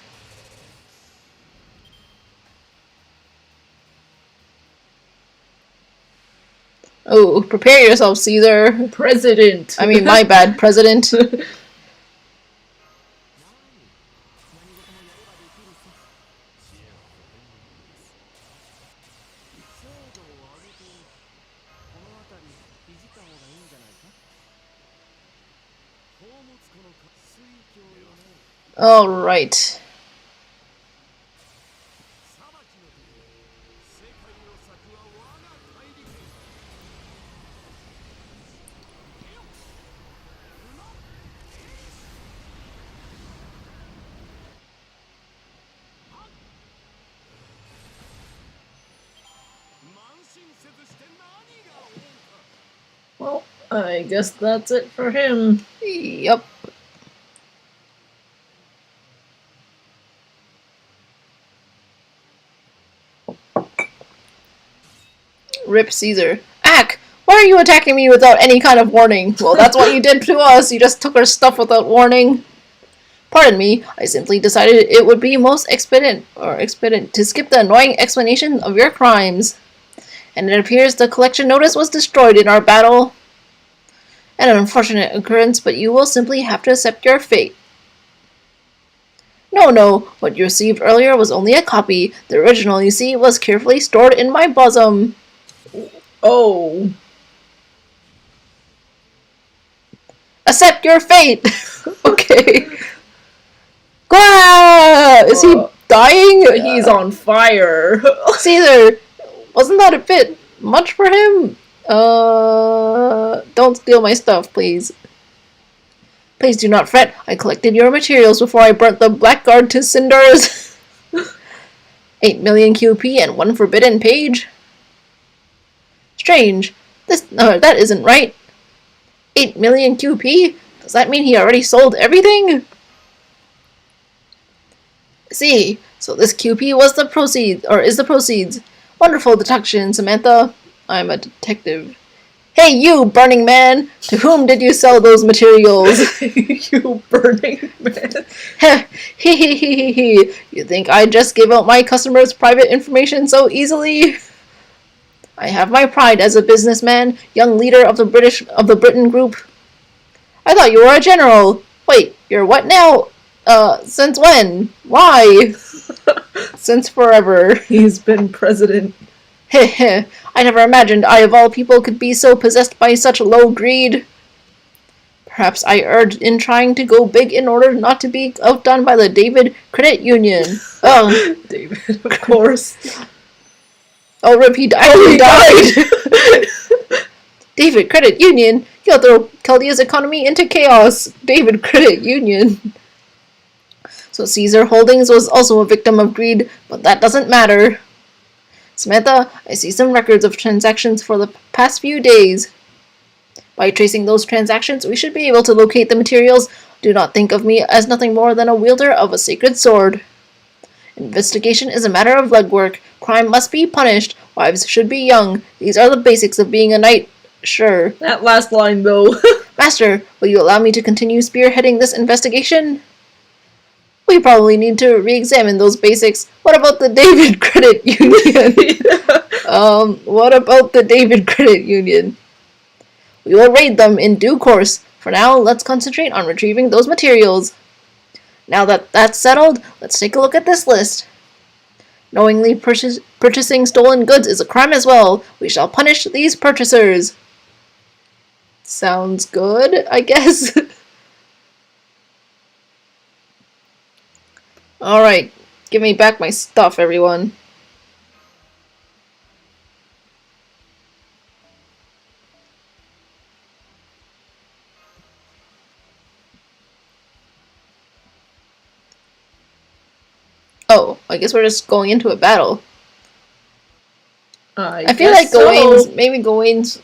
Oh, prepare yourself, Caesar. President. I mean, my bad, President. All right. Well, I guess that's it for him. Yup. Rip Caesar. Ack! Why are you attacking me without any kind of warning? Well, that's what you did to us. You just took our stuff without warning. Pardon me, I simply decided it would be most expedient to skip the annoying explanation of your crimes. And it appears the collection notice was destroyed in our battle. An unfortunate occurrence, but you will simply have to accept your fate. No, what you received earlier was only a copy. The original, you see, was carefully stored in my bosom. Oh. Accept your fate! Okay. Gah! Is he dying? He's on fire. Caesar, wasn't that a bit much for him? Don't steal my stuff, please. Please do not fret. I collected your materials before I burnt the blackguard to cinders. 8 million QP and 1 forbidden page? Strange. That isn't right. 8 million QP? Does that mean he already sold everything? See, so this QP was the proceeds, or is the proceeds. Wonderful deduction, Samantha. I'm a detective. Hey, you, Burning Man! To whom did you sell those materials? You Burning Man. Hee. You think I just give out my customers' private information so easily? I have my pride as a businessman, young leader of the Britain group. I thought you were a general. Wait, you're what now? Since when? Why? Since forever. He's been president. Heh. I never imagined I of all people could be so possessed by such low greed. Perhaps I erred in trying to go big in order not to be outdone by the David Credit Union. Oh. David, of course. Oh, rip, he died. David Credit Union? You'll throw Chaldea's economy into chaos. David Credit Union. So Caesar Holdings was also a victim of greed, but that doesn't matter. Samantha, I see some records of transactions for the past few days. By tracing those transactions, we should be able to locate the materials. Do not think of me as nothing more than a wielder of a sacred sword. Investigation is a matter of legwork. Crime must be punished. Wives should be young. These are the basics of being a knight. Sure. That last line, though. Master, will you allow me to continue spearheading this investigation? We probably need to re-examine those basics. What about the David Credit Union? What about the David Credit Union? We will raid them in due course. For now, let's concentrate on retrieving those materials. Now that that's settled, let's take a look at this list. Knowingly purchasing stolen goods is a crime as well. We shall punish these purchasers. Sounds good, I guess. Alright, give me back my stuff, everyone. Oh, I guess we're just going into a battle. I feel like Gawaine's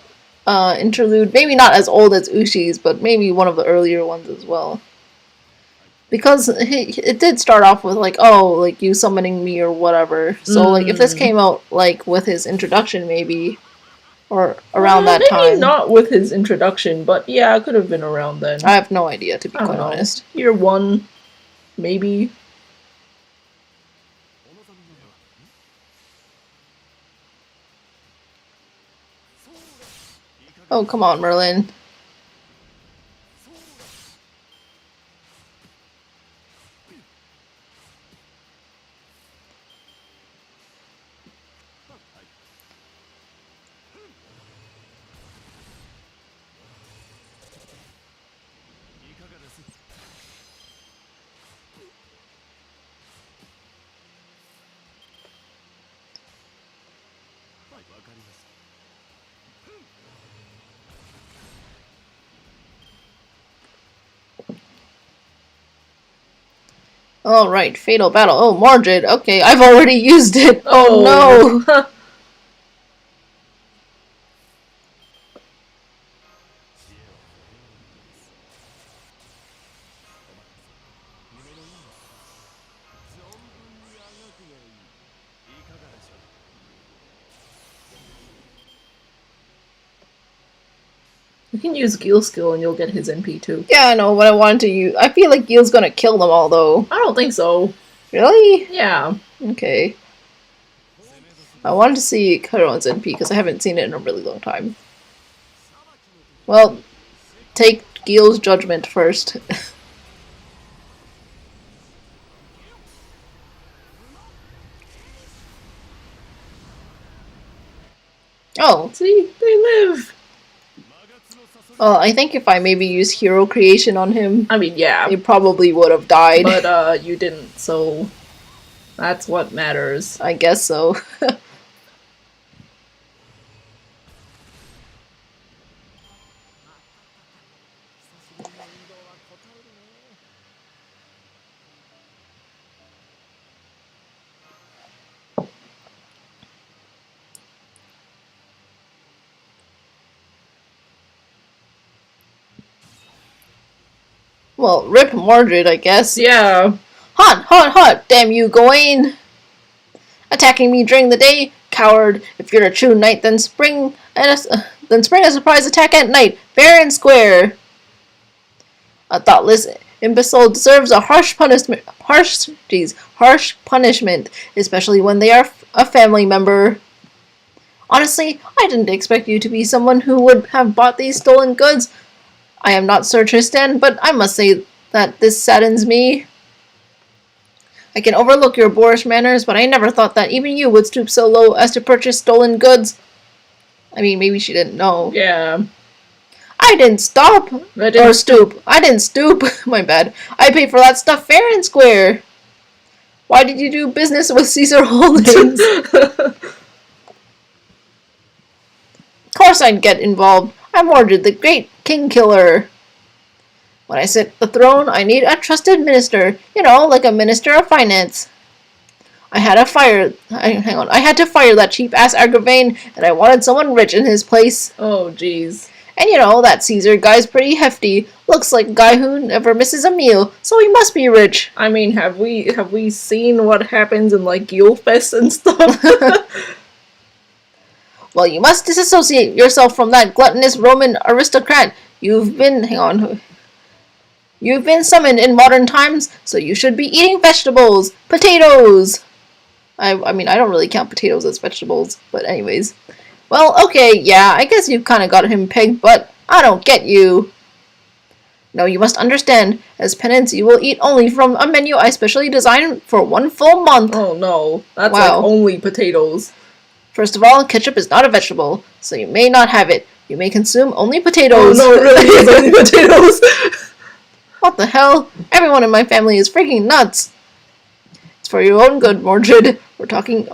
interlude, maybe not as old as Ushi's, but maybe one of the earlier ones as well. Because it did start off with like, oh, like you summoning me or whatever. So like if this came out like with his introduction maybe, or around that time. Maybe not with his introduction, but yeah, it could have been around then. I have no idea, to be quite honest. Year 1, maybe. Oh, come on, Merlin. Alright, Fatal Battle. Oh, Mordred. Okay, I've already used it. Oh no! You can use Gil skill and you'll get his NP too. Yeah, I know, but I wanted to use... I feel like Gil's gonna kill them all, though. I don't think so. Really? Yeah. Okay. I wanted to see Chiron's NP, because I haven't seen it in a really long time. Well, take Gil's judgment first. Oh. See? They live! Well, I think if I maybe used hero creation on him... I mean, yeah. He probably would have died. But, you didn't, so... That's what matters. I guess so. Well, rip Mordred, I guess. Yeah. Hot, hot, hot! Damn you, Gawain! Attacking me during the day? Coward! If you're a true knight, then spring a surprise attack at night, fair and square! A thoughtless imbecile deserves a harsh punishment, especially when they are a family member. Honestly, I didn't expect you to be someone who would have bought these stolen goods. I am not Sir Tristan, but I must say that this saddens me. I can overlook your boorish manners, but I never thought that even you would stoop so low as to purchase stolen goods. I mean, maybe she didn't know. Yeah. I didn't stop. Or stoop. I didn't stoop. My bad. I paid for that stuff fair and square. Why did you do business with Caesar Holdings? Of course I'd get involved. I'm Mordred, the great king killer. When I sit the throne, I need a trusted minister. You know, like a minister of finance. I had to fire that cheap-ass Agravain, and I wanted someone rich in his place. Oh, jeez. And you know, that Caesar guy's pretty hefty. Looks like a guy who never misses a meal, so he must be rich. I mean, have we seen what happens in, like, Yulefest and stuff? Well, you must disassociate yourself from that gluttonous Roman aristocrat. You've been summoned in modern times, so you should be eating vegetables. Potatoes! I mean, I don't really count potatoes as vegetables, but anyways. Well, okay, yeah, I guess you've kind of got him pegged, but I don't get you. No, you must understand. As penance, you will eat only from a menu I specially designed for 1 full month. Oh no, that's like only potatoes. First of all, ketchup is not a vegetable, so you may not have it. You may consume only potatoes. Oh no, it really is only potatoes. What the hell? Everyone in my family is freaking nuts. It's for your own good, Mordred. We're taking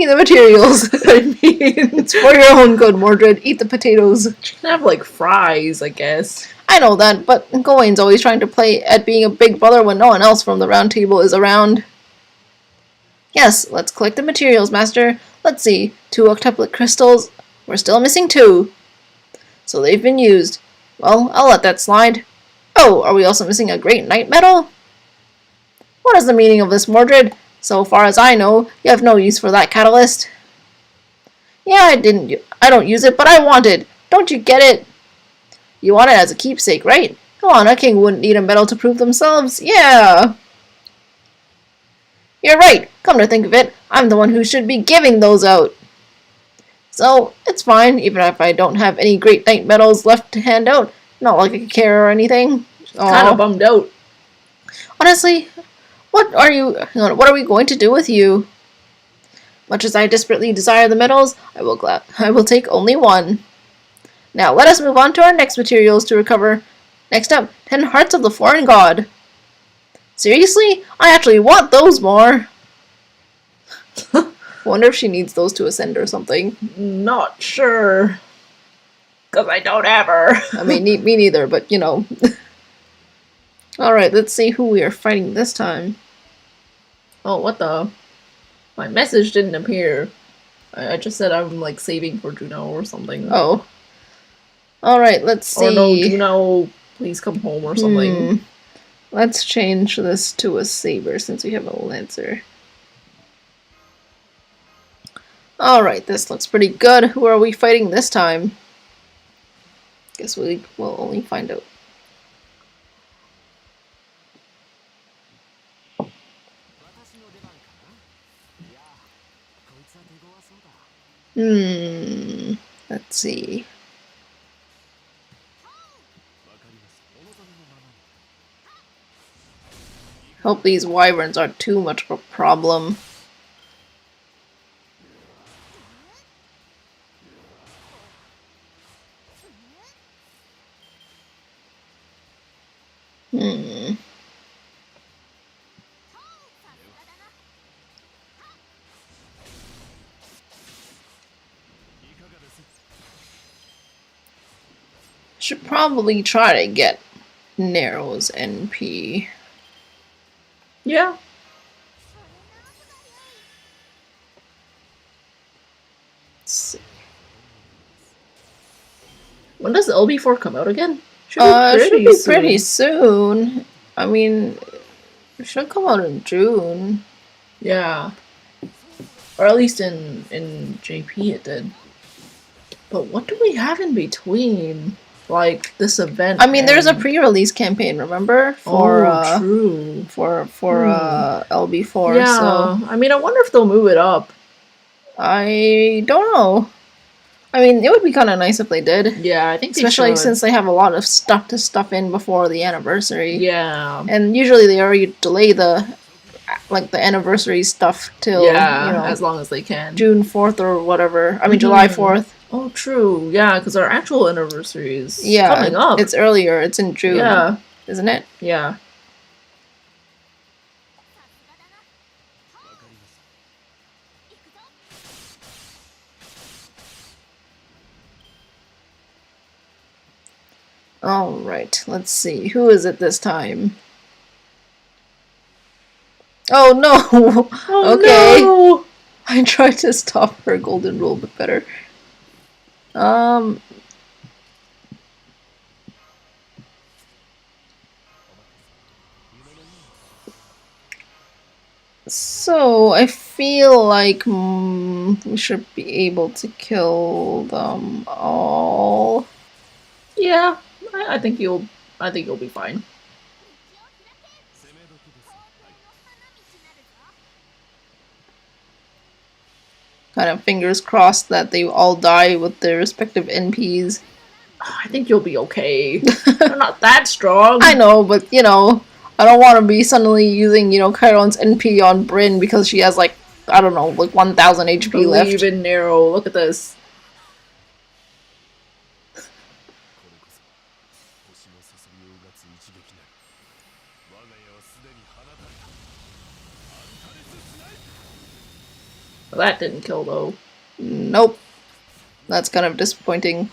the materials. I mean, it's for your own good, Mordred. Eat the potatoes. You can have, like, fries, I guess. I know that, but Gawain's always trying to play at being a big brother when no one else from the round table is around. Yes, let's collect the materials, Master. Let's see. 2 octuplet crystals. We're still missing 2. So they've been used. Well, I'll let that slide. Oh, are we also missing a great knight medal? What is the meaning of this, Mordred? So far as I know, you have no use for that catalyst. Yeah, I don't use it, but I want it. Don't you get it? You want it as a keepsake, right? Come on, a king wouldn't need a medal to prove themselves. Yeah. You're right. Come to think of it, I'm the one who should be giving those out. So, it's fine, even if I don't have any great knight medals left to hand out. Not like I care or anything. Kind of bummed out. Honestly, what are we going to do with you? Much as I desperately desire the medals, I will take only 1. Now let us move on to our next materials to recover. Next up, 10 Hearts of the Foreign God. Seriously? I actually want those more. Wonder if she needs those to ascend or something. Not sure. Because I don't have her. I mean, me neither, but you know. Alright, let's see who we are fighting this time. Oh, what the? My message didn't appear. I just said I'm, like, saving for Juno or something. Oh. Alright, let's see. Or no, Juno, please come home or something. Let's change this to a saber since we have a lancer. Alright, this looks pretty good. Who are we fighting this time? Guess we will only find out. Let's see. Hope these wyverns aren't too much of a problem. Should probably try to get Narrow's NP. Yeah. Let's see. When does LB4 come out again? Should be pretty soon. I mean, it should come out in June. Yeah. Or at least in JP it did. But what do we have in between? Like this event. I mean, there's a pre-release campaign, remember? For true. For LB4. Yeah. So I mean, I wonder if they'll move it up. I don't know. I mean, it would be kind of nice if they did. Yeah, I think especially since they have a lot of stuff to stuff in before the anniversary. Yeah. And usually they already delay the anniversary stuff till as long as they can. June 4th or whatever. I mean July 4th. Oh, true. Yeah, because our actual anniversary is coming up. It's earlier. It's in June. Yeah. Isn't it? Yeah. Alright, let's see. Who is it this time? Oh no! Oh, okay. No. I tried to stop her golden rule, but better. So, I feel like we should be able to kill them all. Yeah, I think you'll be fine. Kind of fingers crossed that they all die with their respective NPs. I think you'll be okay. They're not that strong. I know, but you know, I don't want to be suddenly using, Chiron's NP on Bryn because she has like, I don't know, like 1000 HP left. Believe in Nero. Look at this. Well, that didn't kill though. Nope. That's kind of disappointing.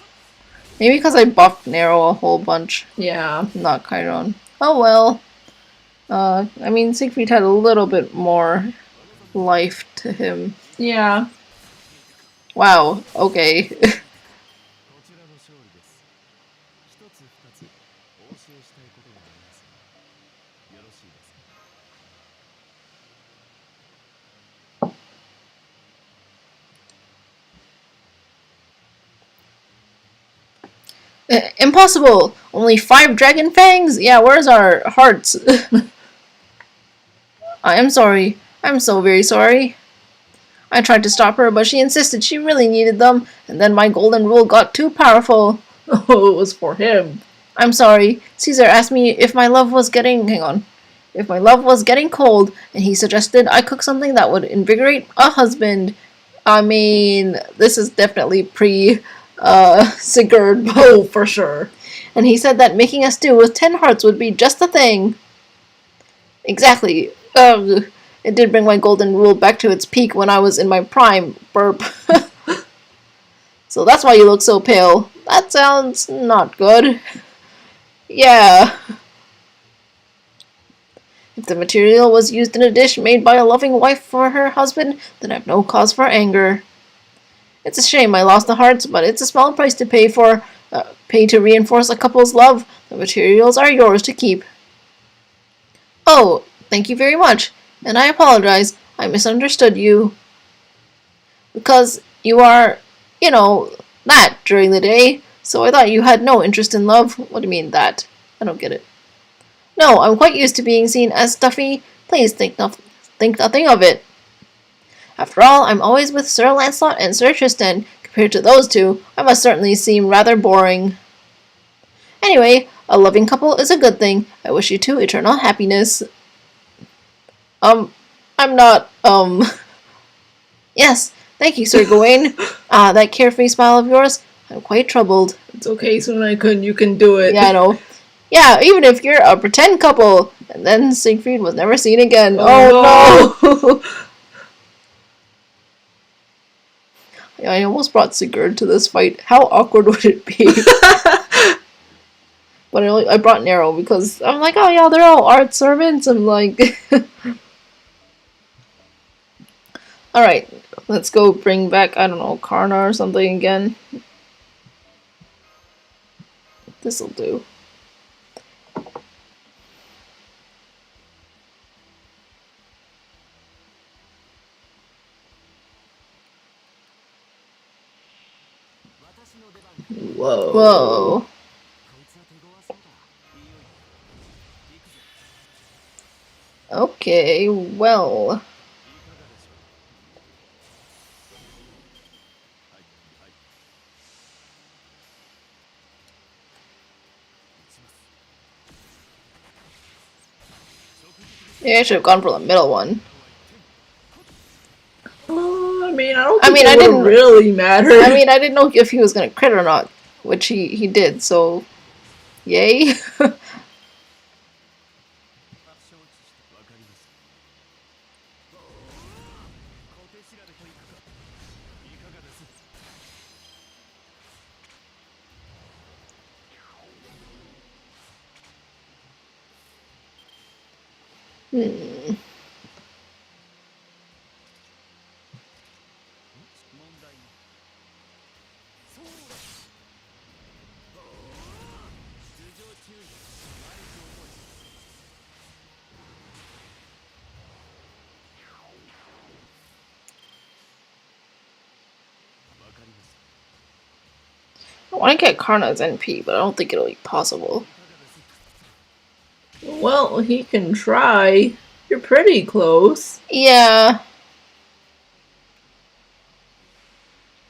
Maybe because I buffed Nero a whole bunch. Yeah. Not Chiron. Oh well. I mean, Siegfried had a little bit more life to him. Yeah. Wow, okay. Impossible! Only 5 dragon fangs? Yeah, where's our hearts? I am sorry. I'm so very sorry. I tried to stop her, but she insisted she really needed them, and then my golden rule got too powerful. Oh, it was for him. I'm sorry. Caesar asked me if my love was getting... Hang on. If my love was getting cold, and he suggested I cook something that would invigorate a husband. I mean, this is definitely Sigurd. Oh, for sure. And he said that making a stew with 10 hearts would be just the thing. Exactly. It did bring my golden rule back to its peak when I was in my prime. Burp. So that's why you look so pale. That sounds not good. Yeah. If the material was used in a dish made by a loving wife for her husband, then I have no cause for anger. It's a shame I lost the hearts, but it's a small price to pay to reinforce a couple's love. The materials are yours to keep. Oh, thank you very much. And I apologize. I misunderstood you. Because you are, that during the day. So I thought you had no interest in love. What do you mean that? I don't get it. No, I'm quite used to being seen as stuffy. Please think nothing of it. After all, I'm always with Sir Lancelot and Sir Tristan. Compared to those two, I must certainly seem rather boring. Anyway, a loving couple is a good thing. I wish you two eternal happiness. I'm not, Yes, thank you, Sir Gawain. That carefree smile of yours, I'm quite troubled. It's okay, Sunai-kun, you can do it. Yeah, I know. Yeah, even if you're a pretend couple. And then Siegfried was never seen again. Oh no! I almost brought Sigurd to this fight. How awkward would it be? But I brought Nero because I'm like, oh yeah, they're all art servants. I'm like... Alright, let's go bring back, I don't know, Karna or something again. This'll do. Whoa. Whoa. Okay, well. Maybe I should have gone for the middle one. I mean, I don't think it I would didn't really matter. I mean, I didn't know if he was gonna crit or not, which he did, so yay. Hmm. I want to get Karna's NP, but I don't think it'll be possible. Well, he can try. You're pretty close. Yeah.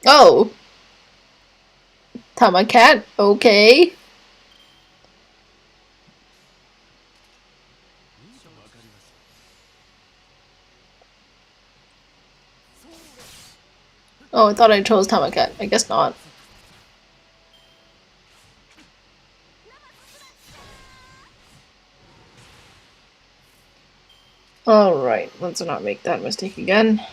Oh. Tamacat, okay. Oh, I thought I chose Tamacat. I guess not. Alright, let's not make that mistake again.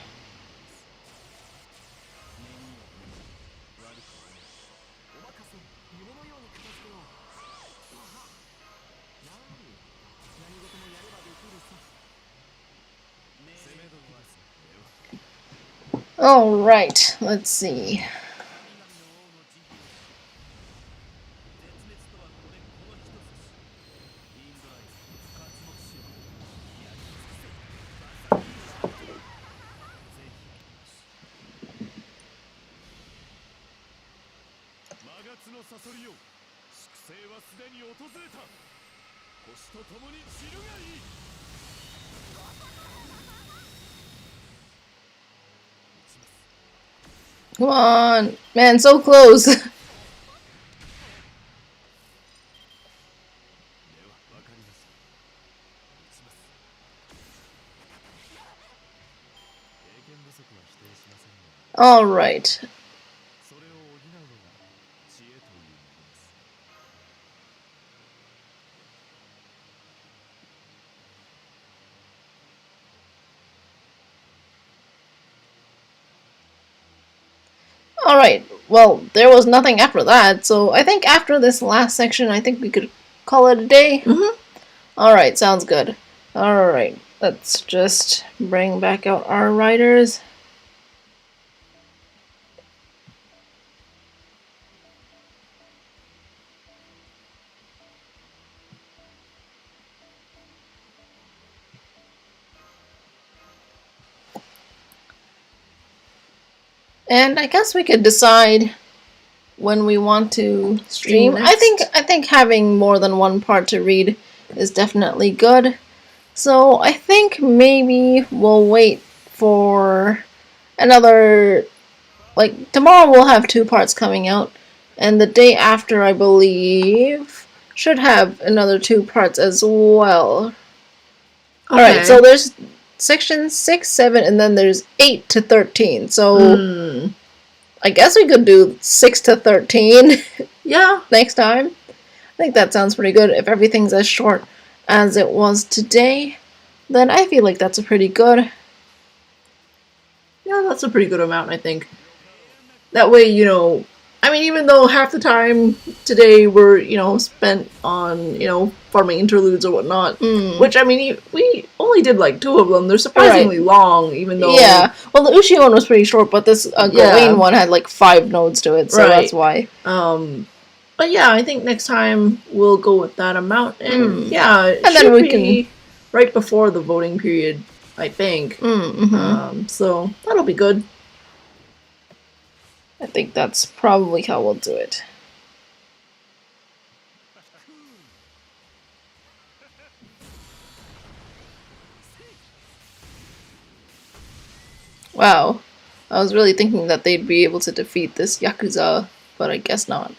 Alright, let's see. Come on, man, so close. Alright. Alright, well, there was nothing after that, so I think after this last section, I think we could call it a day. Alright, sounds good. Alright, let's just bring back out our writers. And I guess we could decide when we want to stream. I think having more than one part to read is definitely good. So I think maybe we'll wait for another, like, tomorrow we'll have 2 parts coming out, and the day after, I believe, should have another 2 parts as well. Alright, so there's section 6, 7, and then there's 8 to 13. So I guess we could do 6 to 13 Yeah. next time. I think that sounds pretty good. If everything's as short as it was today, then I feel like that's a pretty good. Yeah, that's a pretty good amount, I think. That way, you know, I mean, even though half the time today were, you know, spent on, you know, farming interludes or whatnot, which, I mean, we only did like 2 of them. They're surprisingly long, even though... Yeah, well, the Ushi one was pretty short, but this Gawain one had like 5 nodes to it, so that's why. But yeah, I think next time we'll go with that amount, and yeah, it and should then we be can right before the voting period, I think. So that'll be good. I think that's probably how we'll do it. Wow. I was really thinking that they'd be able to defeat this Yakuza, but I guess not.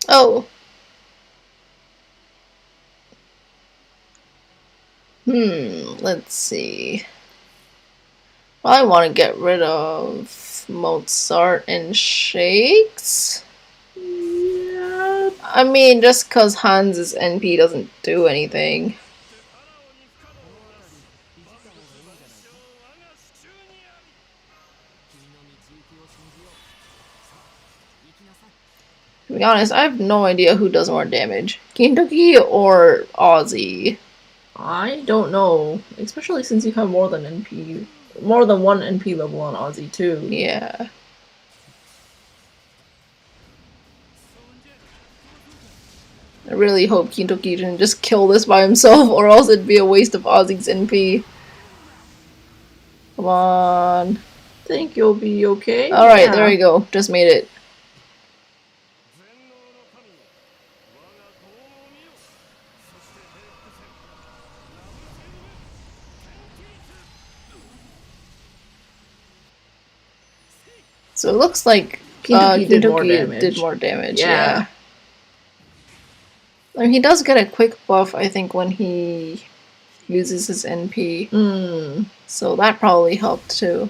Oh. Let's see. Well, I want to get rid of Mozart and Shakes. Yeah. I mean, just because Hans's NP doesn't do anything. To be honest, I have no idea who does more damage. Kintoki or Ozzy? I don't know. Especially since you have more than one NP level on Ozzy too. Yeah. I really hope Kintoki didn't just kill this by himself, or else it'd be a waste of Ozzy's NP. Come on. Think you'll be okay? Alright, there we go. Just made it. So it looks like Kintoki did more damage. Yeah. I mean, he does get a quick buff, I think, when he uses his NP. So that probably helped too.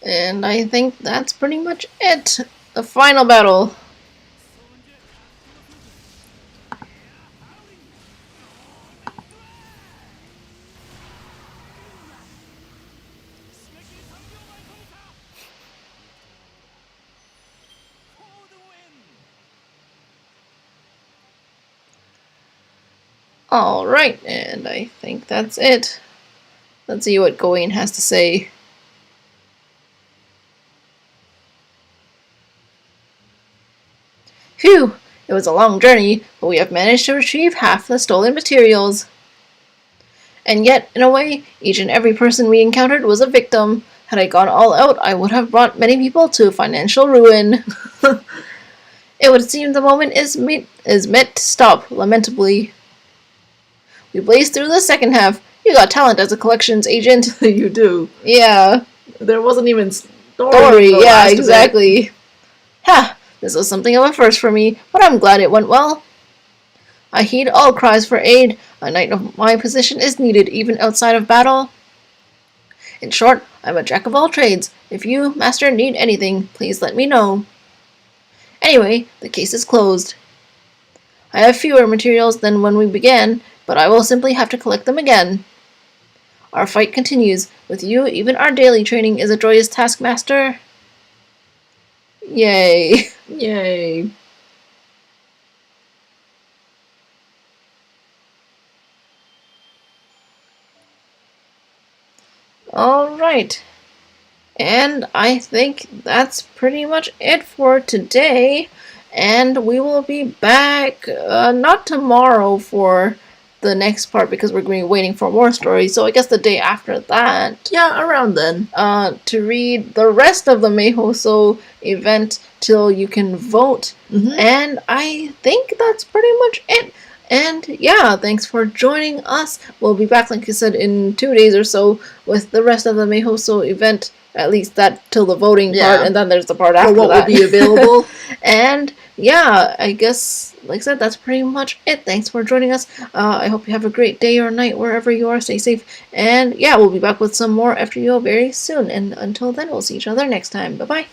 And I think that's pretty much it. The final battle. Alright, and I think that's it. Let's see what Gawain has to say. Phew! It was a long journey, but we have managed to retrieve half the stolen materials. And yet, in a way, each and every person we encountered was a victim. Had I gone all out, I would have brought many people to financial ruin. It would seem the moment is meant to stop, lamentably. We blazed through the second half. You got talent as a collections agent. You do. Yeah. There wasn't even story. Yeah, exactly. Ha! This was something of a first for me, but I'm glad it went well. I heed all cries for aid. A knight of my position is needed even outside of battle. In short, I'm a jack of all trades. If you, master, need anything, please let me know. Anyway, the case is closed. I have fewer materials than when we began, but I will simply have to collect them again. Our fight continues. With you, even our daily training is a joyous task, master. Yay. Yay. Alright. And I think that's pretty much it for today. And we will be back, not tomorrow for the next part because we're going to be waiting for more stories. So I guess the day after that. Yeah, around then. To read the rest of the Meihousou event till you can vote. And I think that's pretty much it. And yeah, thanks for joining us. We'll be back, like I said, in 2 days or so with the rest of the Meihousou event. At least that till the voting part, and then there's the part after what that. will be available. And yeah, I guess, like I said, that's pretty much it. Thanks for joining us. I hope you have a great day or night wherever you are. Stay safe. And yeah, we'll be back with some more FGO very soon. And until then, we'll see each other next time. Bye-bye.